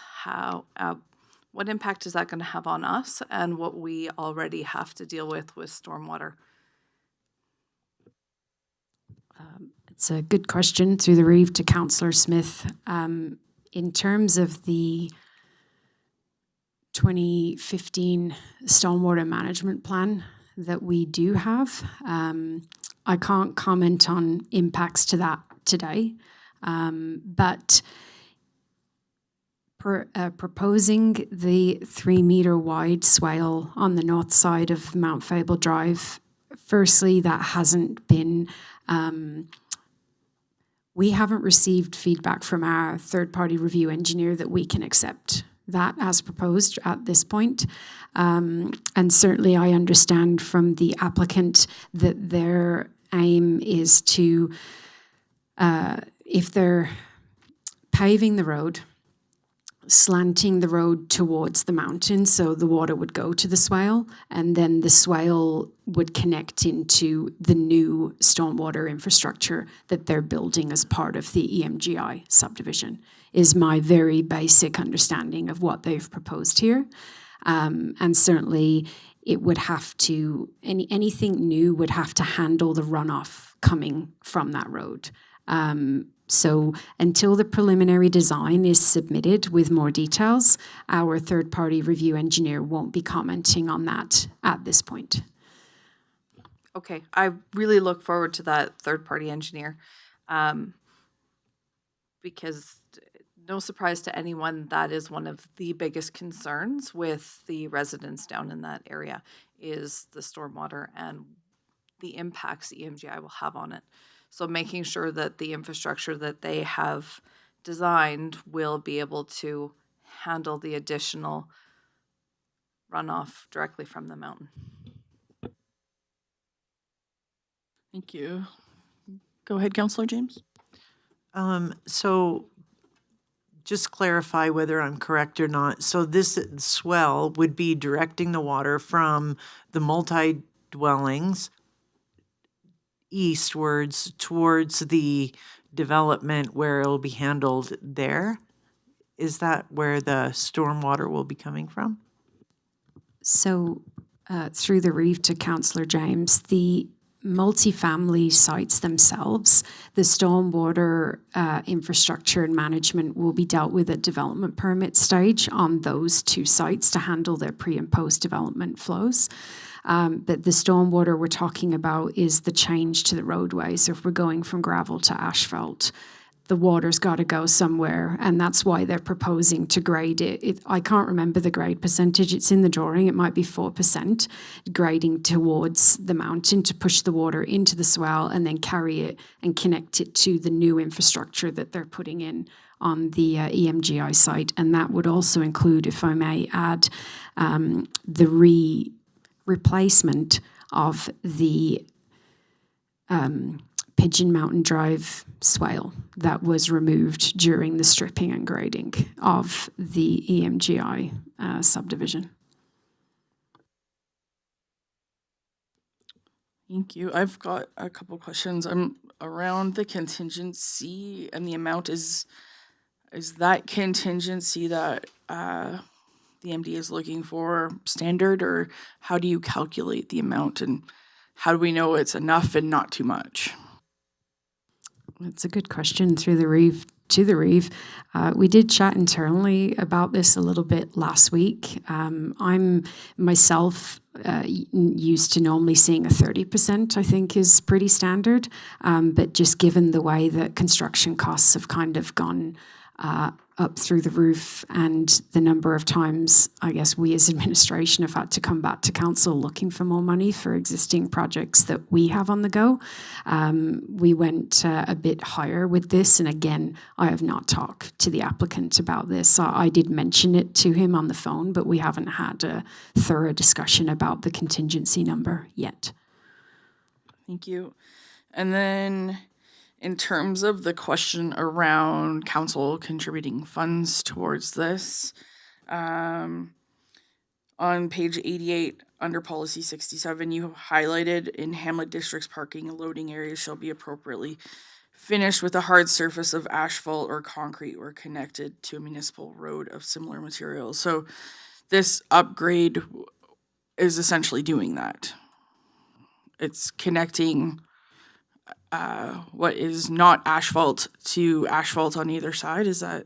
What impact is that going to have on us and what we already have to deal with stormwater? It's a good question through the reef to Councillor Smith. In terms of the 2015 stormwater management plan that we do have, I can't comment on impacts to that today, but proposing the 3 meter wide swale on the north side of Mount Fable Drive, firstly, that hasn't been, we haven't received feedback from our third-party review engineer that we can accept that as proposed at this point. And certainly I understand from the applicant that their aim is to, if they're paving the road, slanting the road towards the mountain, so the water would go to the swale, and then the swale would connect into the new stormwater infrastructure that they're building as part of the EMGI subdivision, is my very basic understanding of what they've proposed here. And certainly it would have to, anything new would have to handle the runoff coming from that road. So until the preliminary design is submitted with more details, our third-party review engineer won't be commenting on that at this point. Okay, I really look forward to that third-party engineer. Because no surprise to anyone, that is one of the biggest concerns with the residents down in that area, is the stormwater and the impacts EMGI will have on it. So making sure that the infrastructure that they have designed will be able to handle the additional runoff directly from the mountain. Thank you. Go ahead, Councillor James. So just clarify whether I'm correct or not. So this swell would be directing the water from the multi-dwellings eastwards towards the development where it'll be handled there? Is that where the stormwater will be coming from? So through the reef to Councillor James, the multifamily sites themselves, the stormwater infrastructure and management will be dealt with at development permit stage on those two sites to handle their pre and post development flows. But the stormwater we're talking about is the change to the roadway. So if we're going from gravel to asphalt, the water's got to go somewhere, and that's why they're proposing to grade it. I can't remember the grade percentage. It's in the drawing. It might be 4%, grading towards the mountain to push the water into the swell and then carry it and connect it to the new infrastructure that they're putting in on the EMGI site. And that would also include, if I may add, the replacement of the Pigeon Mountain Drive swale that was removed during the stripping and grading of the EMGI subdivision. Thank you. I've got a couple questions. I'm around the contingency and the amount. Is that contingency that the MD is looking for standard, or how do you calculate the amount, and how do we know it's enough and not too much? That's a good question through the reef to the reef. We did chat internally about this a little bit last week. I'm myself used to normally seeing a 30%, I think is pretty standard. But just given the way that construction costs have kind of gone up through the roof, and the number of times I guess we as administration have had to come back to council looking for more money for existing projects that we have on the go, we went a bit higher with this. And again, I have not talked to the applicant about this. I did mention it to him on the phone, but we haven't had a thorough discussion about the contingency number yet. Thank you. And then in terms of the question around council contributing funds towards this, on page 88, under policy 67, you have highlighted in Hamlet District's parking and loading areas shall be appropriately finished with a hard surface of asphalt or concrete or connected to a municipal road of similar materials. So this upgrade is essentially doing that. It's connecting what is not asphalt to asphalt on either side. Is that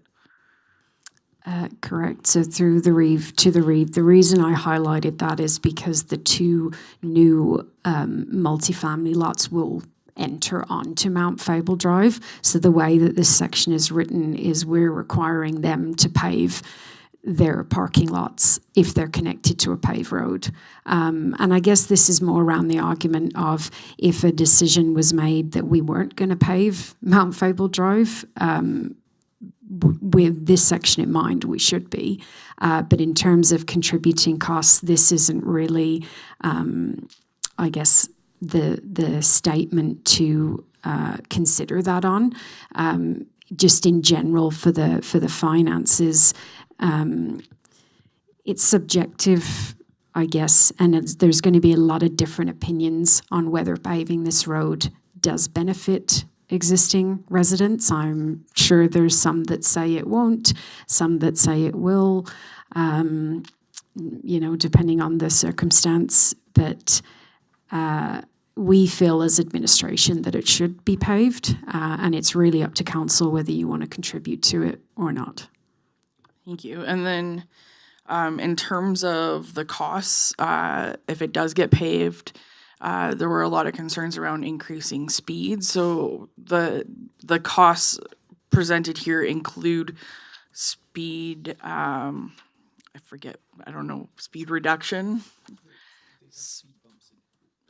correct? So through the reef to the reef. The reason I highlighted that is because the two new multifamily lots will enter onto Mount Fable Drive. So the way that this section is written is we're requiring them to pave their parking lots if they're connected to a paved road. And I guess this is more around the argument of if a decision was made that we weren't going to pave Mount Fable Drive, with this section in mind, we should be. But in terms of contributing costs, this isn't really, I guess, the statement to consider that on. Just in general for the finances, it's subjective, I guess, and there's going to be a lot of different opinions on whether paving this road does benefit existing residents. I'm sure there's some that say it won't, some that say it will, depending on the circumstance. But we feel as administration that it should be paved, and it's really up to council whether you want to contribute to it or not. Thank you. And then in terms of the costs, if it does get paved, there were a lot of concerns around increasing speed. So the costs presented here include speed, speed reduction.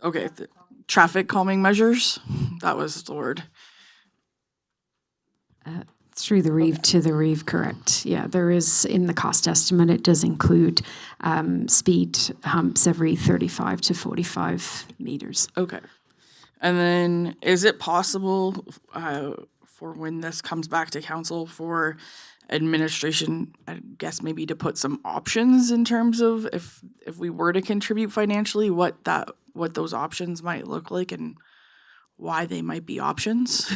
Okay, traffic calming measures. That was the word. Through the Reeve to the Reeve, correct. Yeah, there is, in the cost estimate, it does include speed humps every 35 to 45 meters. Okay. And then is it possible for when this comes back to council for administration, I guess maybe to put some options in terms of if we were to contribute financially, what those options might look like and why they might be options?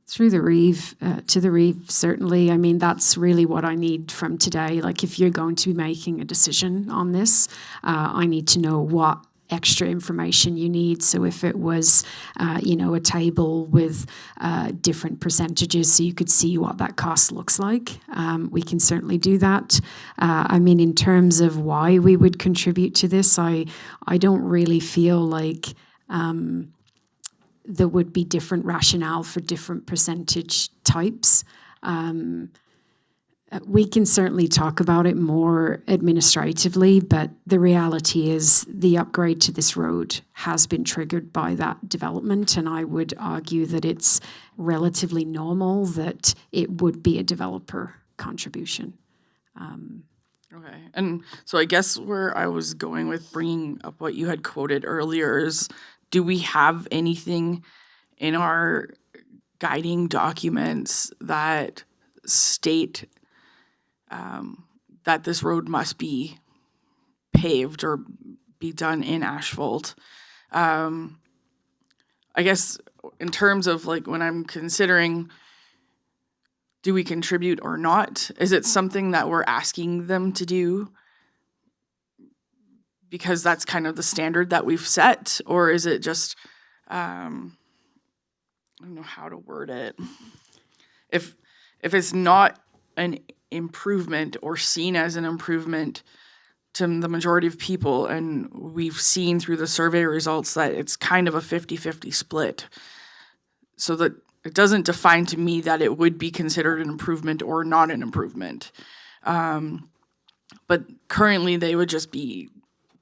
Through the Reeve, to the Reeve, certainly. I mean, that's really what I need from today. Like, if you're going to be making a decision on this, I need to know what extra information you need. So if it was, a table with different percentages so you could see what that cost looks like, we can certainly do that. I mean, in terms of why we would contribute to this, I don't really feel like there would be different rationale for different percentage types. We can certainly talk about it more administratively, but the reality is the upgrade to this road has been triggered by that development, and I would argue that it's relatively normal that it would be a developer contribution. Okay, and so I guess where I was going with bringing up what you had quoted earlier is, do we have anything in our guiding documents that state that this road must be paved or be done in asphalt? I guess in terms of like when I'm considering, do we contribute or not? Is it something that we're asking them to do because that's kind of the standard that we've set? Or is it just, I don't know how to word it. If it's not an improvement or seen as an improvement to the majority of people, and we've seen through the survey results that it's kind of a 50-50 split, so that it doesn't define to me that it would be considered an improvement or not an improvement. But currently they would just be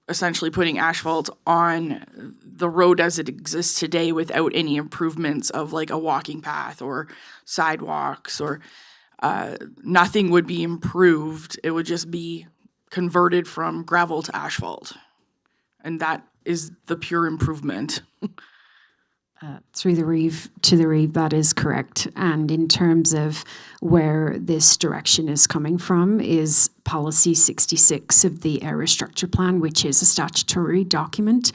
essentially putting asphalt on the road as it exists today without any improvements of like a walking path or sidewalks, or nothing would be improved. It would just be converted from gravel to asphalt. And that is the pure improvement. Through the Reeve to the Reeve, that is correct. And in terms of where this direction is coming from is policy 66 of the area structure plan, which is a statutory document.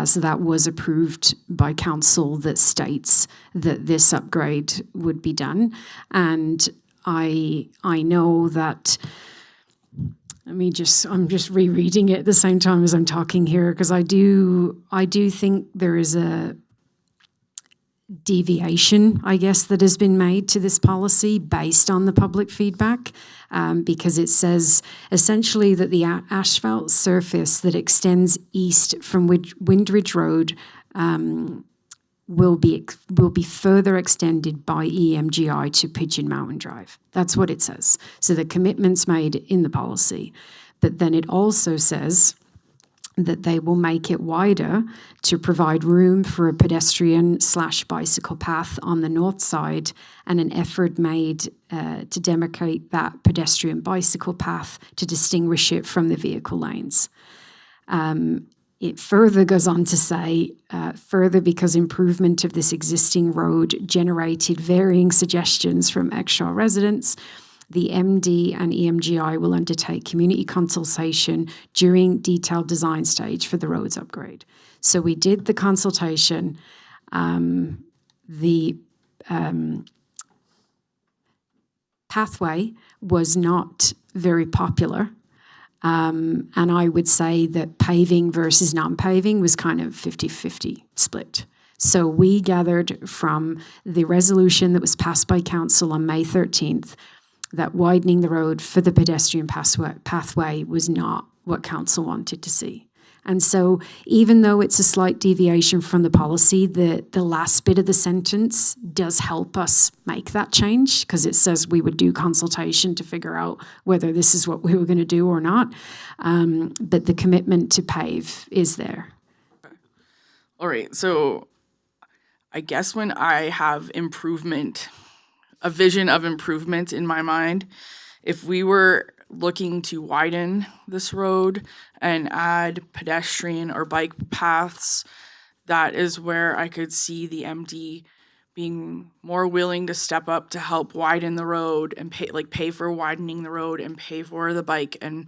So that was approved by council that states that this upgrade would be done. And I know that, I'm just rereading it at the same time as I'm talking here, because I do think there is a deviation, I guess, that has been made to this policy based on the public feedback, because it says essentially that the asphalt surface that extends east from Windridge Road will be further extended by EMGI to Pigeon Mountain Drive. That's what it says. So the commitment's made in the policy. But then it also says that they will make it wider to provide room for a pedestrian/bicycle path on the north side, and an effort made to demarcate that pedestrian bicycle path to distinguish it from the vehicle lanes. It further goes on to say, further because improvement of this existing road generated varying suggestions from Exshaw residents, the MD and EMGI will undertake community consultation during detailed design stage for the roads upgrade. So we did the consultation. The pathway was not very popular. And I would say that paving versus non-paving was kind of 50-50 split. So we gathered from the resolution that was passed by council on May 13th that widening the road for the pedestrian pathway was not what council wanted to see. And so even though it's a slight deviation from the policy, the last bit of the sentence does help us make that change, because it says we would do consultation to figure out whether this is what we were going to do or not. But the commitment to pave is there. All right, so I guess when I have improvement, a vision of improvement in my mind, if we were looking to widen this road and add pedestrian or bike paths, that is where I could see the MD being more willing to step up to help widen the road and pay for widening the road and pay for the bike and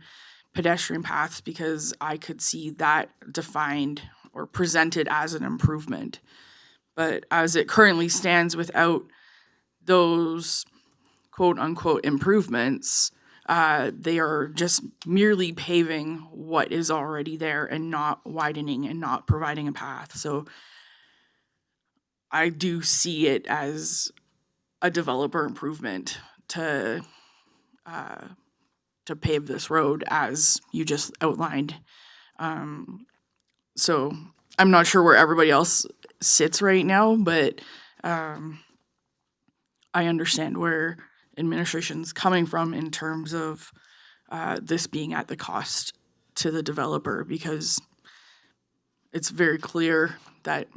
pedestrian paths, because I could see that defined or presented as an improvement. But as it currently stands, without those quote unquote improvements, they are just merely paving what is already there and not widening and not providing a path. So I do see it as a developer improvement to pave this road as you just outlined. So I'm not sure where everybody else sits right now, but I understand where administration's coming from in terms of this being at the cost to the developer, because it's very clear that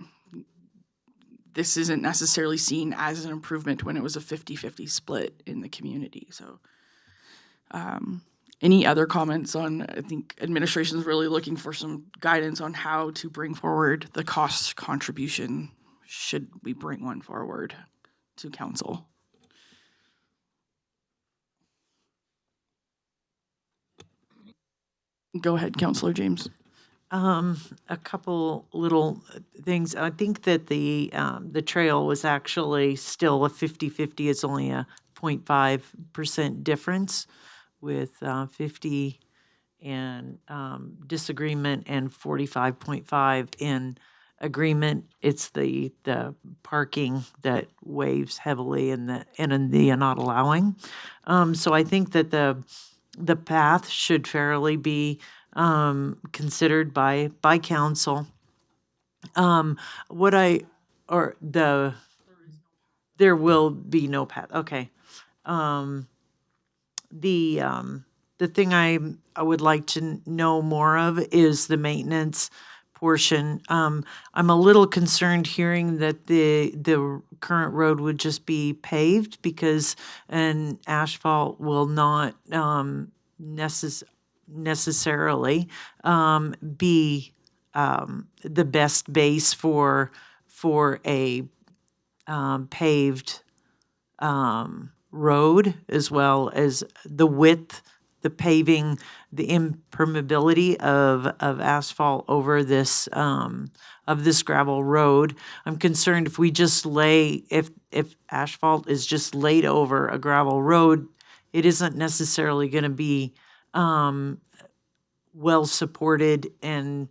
this isn't necessarily seen as an improvement when it was a 50-50 split in the community. So any other comments on, I think administration's really looking for some guidance on how to bring forward the cost contribution, should we bring one forward to council. Go ahead, Councillor James. A couple little things. I think that the trail was actually still a 50-50. It's only a 0.5% difference, with 50 in disagreement and 45.5 in agreement. It's the parking that weighs heavily in the not allowing. So I think that the path should fairly be considered by council. There will be no path. Okay. The thing I would like to know more of is the maintenance portion. I'm a little concerned hearing that the current road would just be paved, because an asphalt will not necessarily be the best base for a paved road, as well as the width, the paving, the impermeability of asphalt over this of this gravel road. I'm concerned if we just if asphalt is just laid over a gravel road, it isn't necessarily going to be well supported and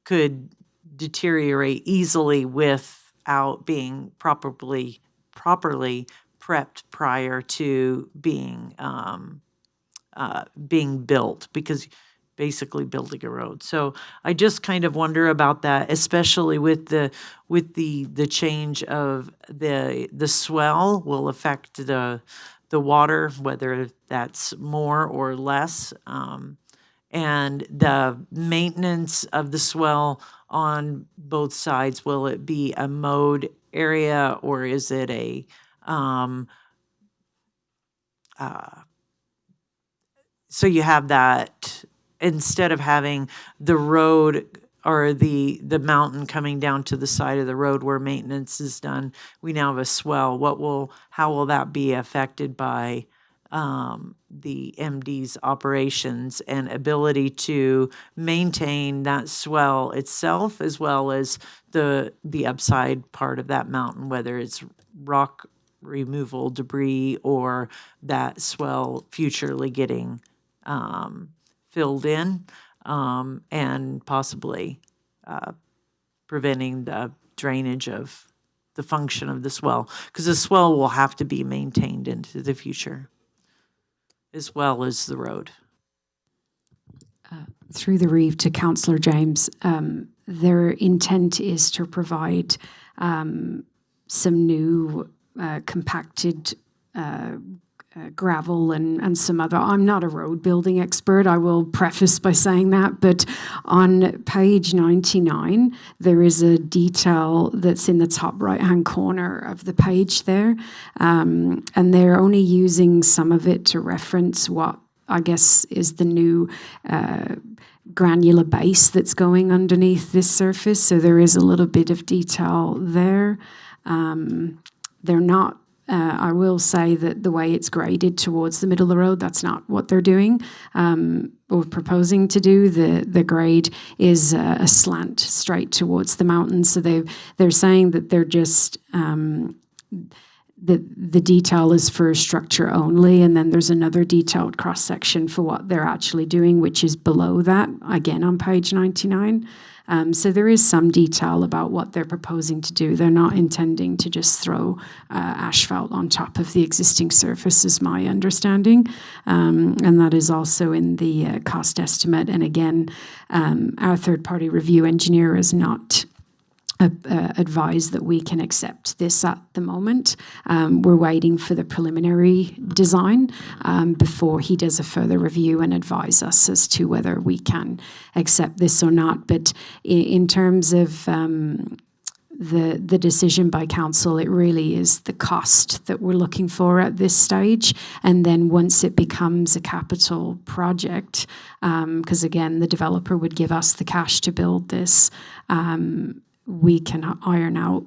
could deteriorate easily without being properly prepped prior to being built, because basically building a road. So I just kind of wonder about that, especially with the change of the swell will affect the water, whether that's more or less. And the maintenance of the swell on both sides, will it be a mowed area or is it a, so you have that, instead of having the road or the mountain coming down to the side of the road where maintenance is done, we now have a swell. How will that be affected by the MD's operations and ability to maintain that swell itself, as well as the upside part of that mountain, whether it's rock removal, debris, or that swell futurely getting filled in, and possibly preventing the drainage of the function of the swell, because the swell will have to be maintained into the future, as well as the road. Through the Reeve to Councillor James, their intent is to provide some new compacted gravel and some other. I'm not a road building expert, I will preface by saying that, but on page 99, there is a detail that's in the top right-hand corner of the page there, and they're only using some of it to reference what I guess is the new granular base that's going underneath this surface. So there is a little bit of detail there. They're not, I will say that the way it's graded towards the middle of the road, that's not what they're doing or proposing to do. The grade is a slant straight towards the mountain. So they're saying that they're just the detail is for structure only, and then there's another detailed cross-section for what they're actually doing, which is below that, again on page 99. So there is some detail about what they're proposing to do. They're not intending to just throw asphalt on top of the existing surface, is my understanding. And that is also in the cost estimate. And again, our third-party review engineer is not advise that we can accept this at the moment. We're waiting for the preliminary design before he does a further review and advise us as to whether we can accept this or not. But in terms of the decision by council, it really is the cost that we're looking for at this stage. And then once it becomes a capital project, because again, the developer would give us the cash to build this, we can iron out,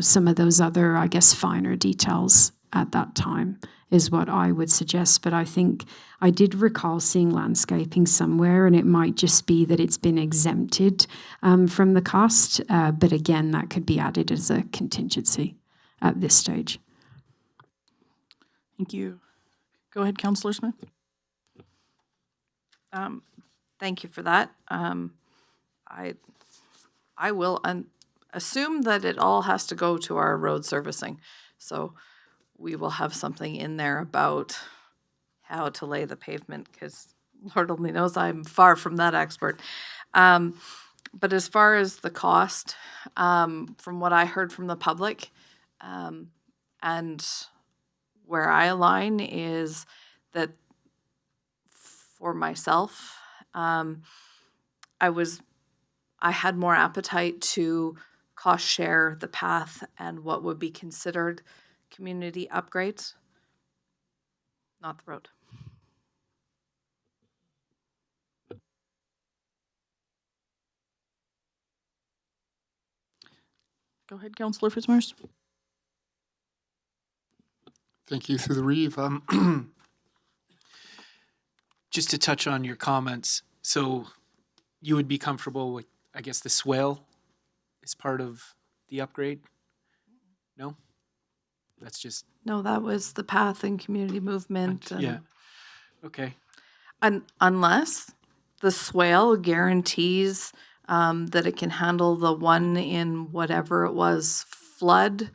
some of those other, I guess, finer details at that time is what I would suggest. But I think I did recall seeing landscaping somewhere, and it might just be that it's been exempted from the cost. But again, that could be added as a contingency at this stage. Thank you. Go ahead, Councillor Smith. Thank you for that. I will assume that it all has to go to our road servicing. So we will have something in there about how to lay the pavement, because Lord only knows I'm far from that expert. But as far as the cost, from what I heard from the public, and where I align is that for myself, I had more appetite to cost share the path and what would be considered community upgrades, not the road. Go ahead, Councillor Fitzmaurice. Thank you, through the Reeve. Just to touch on your comments, so you would be comfortable with, I guess, the swale is part of the upgrade? No? That's just... No, that was the path and community movement. Yeah. Okay. Unless the swale guarantees that it can handle the one in whatever it was flood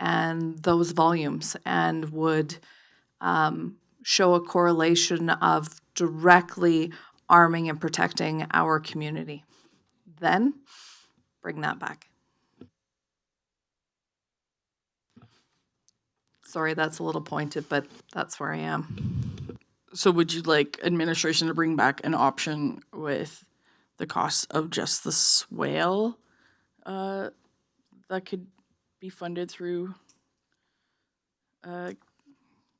and those volumes, and would show a correlation of directly arming and protecting our community. Then bring that back. Sorry, that's a little pointed, but that's where I am. So would you like administration to bring back an option with the cost of just the swale that could be funded through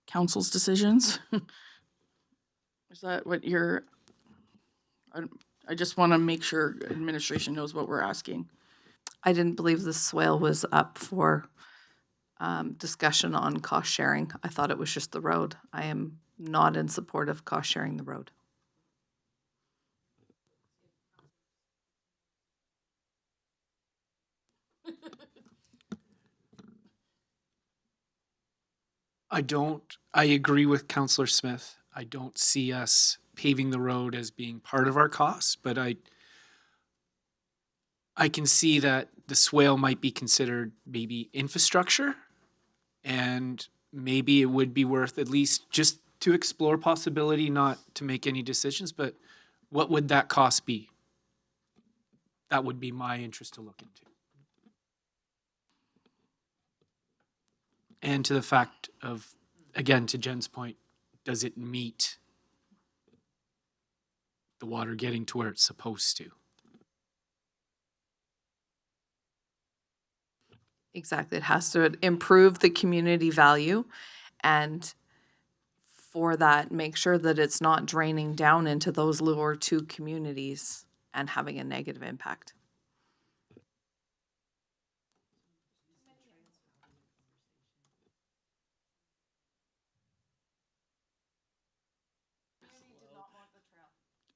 council's decisions? Is that what you're, I just want to make sure administration knows what we're asking. I didn't believe the swale was up for discussion on cost sharing. I thought it was just the road. I am not in support of cost sharing the road. I agree with Counselor Smith. I don't see us paving the road as being part of our costs, but I can see that the swale might be considered maybe infrastructure, and maybe it would be worth at least just to explore possibility, not to make any decisions, but what would that cost be? That would be my interest to look into. And to the fact of, again, to Jen's point, does it meet the water getting to where it's supposed to? Exactly. It has to improve the community value, and for that, make sure that it's not draining down into those lower two communities and having a negative impact.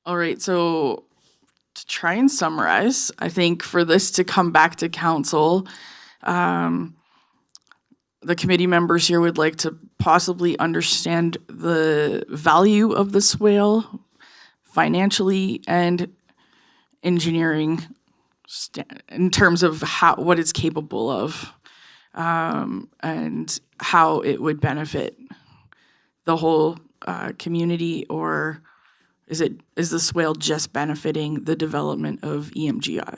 All right, so to try and summarize, I think for this to come back to council, the committee members here would like to possibly understand the value of the swale financially and engineering in terms of what it's capable of, and how it would benefit the whole community, or is the swale just benefiting the development of EMGI?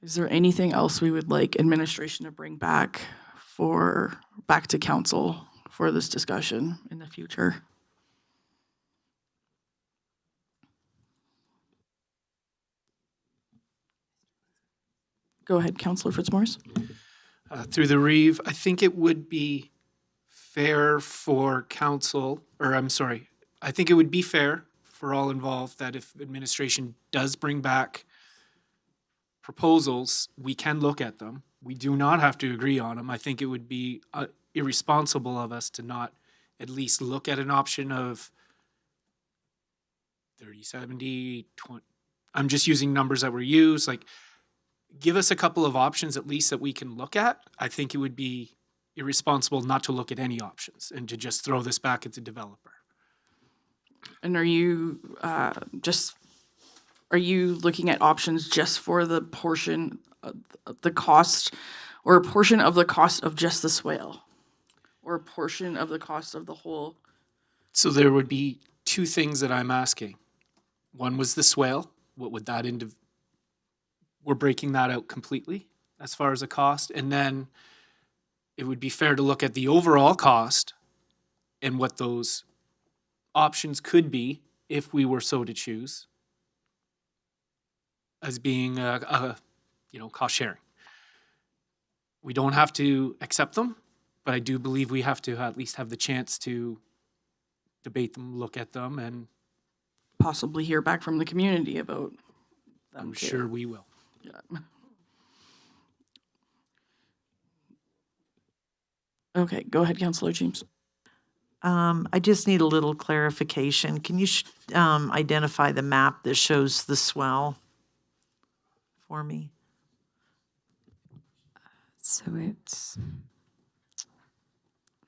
Is there anything else we would like administration to bring back to council for this discussion in the future? Go ahead, Councillor Fitzmaurice. Through the Reeve, I think it would be fair for council, or I'm sorry, I think it would be fair for all involved that if administration does bring back proposals, we can look at them. We do not have to agree on them. I think it would be irresponsible of us to not at least look at an option of 30, 70, 20. I'm just using numbers that were used. Like, give us a couple of options at least that we can look at. I think it would be irresponsible not to look at any options and to just throw this back at the developer. And are you looking at options just for the portion of the cost, or a portion of the cost of just the swale, or a portion of the cost of the whole? So there would be two things that I'm asking. One was the swale. What would that we're breaking that out completely as far as the cost. And then it would be fair to look at the overall cost and what those options could be if we were so to choose as being cost sharing. We don't have to accept them, but I do believe we have to at least have the chance to debate them, look at them, and Possibly hear back from the community about them I'm too. sure we will. Yeah. Okay, go ahead, Councillor James. I just need a little clarification. Can you identify the map that shows the swell for me? So it's,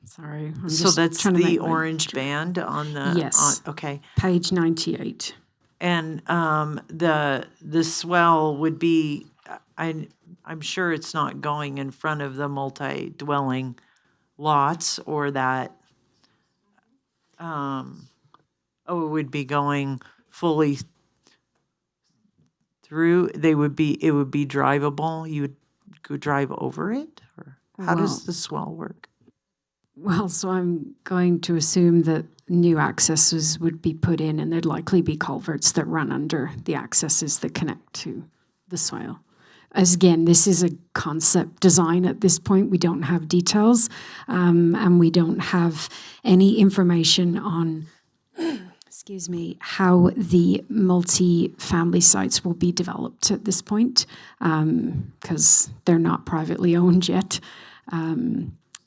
sorry. I'm So just that's trying to the make my- orange band on the. Yes. Okay. Page 98. And the swell would be, I'm sure it's not going in front of the multi-dwelling lots, or that, it would be going fully through. It would be drivable. You would go drive over it? Or how Well- does the swell work? Well, so I'm going to assume that new accesses would be put in, and there'd likely be culverts that run under the accesses that connect to the swale. As again, this is a concept design at this point. We don't have details, and we don't have any information on, excuse me, how the multi-family sites will be developed at this point, because they're not privately owned yet.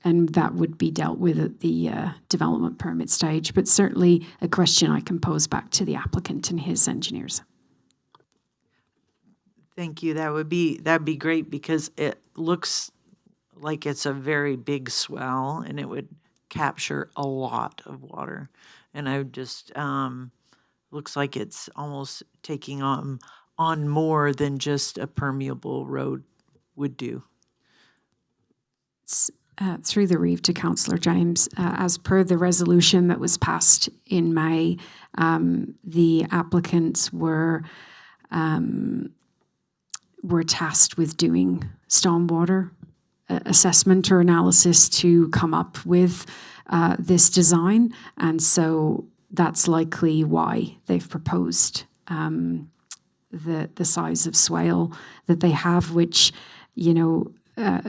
And that would be dealt with at the development permit stage, but certainly a question I can pose back to the applicant and his engineers. Thank you. That'd be great because it looks like it's a very big swell and it would capture a lot of water. And I would just, looks like it's almost taking on more than just a permeable road would do. Through the Reeve to Councillor James, as per the resolution that was passed in May, the applicants were tasked with doing stormwater assessment or analysis to come up with this design, and so that's likely why they've proposed the size of swale that they have, which, you know,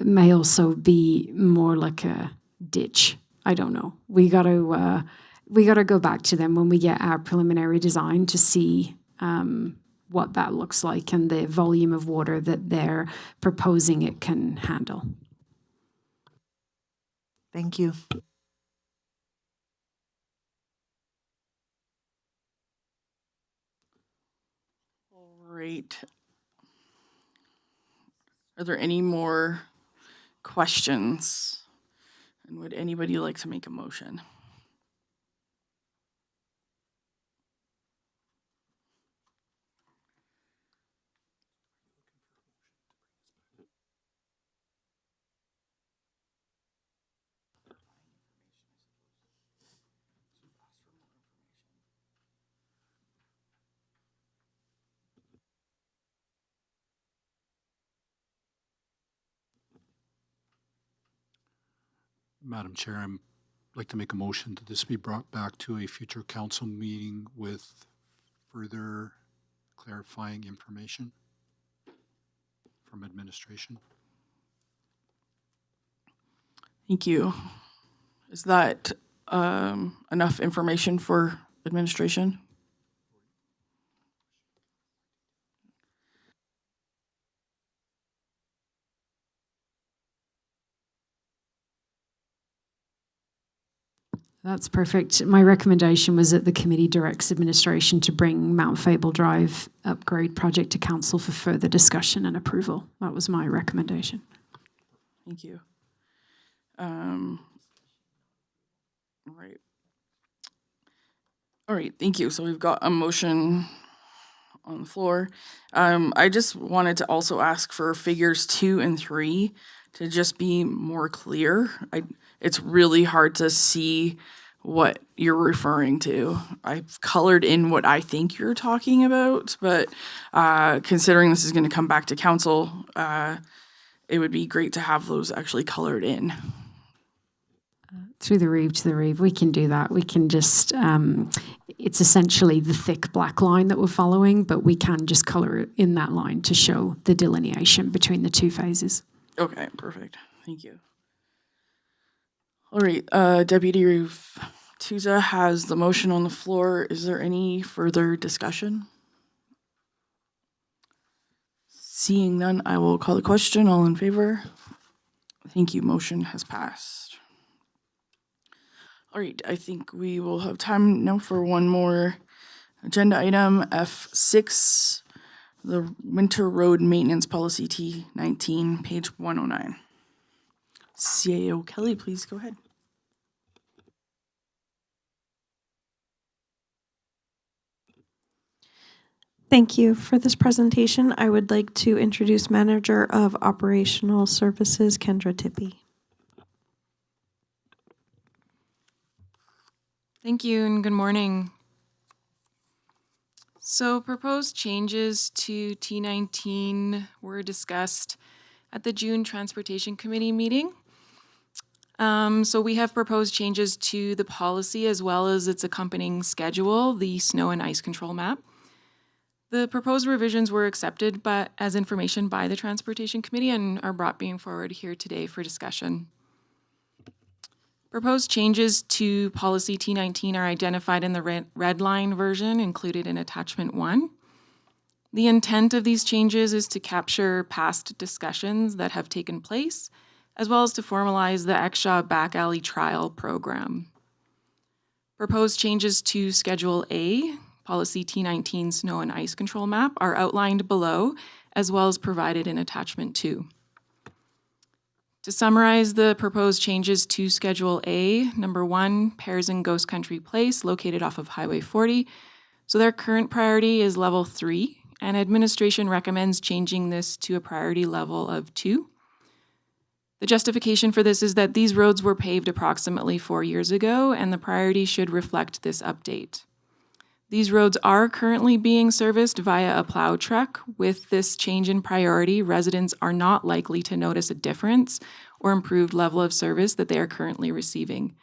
may also be more like a ditch. I don't know. We gotta go back to them when we get our preliminary design to see what that looks like and the volume of water that they're proposing it can handle. Thank you. Great. Are there any more questions? And would anybody like to make a motion? Madam Chair, I'd like to make a motion that this be brought back to a future council meeting with further clarifying information from administration. Thank you. Is that enough information for administration? That's perfect. My recommendation was that the committee directs administration to bring Mount Fable Drive upgrade project to council for further discussion and approval. That was my recommendation. Thank you. Right. All right, thank you. So we've got a motion on the floor. I just wanted to also ask for figures 2 and 3 to just be more clear. It's really hard to see what you're referring to. I've colored in what I think you're talking about, but considering this is going to come back to council, it would be great to have those actually colored in. Through the Reeve to the Reeve, we can do that. We can just, it's essentially the thick black line that we're following, but we can just color it in that line to show the delineation between the two phases. Okay, perfect. Thank you. All right, Deputy Reeve Tusa has the motion on the floor. Is there any further discussion? Seeing none, I will call the question. All in favor? Thank you. Motion has passed. All right, I think we will have time now for one more agenda item, F6, the Winter Road Maintenance Policy T19, page 109. CAO Kelly, please go ahead. Thank you for this presentation. I would like to introduce Manager of Operational Services, Kendra Tippy. Thank you and good morning. So proposed changes to T19 were discussed at the June Transportation Committee meeting. So we have proposed changes to the policy as well as its accompanying schedule, the snow and ice control map. The proposed revisions were accepted as information by the Transportation Committee and are being forward here today for discussion. Proposed changes to Policy T19 are identified in the red line version included in Attachment 1. The intent of these changes is to capture past discussions that have taken place, as well as to formalize the Exshaw Back Alley Trial Program. Proposed changes to Schedule A, Policy T19 Snow and Ice Control Map, are outlined below, as well as provided in Attachment 2. To summarize the proposed changes to Schedule A, number 1, Pears and Ghost Country Place, located off of Highway 40. So their current priority is level 3, and administration recommends changing this to a priority level of 2. The justification for this is that these roads were paved approximately 4 years ago, and the priority should reflect this update. These roads are currently being serviced via a plow truck. With this change in priority, residents are not likely to notice a difference or improved level of service that they are currently receiving.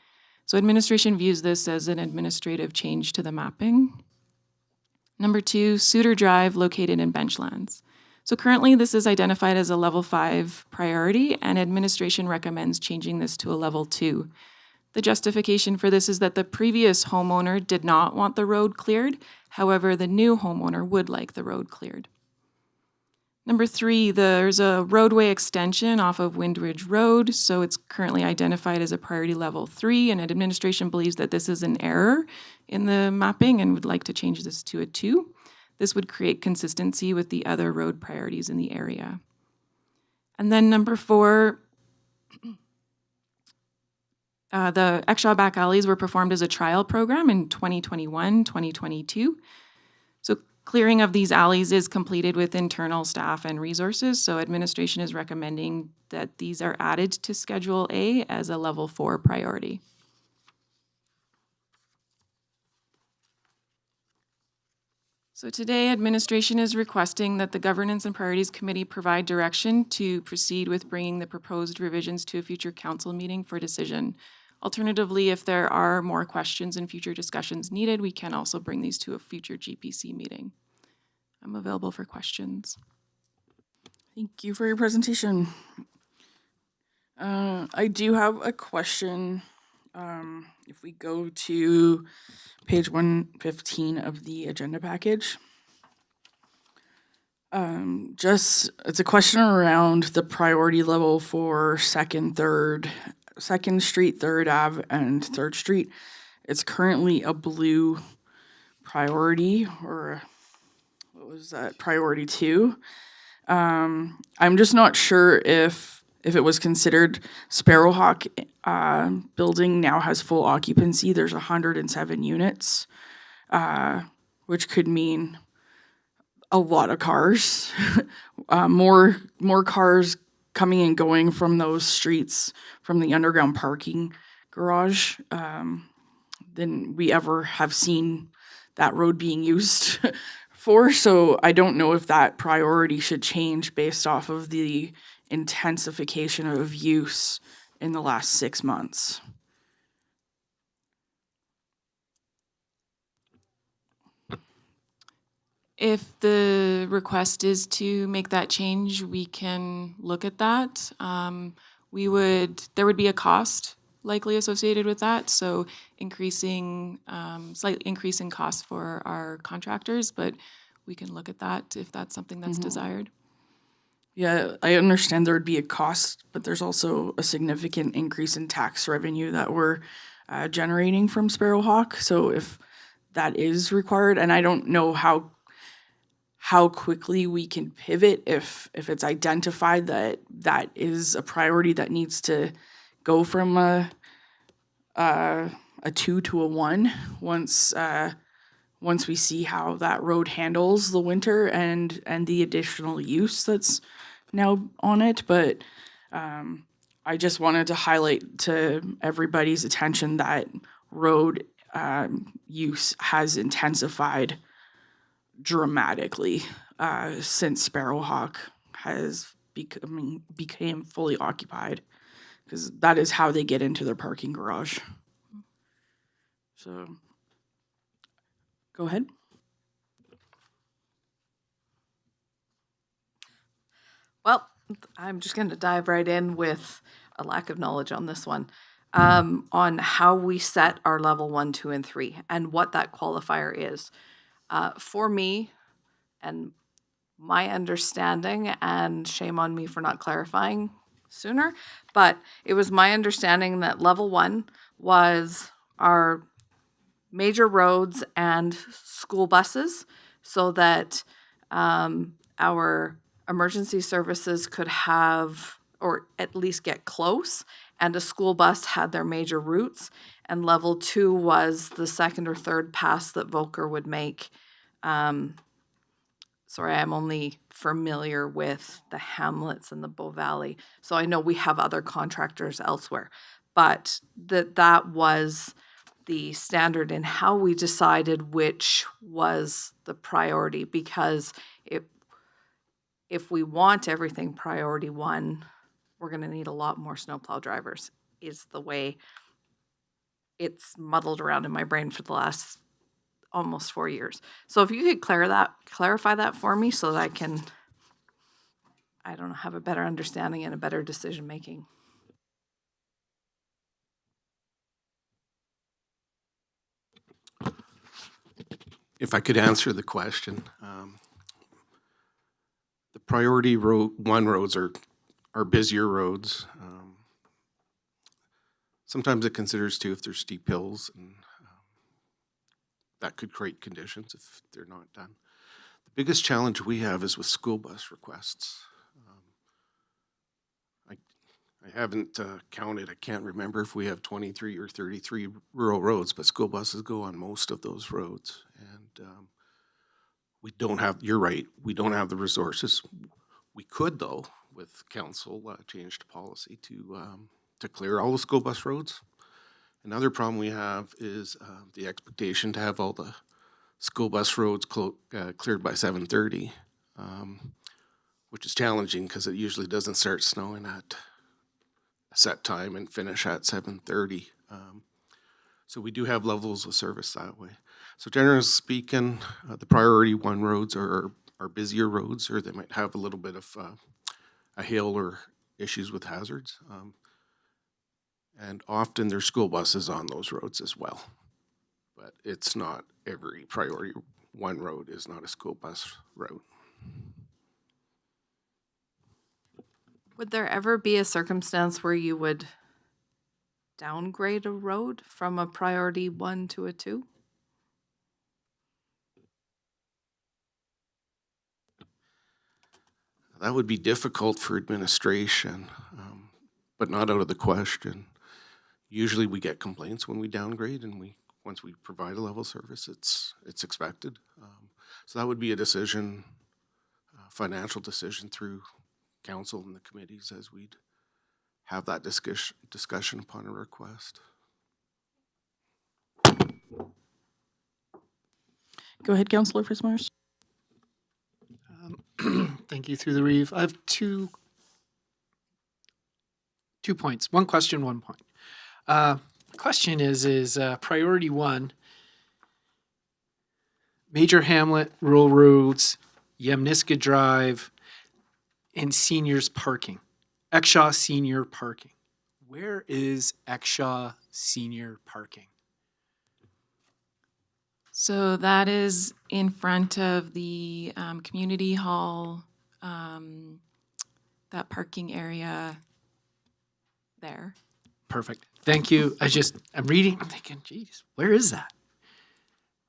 So administration views this as an administrative change to the mapping. Number 2, Suter Drive, located in Benchlands. So currently this is identified as a level 5 priority, and administration recommends changing this to a level 2. The justification for this is that the previous homeowner did not want the road cleared. However, the new homeowner would like the road cleared. Number 3, there's a roadway extension off of Windridge Road, so it's currently identified as a priority level 3, and administration believes that this is an error in the mapping and would like to change this to a 2. This would create consistency with the other road priorities in the area. And then number 4, the Exshaw Back Alleys were performed as a trial program in 2021, 2022. So clearing of these alleys is completed with internal staff and resources, so administration is recommending that these are added to Schedule A as a level 4 priority. So today, administration is requesting that the Governance and Priorities Committee provide direction to proceed with bringing the proposed revisions to a future council meeting for decision. Alternatively, if there are more questions and future discussions needed, we can also bring these to a future GPC meeting. I'm available for questions. Thank you for your presentation. I do have a question. If we go to page 115 of the agenda package, it's a question around the priority level for Second Street, 3rd Ave, and 3rd Street. It's currently a blue priority, or what was that, priority 2. I'm just not sure if it was considered. Sparrowhawk building now has full occupancy. There's 107 units, which could mean a lot of cars, more cars coming and going from those streets, from the underground parking garage, than we ever have seen that road being used for. So I don't know if that priority should change based off of the intensification of use in the last 6 months. If the request is to make that change, we can look at that. There would be a cost likely associated with that, so slight increase in cost for our contractors, but we can look at that if that's something that's desired. Yeah, I understand there would be a cost, but there's also a significant increase in tax revenue that we're generating from Sparrowhawk. So if that is required, and I don't know how quickly we can pivot if it's identified that that is a priority that needs to go from a 2 to a 1 once we see how that road handles the winter and the additional use that's now on it. But I just wanted to highlight to everybody's attention that road use has intensified dramatically since Sparrowhawk has became fully occupied, because that is how they get into their parking garage. So, go ahead. Well, I'm just going to dive right in with a lack of knowledge on this one, on how we set our level 1, 2, and 3, and what that qualifier is. For me, and my understanding, and shame on me for not clarifying sooner, but it was my understanding that level 1 was our major roads and school buses, so that our emergency services could have, or at least get close, and a school bus had their major routes. And level 2 was the second or third pass that Volker would make. Sorry, I'm only familiar with the hamlets and the Bow Valley, so I know we have other contractors elsewhere, but that was the standard in how we decided which was the priority, because if we want everything priority 1, we're going to need a lot more snowplow drivers, is the way it's muddled around in my brain for the last almost 4 years. So if you could clarify that for me, so that I can, I don't know, have a better understanding and a better decision making. If I could answer the question, the priority one roads are busier roads. Sometimes it considers too if there's steep hills, and that could create conditions if they're not done. The biggest challenge we have is with school bus requests. I haven't counted, I can't remember if we have 23 or 33 rural roads, but school buses go on most of those roads. And we don't have, you're right, we don't have the resources. We could though, with council changed policy to clear all the school bus roads. Another problem we have is the expectation to have all the school bus roads cleared by 7:30, which is challenging because it usually doesn't start snowing at a set time and finish at 7:30. So we do have levels of service that way. So generally speaking, the priority 1 roads are busier roads, or they might have a little bit of a hill or issues with hazards. And often there's school buses on those roads as well. But it's not every priority 1 road is not a school bus route. Would there ever be a circumstance where you would downgrade a road from a priority 1 to a 2? That would be difficult for administration, but not out of the question. Usually we get complaints when we downgrade, and once we provide a level service, it's expected. So that would be a decision, financial decision through council and the committees as we'd have that discussion upon a request. Go ahead, Councillor Fitzmaurice. Thank you, through the Reeve. I have two points. 1 question, 1 point. Question is priority 1, Major Hamlet, rural roads, Yamniska Drive, and seniors parking. Exshaw senior parking. Where is Exshaw senior parking? So that is in front of the community hall, that parking area there. Perfect. Thank you. I'm reading, I'm thinking, geez, where is that?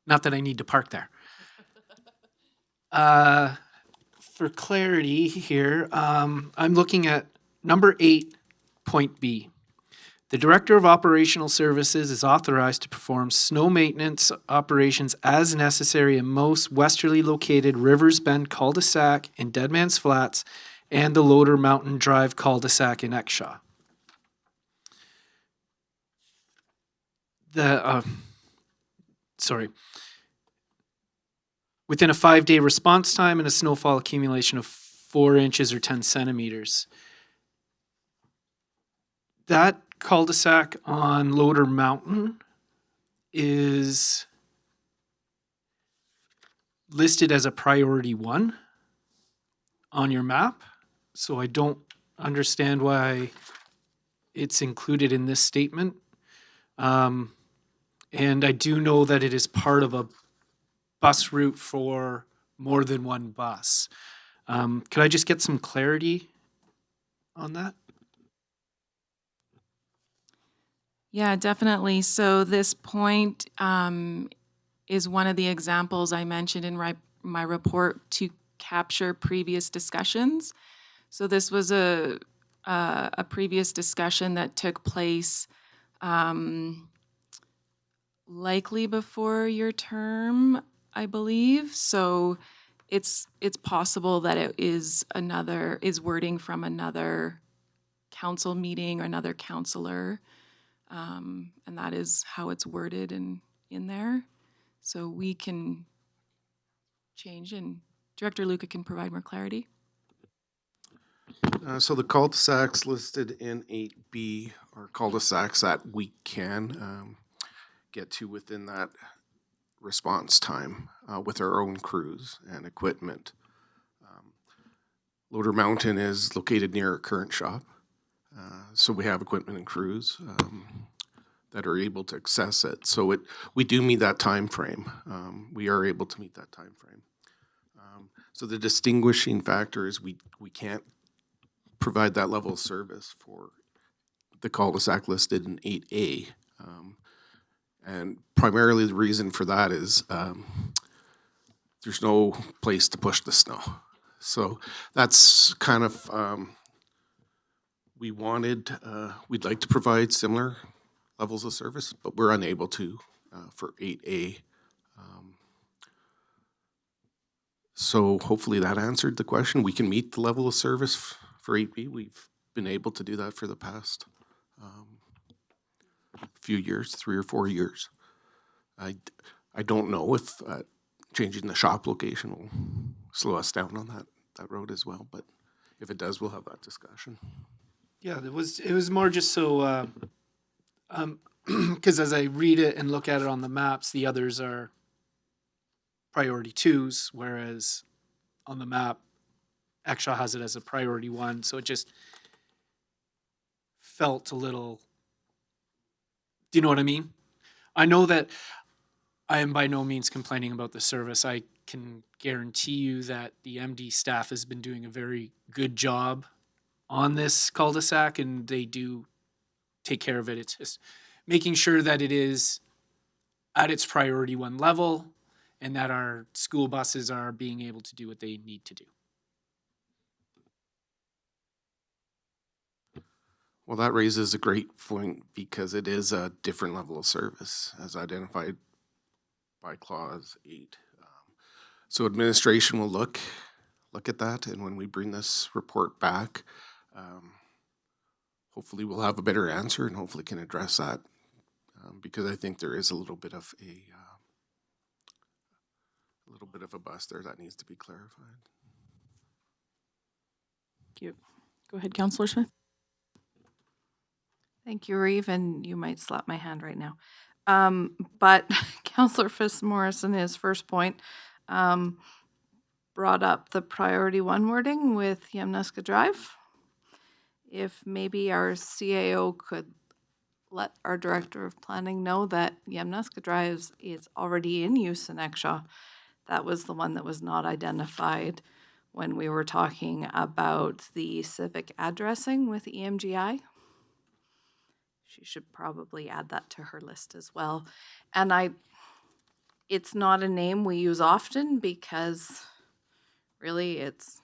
Not that I need to park there. For clarity here, I'm looking at number 8, point B. The Director of Operational Services is authorized to perform snow maintenance operations as necessary in most westerly located Rivers Bend cul-de-sac in Deadman's Flats and the Loader Mountain Drive cul-de-sac in Exshaw. Within a 5-day response time and a snowfall accumulation of 4 inches or 10 centimeters. That cul-de-sac on Loader Mountain is listed as a priority 1 on your map. So I don't understand why it's included in this statement. And I do know that it is part of a bus route for more than one bus. Could I just get some clarity on that? Yeah, definitely. So this point is one of the examples I mentioned in my report to capture previous discussions. So this was a previous discussion that took place likely before your term, I believe. So it's possible that it is wording from another council meeting or another councillor. And that is how it's worded in there. So we can change, and Director Luca can provide more clarity. So the cul-de-sacs listed in 8B are cul-de-sacs that we can get to within that response time with our own crews and equipment. Loader Mountain is located near our current shop. So we have equipment and crews that are able to access it. So we do meet that time frame. We are able to meet that time frame. So the distinguishing factor is we can't provide that level of service for the cul-de-sac listed in 8A. And primarily the reason for that is there's no place to push the snow. So that's kind of, we'd like to provide similar levels of service, but we're unable to for 8A. So hopefully that answered the question. We can meet the level of service for 8B. We've been able to do that for the past few years, 3 or 4 years. I don't know if changing the shop location will slow us down on that road as well, but if it does, we'll have that discussion. Yeah, it was more just so, because as I read it and look at it on the maps, the others are priority 2s, whereas on the map, Exshaw has it as a priority 1. So it just felt a little, do you know what I mean? I know that I am by no means complaining about the service. I can guarantee you that the MD staff has been doing a very good job on this cul-de-sac, and they do take care of it. It's just making sure that it is at its priority 1 level and that our school buses are being able to do what they need to do. Well, that raises a great point because it is a different level of service as identified by Clause 8. So administration will look at that, and when we bring this report back, hopefully we'll have a better answer and hopefully can address that because I think there is a little bit of a bust there that needs to be clarified. Thank you. Go ahead, Councillor Smith. Thank you, Reeve, and you might slap my hand right now. But Councillor Fitzmaurice in his first point brought up the priority 1 wording with Yamnuska Drive. If maybe our CAO could let our Director of Planning know that Yamnuska Drive is already in use in Exshaw. That was the one that was not identified when we were talking about the civic addressing with EMGI. She should probably add that to her list as well. And it's not a name we use often because really it's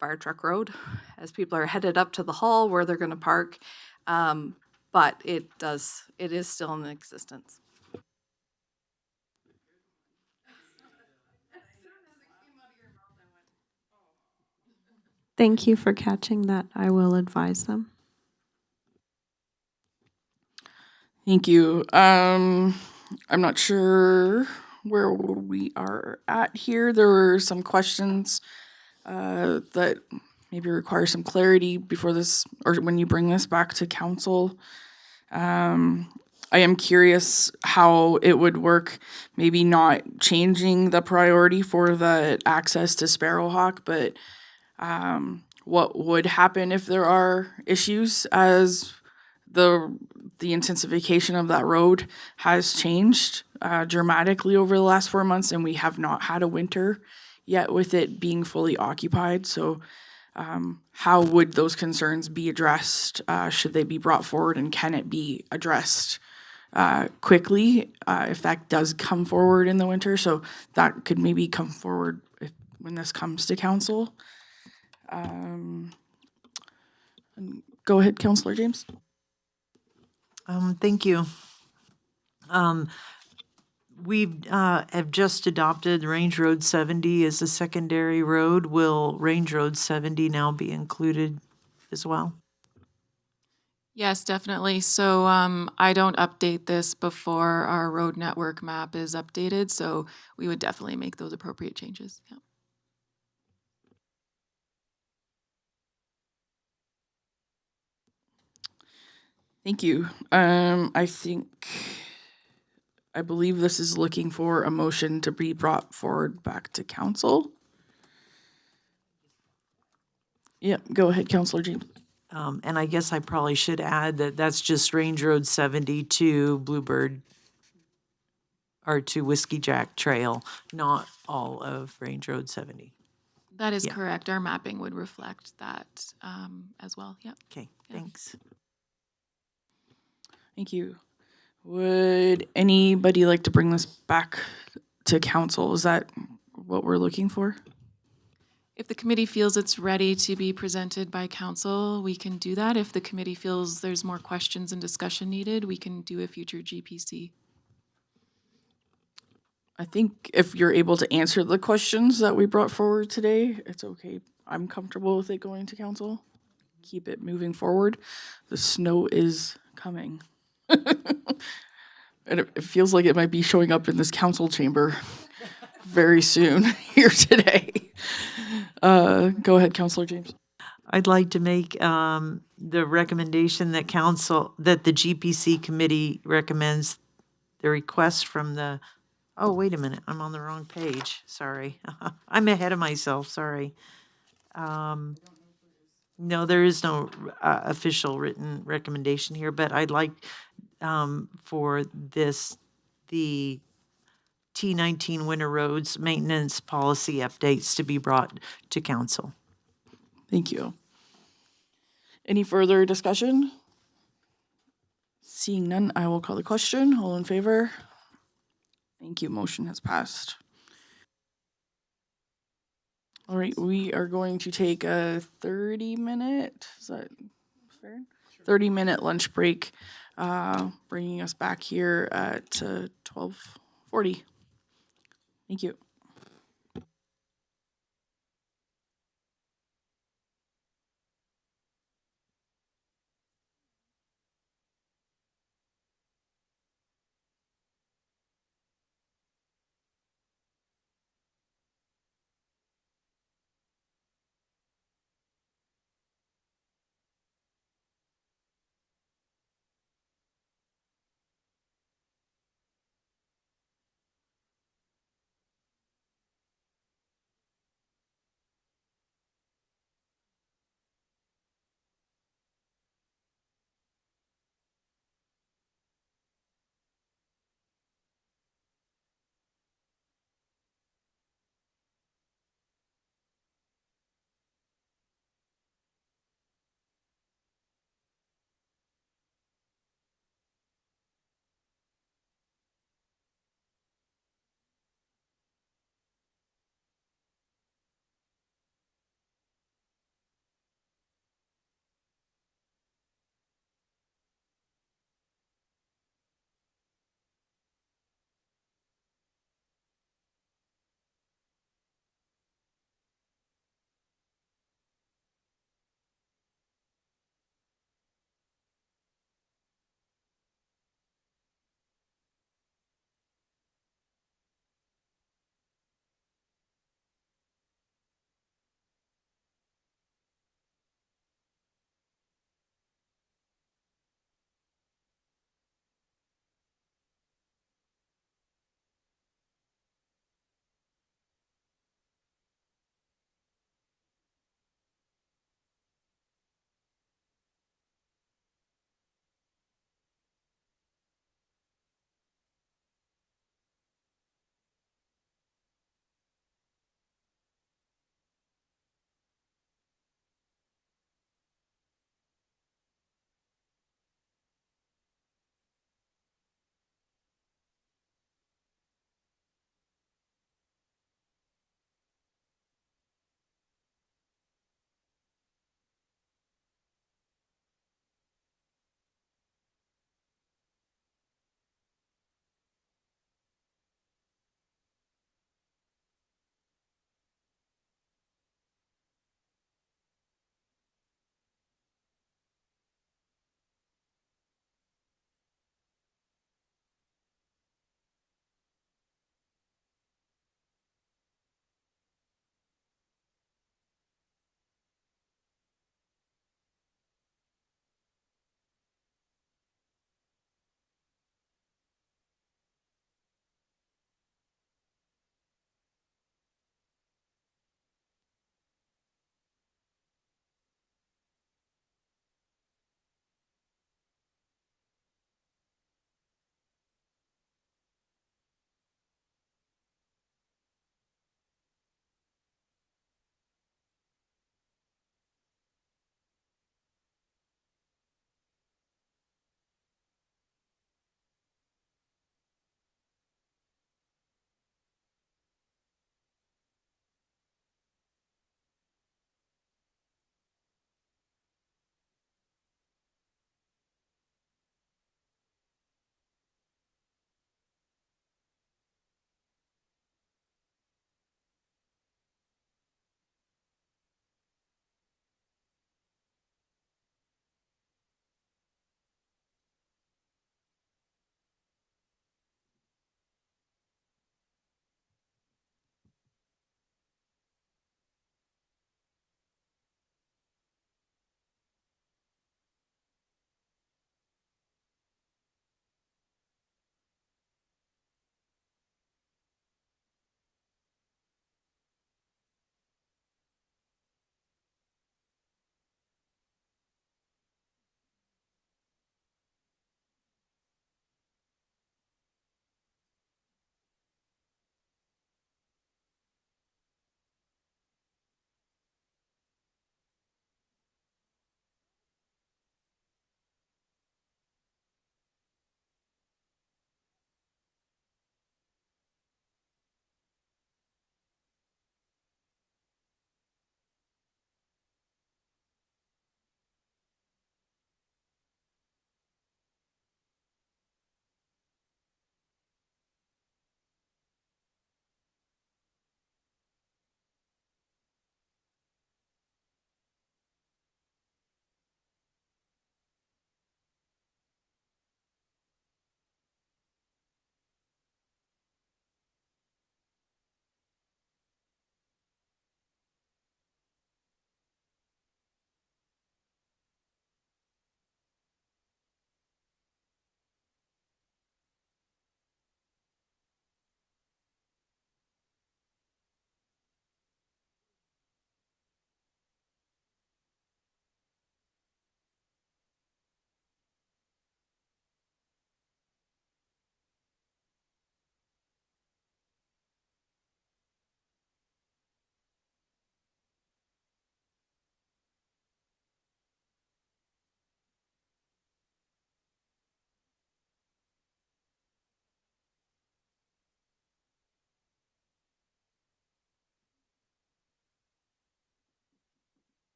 Fire Truck Road as people are headed up to the hall where they're going to park. But it is still in existence. Thank you for catching that. I will advise them. Thank you. I'm not sure where we are at here. There were some questions that maybe require some clarity before this, or when you bring this back to council. I am curious how it would work, maybe not changing the priority for the access to Sparrowhawk, but what would happen if there are issues as the intensification of that road has changed dramatically over the last 4 months, and we have not had a winter yet with it being fully occupied. So how would those concerns be addressed? Should they be brought forward, and can it be addressed quickly if that does come forward in the winter? So that could maybe come forward when this comes to council. Go ahead, Councillor James. Thank you. We have just adopted Range Road 70 as a secondary road. Will Range Road 70 now be included as well? Yes, definitely. So I don't update this before our road network map is updated, so we would definitely make those appropriate changes. Yeah. Thank you. I believe this is looking for a motion to be brought forward back to council. Yep, go ahead, Councillor James. And I guess I probably should add that that's just Range Road 70 to Bluebird or to Whiskey Jack Trail, not all of Range Road 70. That is Yeah. correct. Our mapping would reflect that as well. Yep. Okay, Yeah. thanks. Thank you. Would anybody like to bring this back to council? Is that what we're looking for? If the committee feels it's ready to be presented by council, we can do that. If the committee feels there's more questions and discussion needed, we can do a future GPC. I think if you're able to answer the questions that we brought forward today, it's okay. I'm comfortable with it going to council. Keep it moving forward. The snow is coming. And it feels like it might be showing up in this council chamber very soon here today. Go ahead, Councillor James. I'd like to make the recommendation that that the GPC committee recommends the request from the, oh, wait a minute, I'm on the wrong page, sorry. I'm ahead of myself, sorry. No, there is no official written recommendation here, but I'd like for the T19 Winter Roads Maintenance Policy updates to be brought to council. Thank you. Any further discussion? Seeing none, I will call the question. All in favor? Thank you. Motion has passed. All right, we are going to take a 30-minute, is that fair? 30-minute lunch break, bringing us back here at 12:40. Thank you.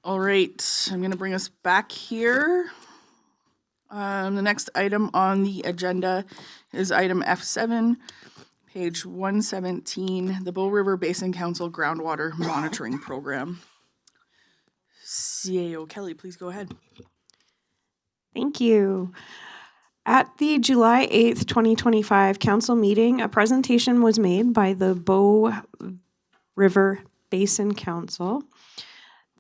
All right, I'm gonna bring us back here. The next item on the agenda is item F7, page 117, the Bow River Basin Council Groundwater Monitoring Program. CAO Kelly, please go ahead. Thank you. At the July 8th, 2025 council meeting, a presentation was made by the Bow River Basin Council.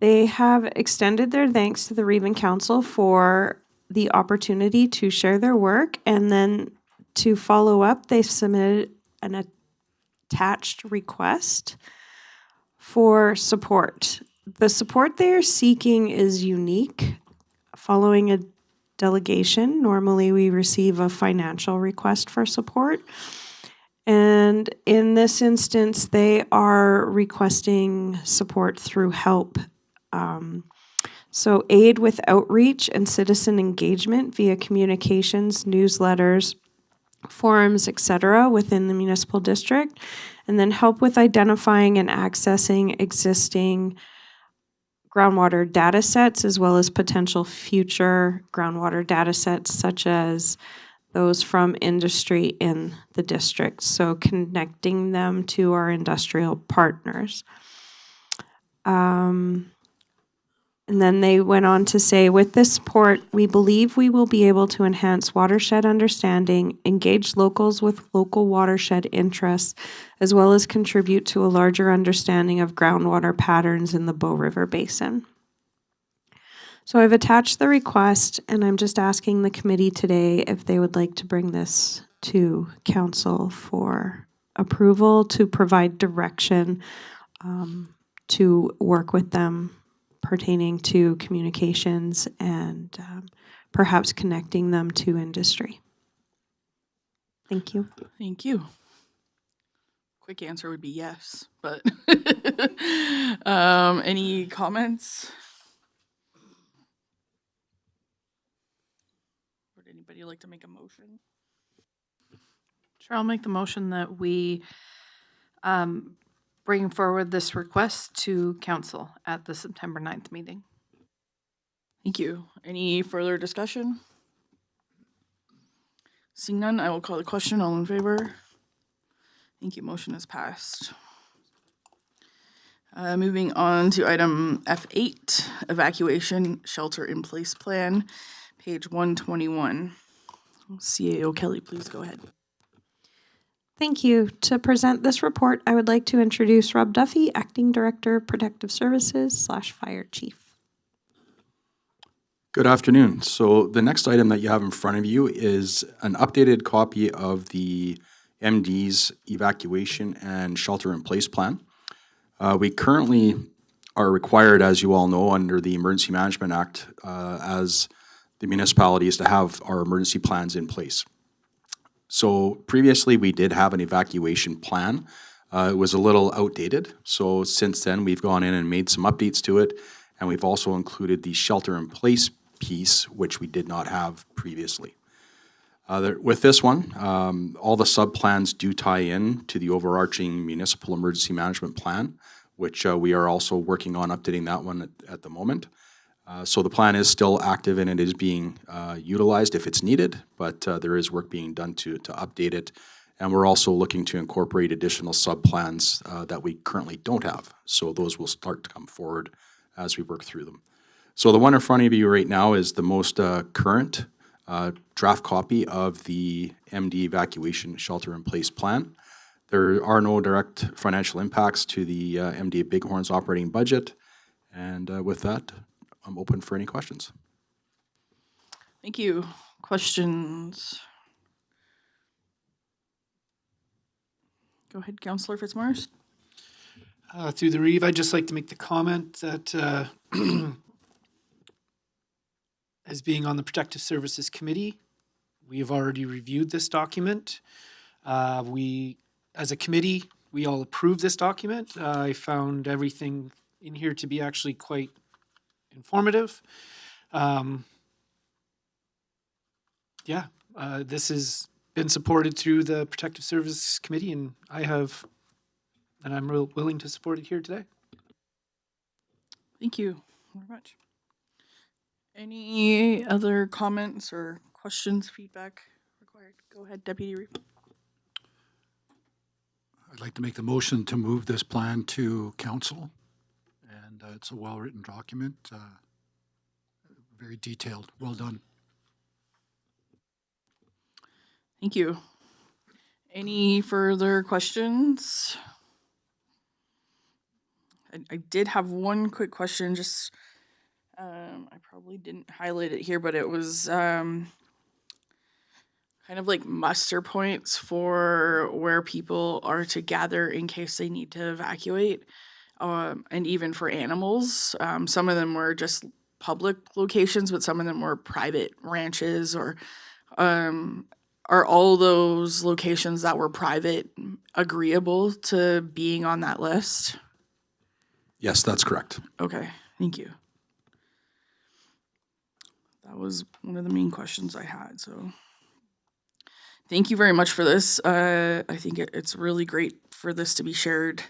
They have extended their thanks to the Reben Council for the opportunity to share their work, and then to follow up, they submitted an attached request for support. The support they are seeking is unique. Following a delegation, normally we receive a financial request for support. And in this instance, they are requesting support through HELP. So aid with outreach and citizen engagement via communications, newsletters, forums, etc. within the municipal district, and then help with identifying and accessing existing groundwater data sets as well as potential future groundwater data sets such as those from industry in the district. So connecting them to our industrial partners. And then they went on to say, with this support, we believe we will be able to enhance watershed understanding, engage locals with local watershed interests, as well as contribute to a larger understanding of groundwater patterns in the Bow River Basin. So I've attached the request, and I'm just asking the committee today if they would like to bring this to council for approval to provide direction to work with them pertaining to communications and perhaps connecting them to industry. Thank you. Thank you. Quick answer would be yes, but any comments? Would anybody like to make a motion? Sure, I'll make the motion that we Bring forward this request to council at the September 9th meeting. Thank you. Any further discussion? Seeing none, I will call the question. All in favor? Thank you. Motion is passed. Moving on to item F8, evacuation shelter in place plan, page 121. CAO Kelly, please go ahead. Thank you. To present this report, I would like to introduce Rob Duffy, Acting Director, Protective Services / Fire Chief. Good afternoon. So the next item that you have in front of you is an updated copy of the MD's evacuation and shelter in place plan. We currently are required, as you all know, under the Emergency Management Act, as the municipalities to have our emergency plans in place. So previously we did have an evacuation plan. It was a little outdated. So since then we've gone in and made some updates to it. And we've also included the shelter in place piece, which we did not have previously. With this one, all the sub-plans do tie in to the overarching municipal emergency management plan, which we are also working on updating that one at the moment. So the plan is still active and it is being utilized if it's needed, but there is work being done to update it. And we're also looking to incorporate additional sub-plans that we currently don't have. So those will start to come forward as we work through them. So the one in front of you right now is the most current draft copy of the MD evacuation shelter in place plan. There are no direct financial impacts to the MD Bighorn's operating budget. And with that, I'm open for any questions. Thank you. Questions? Go ahead, Councillor Fitzmaurice. Through the Reeve, I'd just like to make the comment that as being on the Protective Services Committee, we have already reviewed this document. We, as a committee, we all approved this document. I found everything in here to be actually quite informative. This has been supported through the Protective Services Committee, and I'm willing to support it here today. Thank you. very much. Any other comments or questions, feedback required? Go ahead, Deputy Reeve. I'd like to make the motion to move this plan to council. And it's a well-written document, very detailed. Well done. Thank you. Any further questions? I did have one quick question, just, I probably didn't highlight it here, but it was, kind of like muster points for where people are to gather in case they need to evacuate, and even for animals. Some of them were just public locations, but some of them were private ranches or, are all those locations that were private agreeable to being on that list? Yes, that's correct. Okay, thank you. That was one of the main questions I had, so. Thank you very much for this. I think it's really great for this to be shared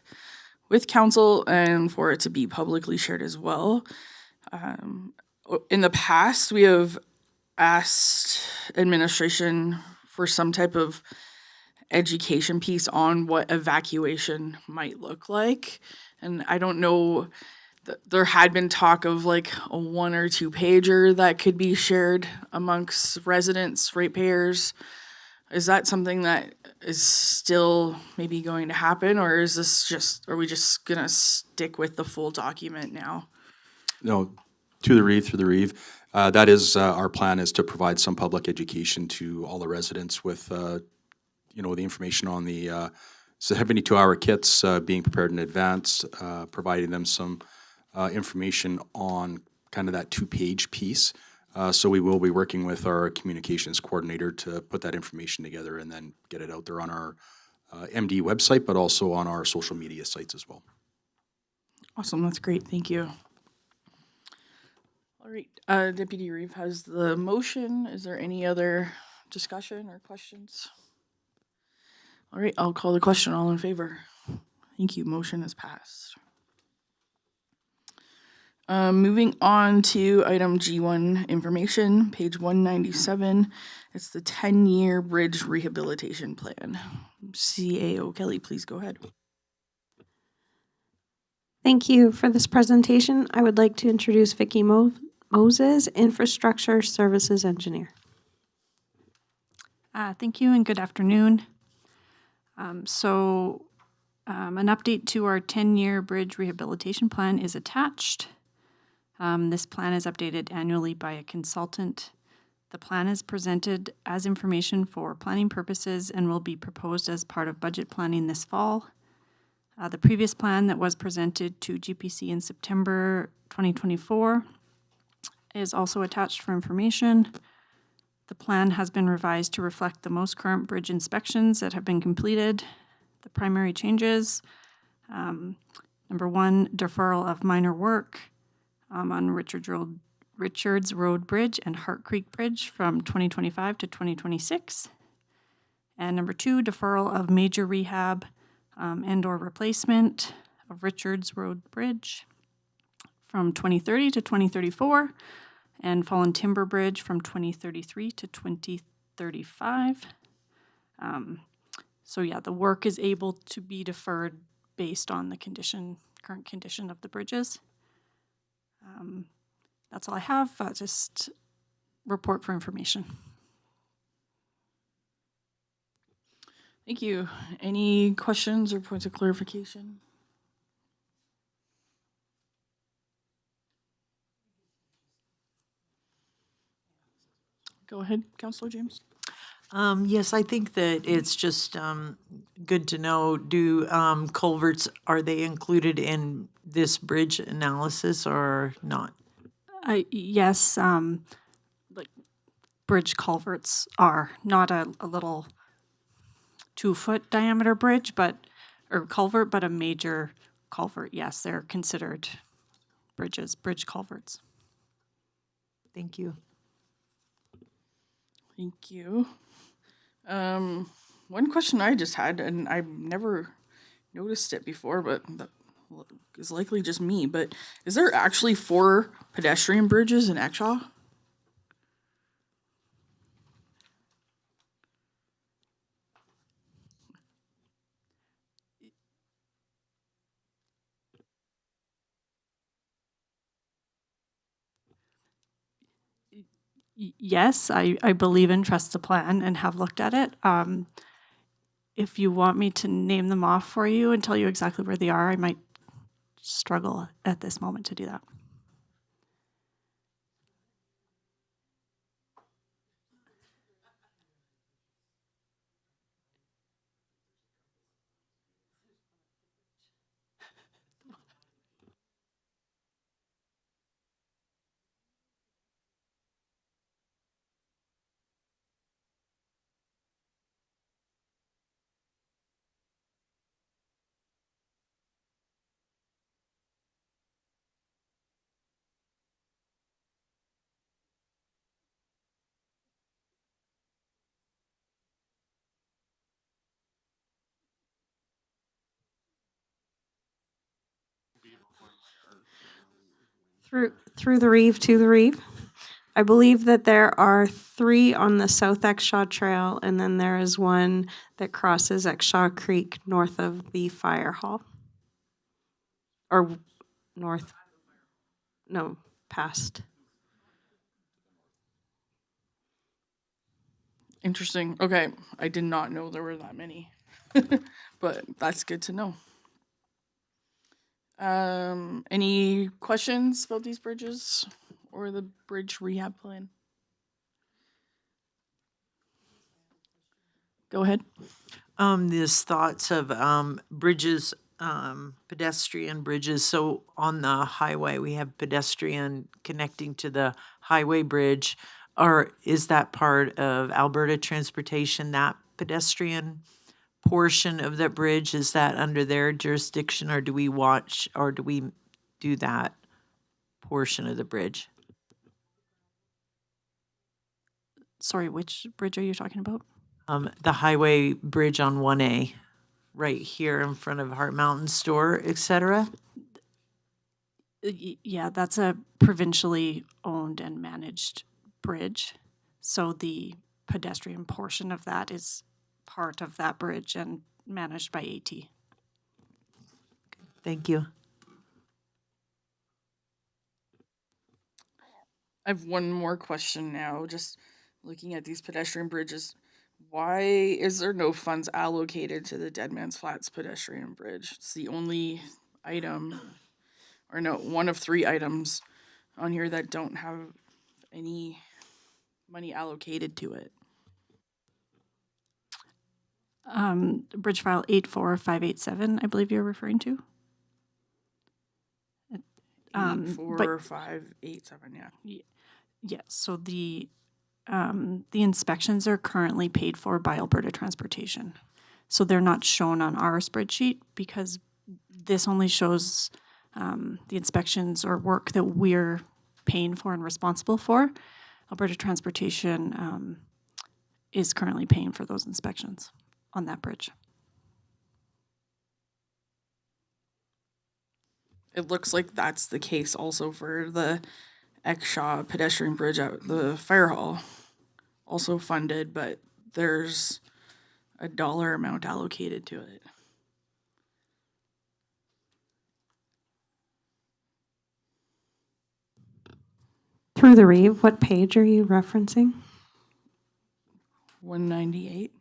with council and for it to be publicly shared as well. In the past, we have asked administration for some type of education piece on what evacuation might look like. And I don't know, there had been talk of like a 1 or 2 pager that could be shared amongst residents, ratepayers. Is that something that is still maybe going to happen, or is this just, are we just gonna stick with the full document now? No, through the Reeve. That is, our plan is to provide some public education to all the residents with, you know, the information on the 72-hour kits being prepared in advance, providing them some information on kind of that 2-page piece. So we will be working with our communications coordinator to put that information together and then get it out there on our MD website, but also on our social media sites as well. Awesome, that's great, thank you. All right, Deputy Reeve has the motion. Is there any other discussion or questions? All right, I'll call the question. All in favor? Thank you, motion is passed. Moving on to item G1 information, page 197. It's the 10-year bridge rehabilitation plan. CAO Kelly, please go ahead. Thank you for this presentation. I would like to introduce Vicki Moses, Infrastructure Services Engineer. Thank you and good afternoon. An update to our 10-year bridge rehabilitation plan is attached. This plan is updated annually by a consultant. The plan is presented as information for planning purposes and will be proposed as part of budget planning this fall. The previous plan that was presented to GPC in September 2024 is also attached for information. The plan has been revised to reflect the most current bridge inspections that have been completed. The primary changes, number 1, deferral of minor work on Richards Road Bridge and Hart Creek Bridge from 2025 to 2026. And number 2, deferral of major rehab and or replacement of Richards Road Bridge from 2030 to 2034, and Fallen Timber Bridge from 2033 to 2035. So yeah, the work is able to be deferred based on the current condition of the bridges. That's all I have, just report for information. Thank you. Any questions or points of clarification? Go ahead, Councillor James. Yes, I think that it's just good to know, do culverts, are they included in this bridge analysis or not? Yes, like bridge culverts are not a little 2-foot diameter bridge, or culvert, but a major culvert. Yes, they're considered bridge culverts. Thank you. Thank you. One question I just had, and I've never noticed it before, but is likely just me, but is there actually 4 pedestrian bridges in Exshaw? Yes, I believe and trust the plan and have looked at it. If you want me to name them off for you and tell you exactly where they are, I might struggle at this moment to do that. Through the Reeve to the Reeve. I believe that there are 3 on the South Exshaw Trail, and then there is one that crosses Exshaw Creek north of the fire hall. Or north, no, past. Interesting. Okay, I did not know there were that many, but that's good to know. Any questions about these bridges or the bridge rehab plan? Go ahead. These thoughts of bridges, pedestrian bridges. So on the highway, we have pedestrian connecting to the highway bridge. Or is that part of Alberta Transportation, that pedestrian portion of that bridge? Is that under their jurisdiction, or do we watch, or do we do that portion of the bridge? Sorry, which bridge are you talking about? The highway bridge on 1A, right here in front of Heart Mountain Store, et cetera. Yeah, that's a provincially owned and managed bridge. So the pedestrian portion of that is part of that bridge and managed by AT. Thank you. I have one more question now. Just looking at these pedestrian bridges, why is there no funds allocated to the Dead Man's Flats pedestrian bridge? It's the only item, or no, one of 3 items on here that don't have any money allocated to it. Bridge file 84587, I believe you're referring to. 84587, yeah. Yes, so the inspections are currently paid for by Alberta Transportation. So they're not shown on our spreadsheet because this only shows the inspections or work that we're paying for and responsible for. Alberta Transportation is currently paying for those inspections on that bridge. It looks like that's the case also for the Exshaw pedestrian bridge at the fire hall. Also funded, but there's a dollar amount allocated to it. Through the Reeve, what page are you referencing? 198.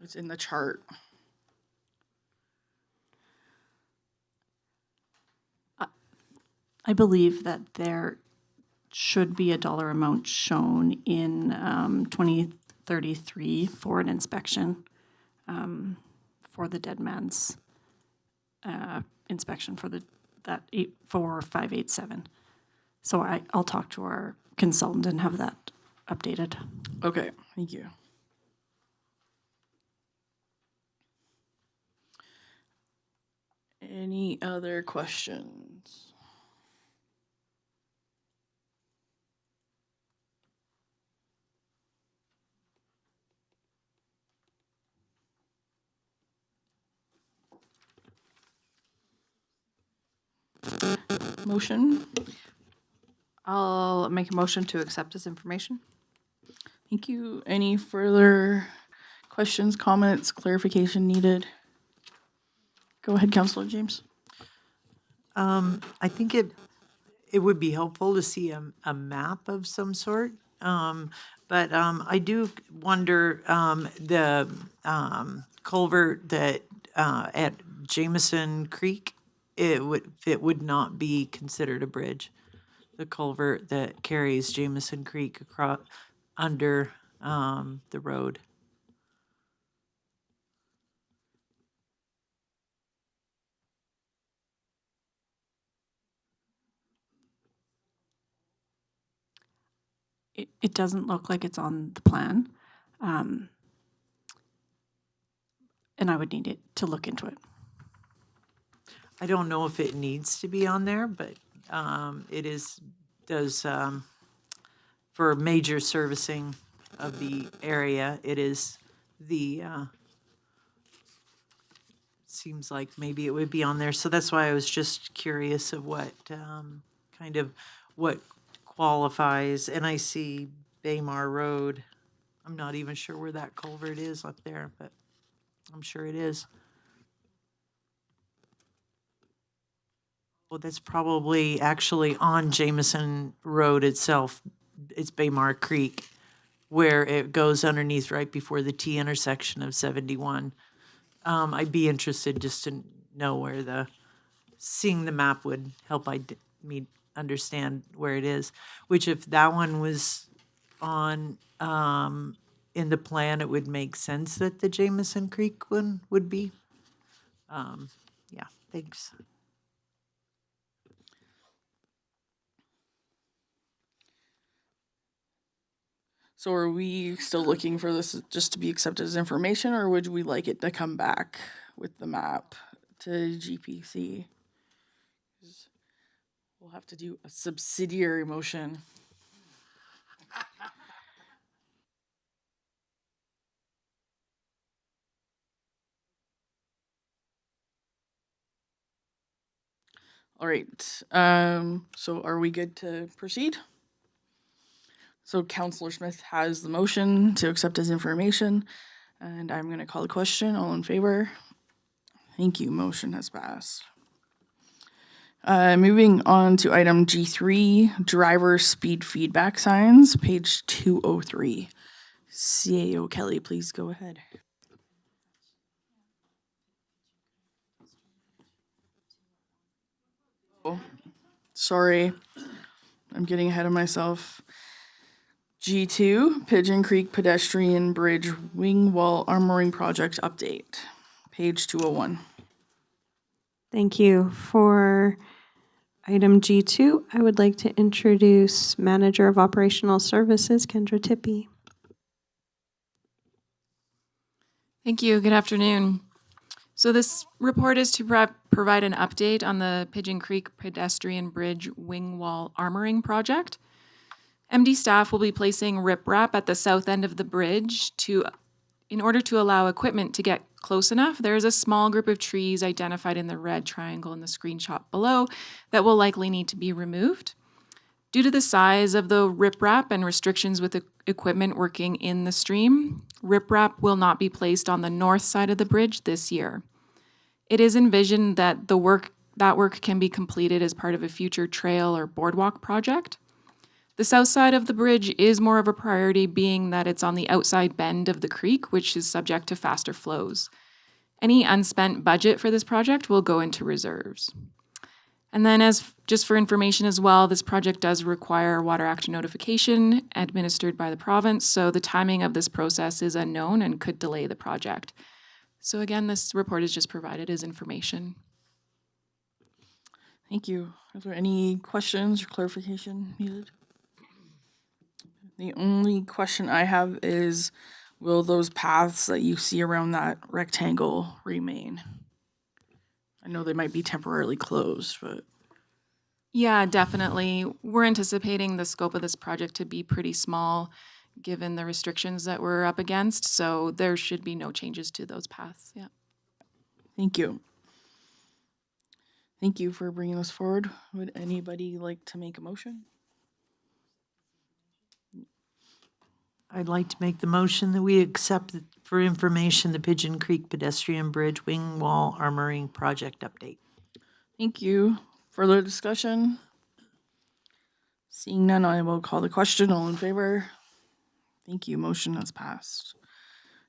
It's in the chart. I believe that there should be a dollar amount shown in 2033 for an inspection for the Dead Man's inspection for that 84587. So I'll talk to our consultant and have that updated. Okay, thank you. Any other questions? motion? I'll make a motion to accept this information. Thank you. Any further questions, comments, clarification needed? Go ahead, Councillor James. I think it would be helpful to see a map of some sort. But I do wonder, the culvert that at Jameson Creek, it would not be considered a bridge. The culvert that carries Jameson Creek across under the road. It doesn't look like it's on the plan. And I would need it to look into it. I don't know if it needs to be on there, but it does for major servicing of the area, it is the seems like maybe it would be on there. So that's why I was just curious of what kind of what qualifies. And I see Baymar Road. I'm not even sure where that culvert is up there, but I'm sure it is. Well, that's probably actually on Jameson Road itself. It's Baymar Creek, where it goes underneath right before the T intersection of 71. I'd be interested just to know where seeing the map would help me understand where it is. Which if that one was on in the plan, it would make sense that the Jameson Creek one would be. Yeah, thanks. So are we still looking for this just to be accepted as information, or would we like it to come back with the map to GPC? 'Cause we'll have to do a subsidiary motion. All right, so are we good to proceed? So Councillor Smith has the motion to accept as information, and I'm going to call the question. All in favor? Thank you. Motion has passed. Moving on to item G3, driver speed feedback signs, page 203. CAO Kelly, please go ahead. Oh, sorry, I'm getting ahead of myself. G2, Pigeon Creek Pedestrian Bridge Wing Wall Armoring Project Update, page 201. Thank you. For item G2, I would like to introduce Manager of Operational Services, Kendra Tippie. Thank you. Good afternoon. So this report is to provide an update on the Pigeon Creek Pedestrian Bridge Wing Wall Armoring Project. MD staff will be placing riprap at the south end of the bridge in order to allow equipment to get close enough. There is a small group of trees identified in the red triangle in the screenshot below that will likely need to be removed. Due to the size of the riprap and restrictions with equipment working in the stream, riprap will not be placed on the north side of the bridge this year. It is envisioned that work can be completed as part of a future trail or boardwalk project. The south side of the bridge is more of a priority, being that it's on the outside bend of the creek, which is subject to faster flows. Any unspent budget for this project will go into reserves. And then just for information as well, this project does require water action notification administered by the province, so the timing of this process is unknown and could delay the project. So again, this report is just provided as information. Thank you. Is there any questions or clarification needed? The only question I have is, will those paths that you see around that rectangle remain? I know they might be temporarily closed, but... Yeah, definitely. We're anticipating the scope of this project to be pretty small, given the restrictions that we're up against, so there should be no changes to those paths, yeah. Thank you. Thank you for bringing this forward. Would anybody like to make a motion? I'd like to make the motion that we accept for information the Pigeon Creek Pedestrian Bridge Wing Wall Armoring Project update. Thank you. Further discussion? Seeing none, I will call the question. All in favor? Thank you. Motion has passed.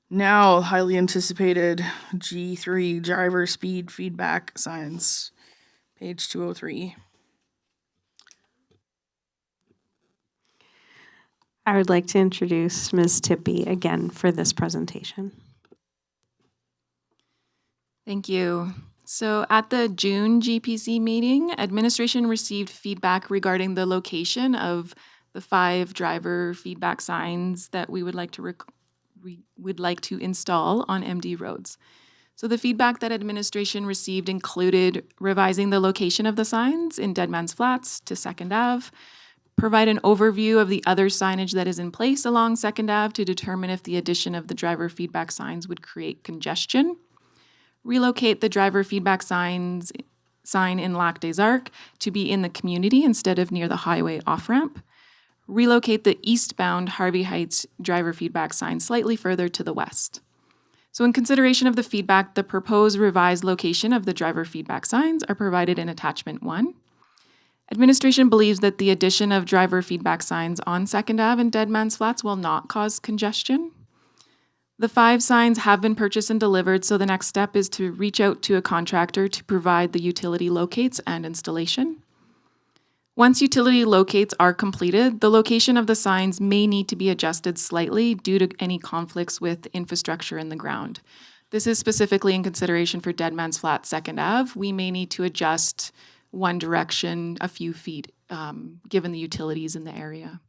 Now, highly anticipated G3 driver speed feedback signs, page 203. I would like to introduce Ms. Tippy again for this presentation. Thank you. So at the June GPC meeting, administration received feedback regarding the location of the 5 driver feedback signs that we would like to install on MD roads. So the feedback that administration received included revising the location of the signs in Deadman's Flats to 2nd Ave, provide an overview of the other signage that is in place along 2nd Ave to determine if the addition of the driver feedback signs would create congestion, relocate the driver feedback sign in Lac des Arcs to be in the community instead of near the highway off-ramp, relocate the eastbound Harvey Heights driver feedback sign slightly further to the west. So in consideration of the feedback, the proposed revised location of the driver feedback signs are provided in attachment 1. Administration believes that the addition of driver feedback signs on 2nd Ave and Deadman's Flats will not cause congestion. The 5 signs have been purchased and delivered, so the next step is to reach out to a contractor to provide the utility locates and installation. Once utility locates are completed, the location of the signs may need to be adjusted slightly due to any conflicts with infrastructure in the ground. This is specifically in consideration for Deadman's Flat 2nd Ave. We may need to adjust one direction a few feet, given the utilities in the area.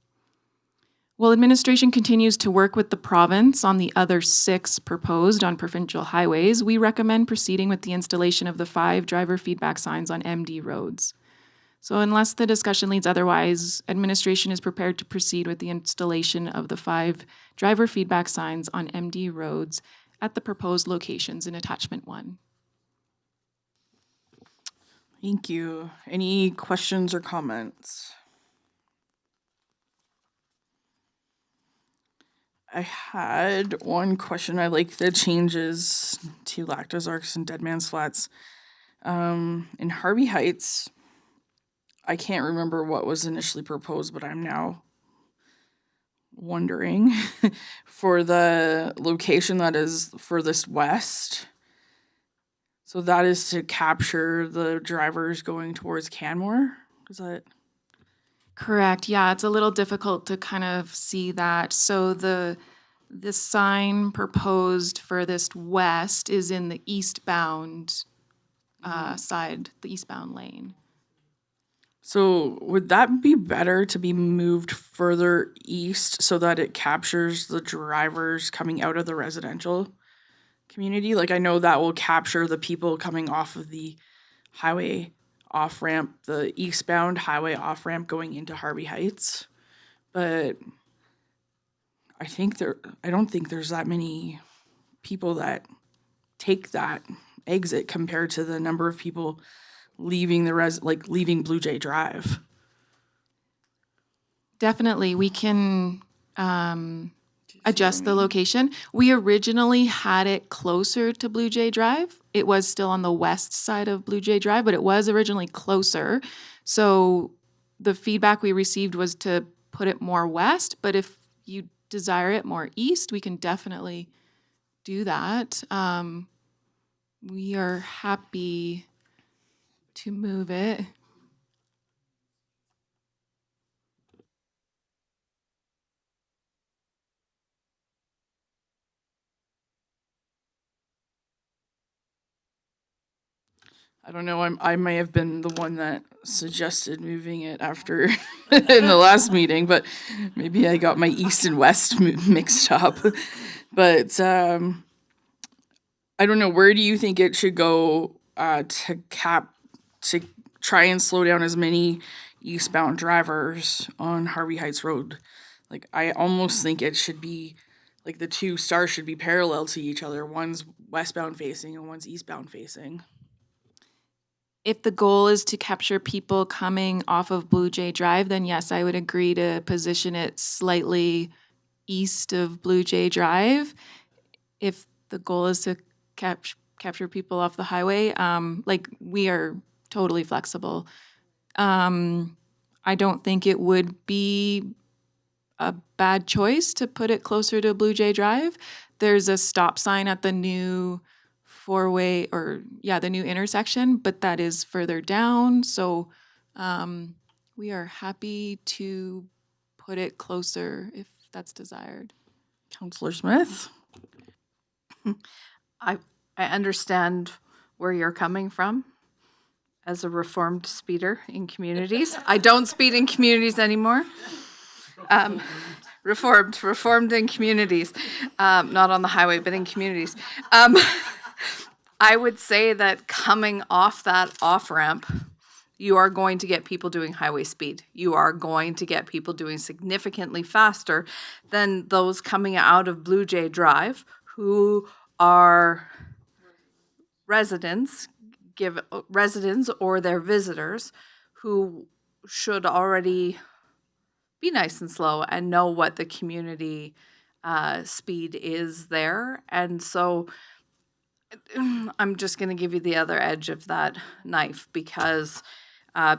While administration continues to work with the province on the other 6 proposed on provincial highways, we recommend proceeding with the installation of the 5 driver feedback signs on MD roads. So unless the discussion leads otherwise, administration is prepared to proceed with the installation of the 5 driver feedback signs on MD roads at the proposed locations in attachment 1. Thank you. Any questions or comments? I had one question. I like the changes to Lac des Arcs and Deadman's Flats. In Harvey Heights, I can't remember what was initially proposed, but I'm now wondering for the location that is furthest west. So that is to capture the drivers going towards Canmore? Is that? Correct. Yeah, it's a little difficult to kind of see that. So the sign proposed furthest west is in the eastbound side, the eastbound lane. So would that be better to be moved further east so that it captures the drivers coming out of the residential community? Like, I know that will capture the people coming off of the highway off-ramp, the eastbound highway off-ramp going into Harvey Heights. But I don't think there's that many people that take that exit compared to the number of people leaving leaving Blue Jay Drive. Definitely, we can adjust the location. We originally had it closer to Blue Jay Drive. It was still on the west side of Blue Jay Drive, but it was originally closer. So the feedback we received was to put it more west, but if you desire it more east, we can definitely do that. We are happy to move it. I don't know, I may have been the one that suggested moving it after in the last meeting, but maybe I got my east and west mixed up. But I don't know, where do you think it should go to try and slow down as many eastbound drivers on Harvey Heights Road? Like, I almost think it should be, like, the 2 stars should be parallel to each other. One's westbound facing and one's eastbound facing. if the goal is to capture people coming off of Blue Jay Drive, then yes, I would agree to position it slightly east of Blue Jay Drive. If the goal is to capture people off the highway, like we are totally flexible. I don't think it would be a bad choice to put it closer to Blue Jay Drive. There's a stop sign at the new four-way, or the new intersection, but that is further down. So we are happy to put it closer if that's desired. Counselor Smith? I understand where you're coming from as a reformed speeder in communities. I don't speed in communities anymore. Reformed in communities, not on the highway, but in communities. I would say that coming off that off-ramp, you are going to get people doing highway speed. You are going to get people doing significantly faster than those coming out of Blue Jay Drive who are residents or their visitors who should already be nice and slow and know what the community speed is there. And so I'm just going to give you the other edge of that knife, because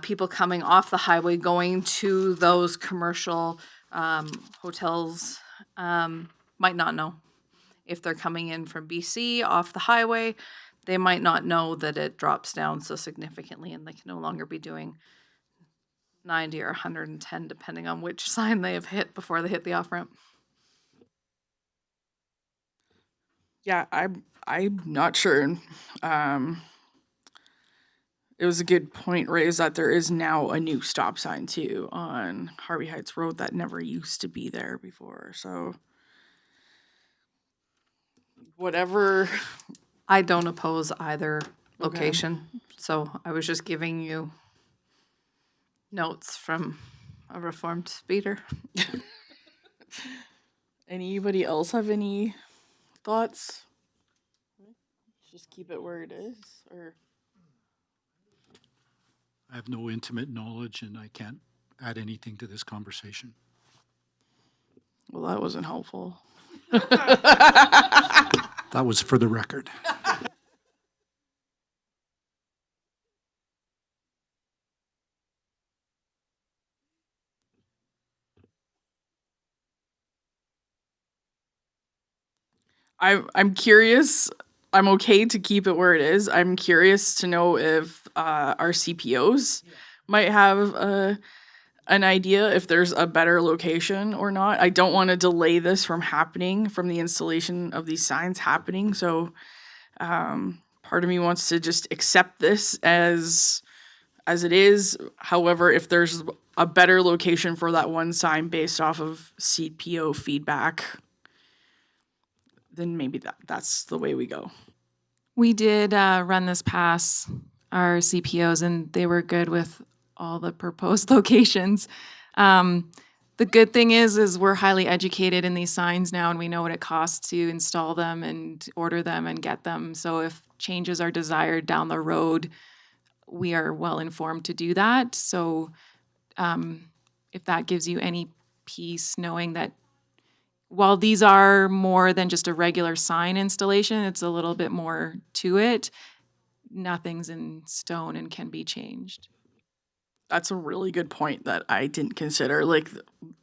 people coming off the highway going to those commercial hotels might not know. If they're coming in from BC off the highway, they might not know that it drops down so significantly and they can no longer be doing 90 or 110, depending on which sign they have hit before they hit the off-ramp. Yeah, I'm not sure. It was a good point raised that there is now a new stop sign too on Harvey Heights Road that never used to be there before. So whatever. I don't oppose either location, so I was just giving you notes from a reformed speeder. Anybody else have any thoughts? Just keep it where it is, or I have no intimate knowledge and I can't add anything to this conversation. well, that wasn't helpful. That was for the record. I'm curious. I'm okay to keep it where it is. I'm curious to know if our CPOs might have an idea if there's a better location or not. I don't want to delay this from happening, from the installation of these signs happening. So part of me wants to just accept this as it is. However, if there's a better location for that one sign based off of CPO feedback, then maybe that's the way we go. We did run this past our CPOs, and they were good with all the proposed locations. The good thing is we're highly educated in these signs now, and we know what it costs to install them and order them and get them. So if changes are desired down the road, we are well informed to do that. So if that gives you any peace, knowing that while these are more than just a regular sign installation, it's a little bit more to it. Nothing's in stone and can be changed. That's a really good point that I didn't consider. Like,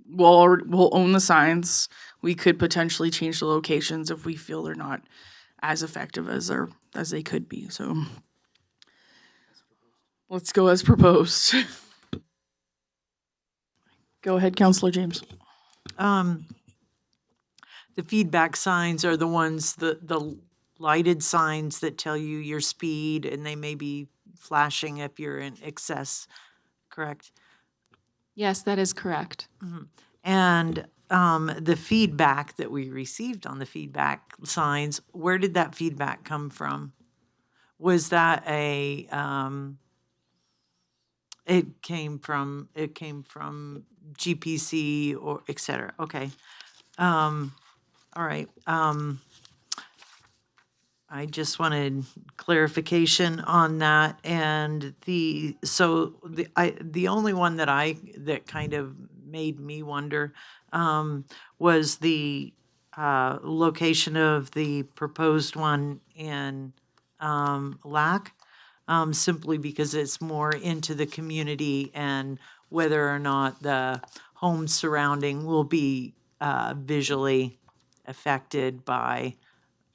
we'll own the signs. We could potentially change the locations if we feel they're not as effective as they could be. So let's go as proposed. Go ahead, Councillor James. The feedback signs are the ones, the lighted signs that tell you your speed, and they may be flashing if you're in excess, correct? Yes, that is correct. Mm-hmm. And the feedback that we received on the feedback signs, where did that feedback come from? Was that it came from GPC or et cetera? Okay. All right. I just wanted clarification on that, and the only one that kind of made me wonder was the location of the proposed one in LAC, simply because it's more into the community and whether or not the homes surrounding will be visually affected by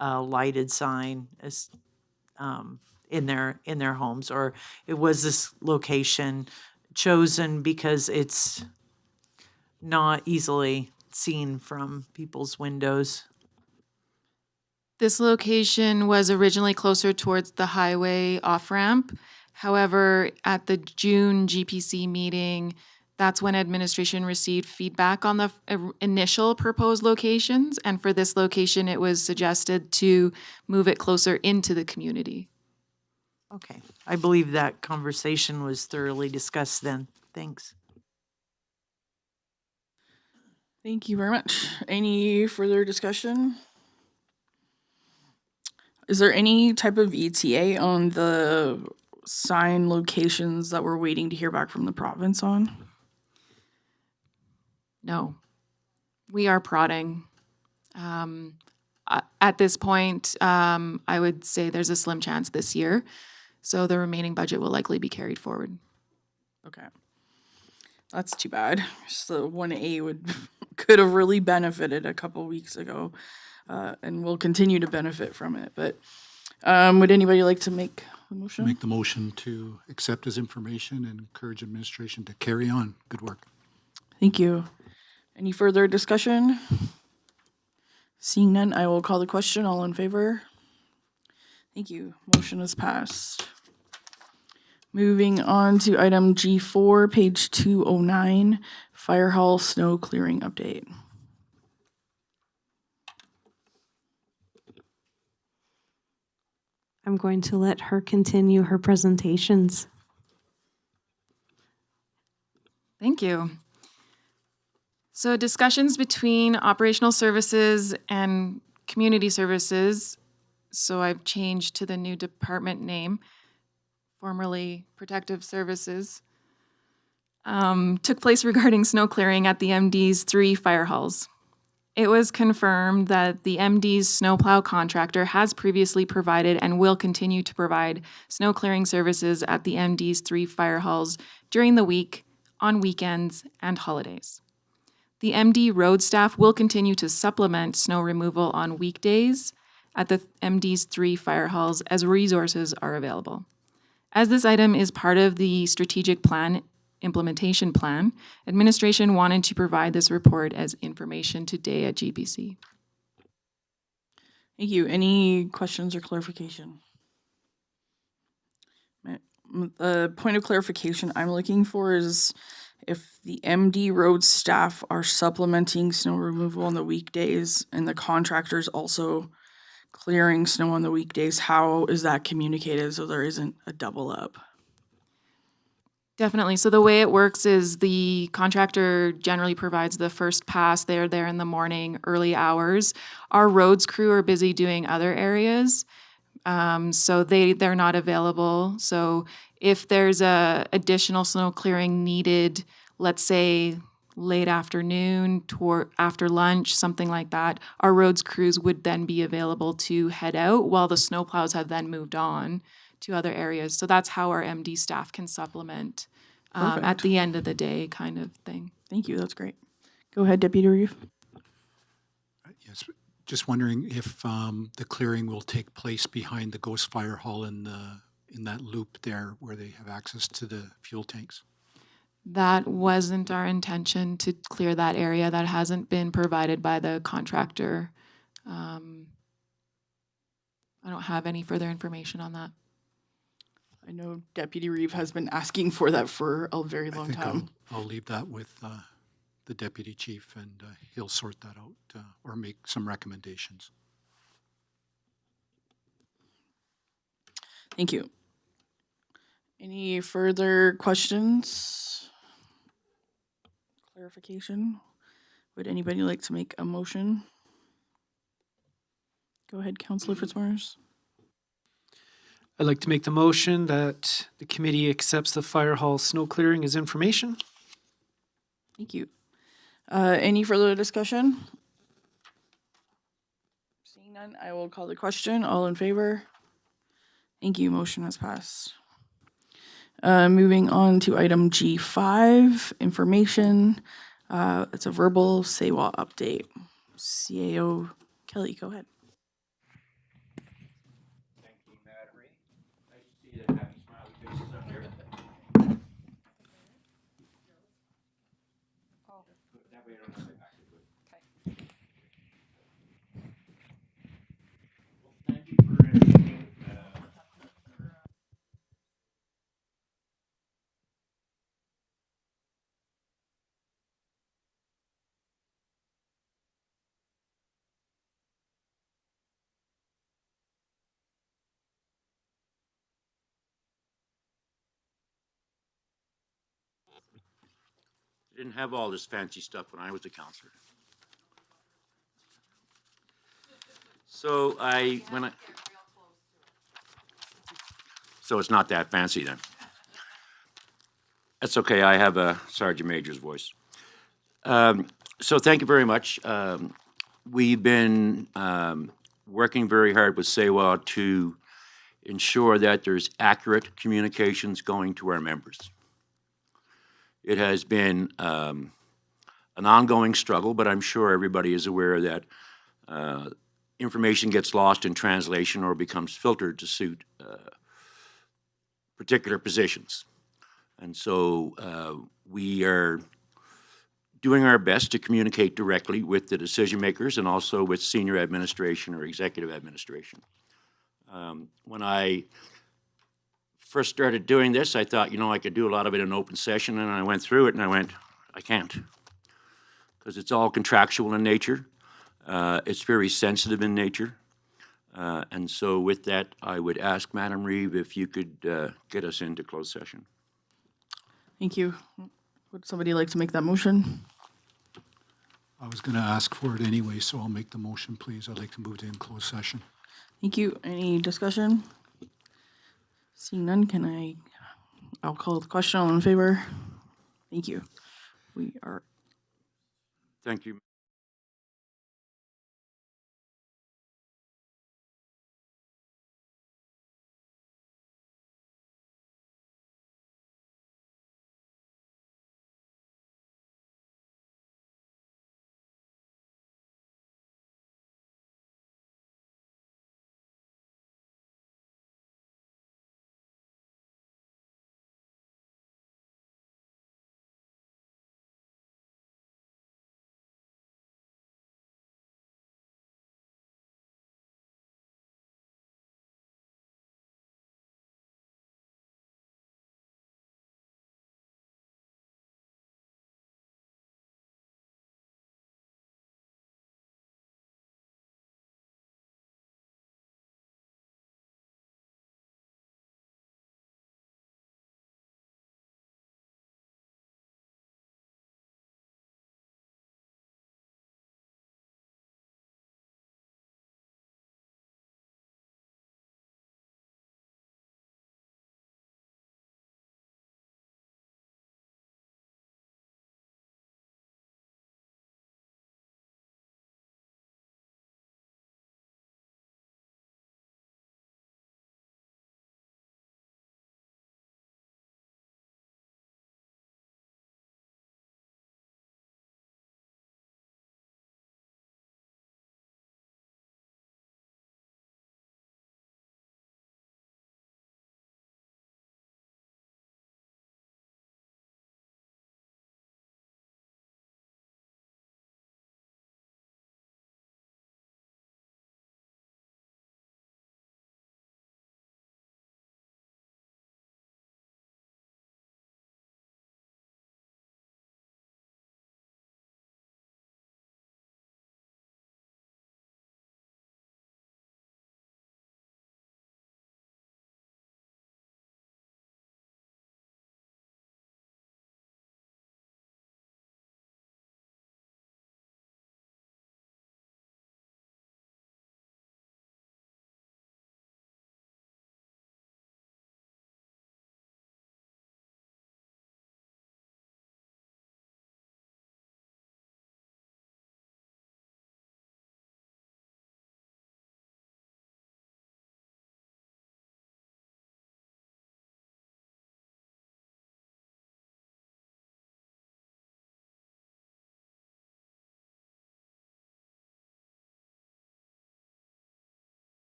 a lighted sign as in their homes, or it was this location chosen because it's not easily seen from people's windows. This location was originally closer towards the highway off-ramp. However, at the June GPC meeting, that's when administration received feedback on the initial proposed locations. And for this location, it was suggested to move it closer into the community. Okay, I believe that conversation was thoroughly discussed then. Thanks. Thank you very much. Any further discussion? Is there any type of ETA on the sign locations that we're waiting to hear back from the province on? No, we are prodding. At this point, I would say there's a slim chance this year. So the remaining budget will likely be carried forward. Okay. That's too bad. So 1A could have really benefited a couple weeks ago, and will continue to benefit from it. But would anybody like to make a motion? Make the motion to accept his information and encourage administration to carry on. Good work. Thank you. Any further discussion? Seeing none, I will call the question. All in favor? Thank you. Motion is passed. Moving on to item G4, page 209, Fire Hall Snow Clearing Update. I'm going to let her continue her presentations. Thank you. So discussions between operational services and community services, so I've changed to the new department name, formerly Protective Services, took place regarding snow clearing at the MD's 3 fire halls. It was confirmed that the MD's snowplow contractor has previously provided and will continue to provide snow clearing services at the MD's 3 fire halls during the week, on weekends, and holidays. The MD road staff will continue to supplement snow removal on weekdays at the MD's 3 fire halls as resources are available. As this item is part of the strategic plan implementation plan, administration wanted to provide this report as information today at GPC. Thank you. Any questions or clarification? The point of clarification I'm looking for is if the MD road staff are supplementing snow removal on the weekdays and the contractors also clearing snow on the weekdays, how is that communicated so there isn't a double up? Definitely. So the way it works is the contractor generally provides the first pass. They're there in the morning, early hours. Our roads crew are busy doing other areas, so they're not available. So if there's a additional snow clearing needed, let's say late afternoon, toward after lunch, something like that, our roads crews would then be available to head out while the snowplows have then moved on to other areas. So that's how our MD staff can supplement at Perfect. the end of the day kind of thing. Thank you. That's great. Go ahead, Deputy Reeve. Yes, just wondering if the clearing will take place behind the Ghost Fire Hall in that loop there where they have access to the fuel tanks. That wasn't our intention to clear that area. That hasn't been provided by the contractor. I don't have any further information on that. I know Deputy Reeve has been asking for that for a very I long think time. I'll leave that with the deputy chief, and he'll sort that out or make some recommendations. Thank you. Any further questions? Clarification? Would anybody like to make a motion? Go ahead, Councillor Fitzmaurice. I'd like to make the motion that the committee accepts the fire hall snow clearing as information. Thank you. Any further discussion? Seeing none, I will call the question. All in favor? Thank you. Motion has passed. Moving on to item G5, information. It's a verbal SAWA update. CAO Kelly, go ahead. Didn't have all this fancy stuff when I was a counselor. So so it's not that fancy then. That's okay, I have a Sergeant Major's voice. So thank you very much. We've been working very hard with SAWA to ensure that there's accurate communications going to our members. It has been an ongoing struggle, but I'm sure everybody is aware that information gets lost in translation or becomes filtered to suit particular positions. And so we are doing our best to communicate directly with the decision makers and also with senior administration or executive administration. When I first started doing this, I thought, you know, I could do a lot of it in open session, and I went through it and I went, I can't, because it's all contractual in nature. It's very sensitive in nature. And so with that, I would ask Madam Reeve if you could get us into closed session. Thank you. Would somebody like to make that motion? I was going to ask for it anyway, so I'll make the motion, please. I'd like to move to in closed session. Thank you. Any discussion? Seeing none, I'll call the question. All in favor? Thank you. We are Thank you.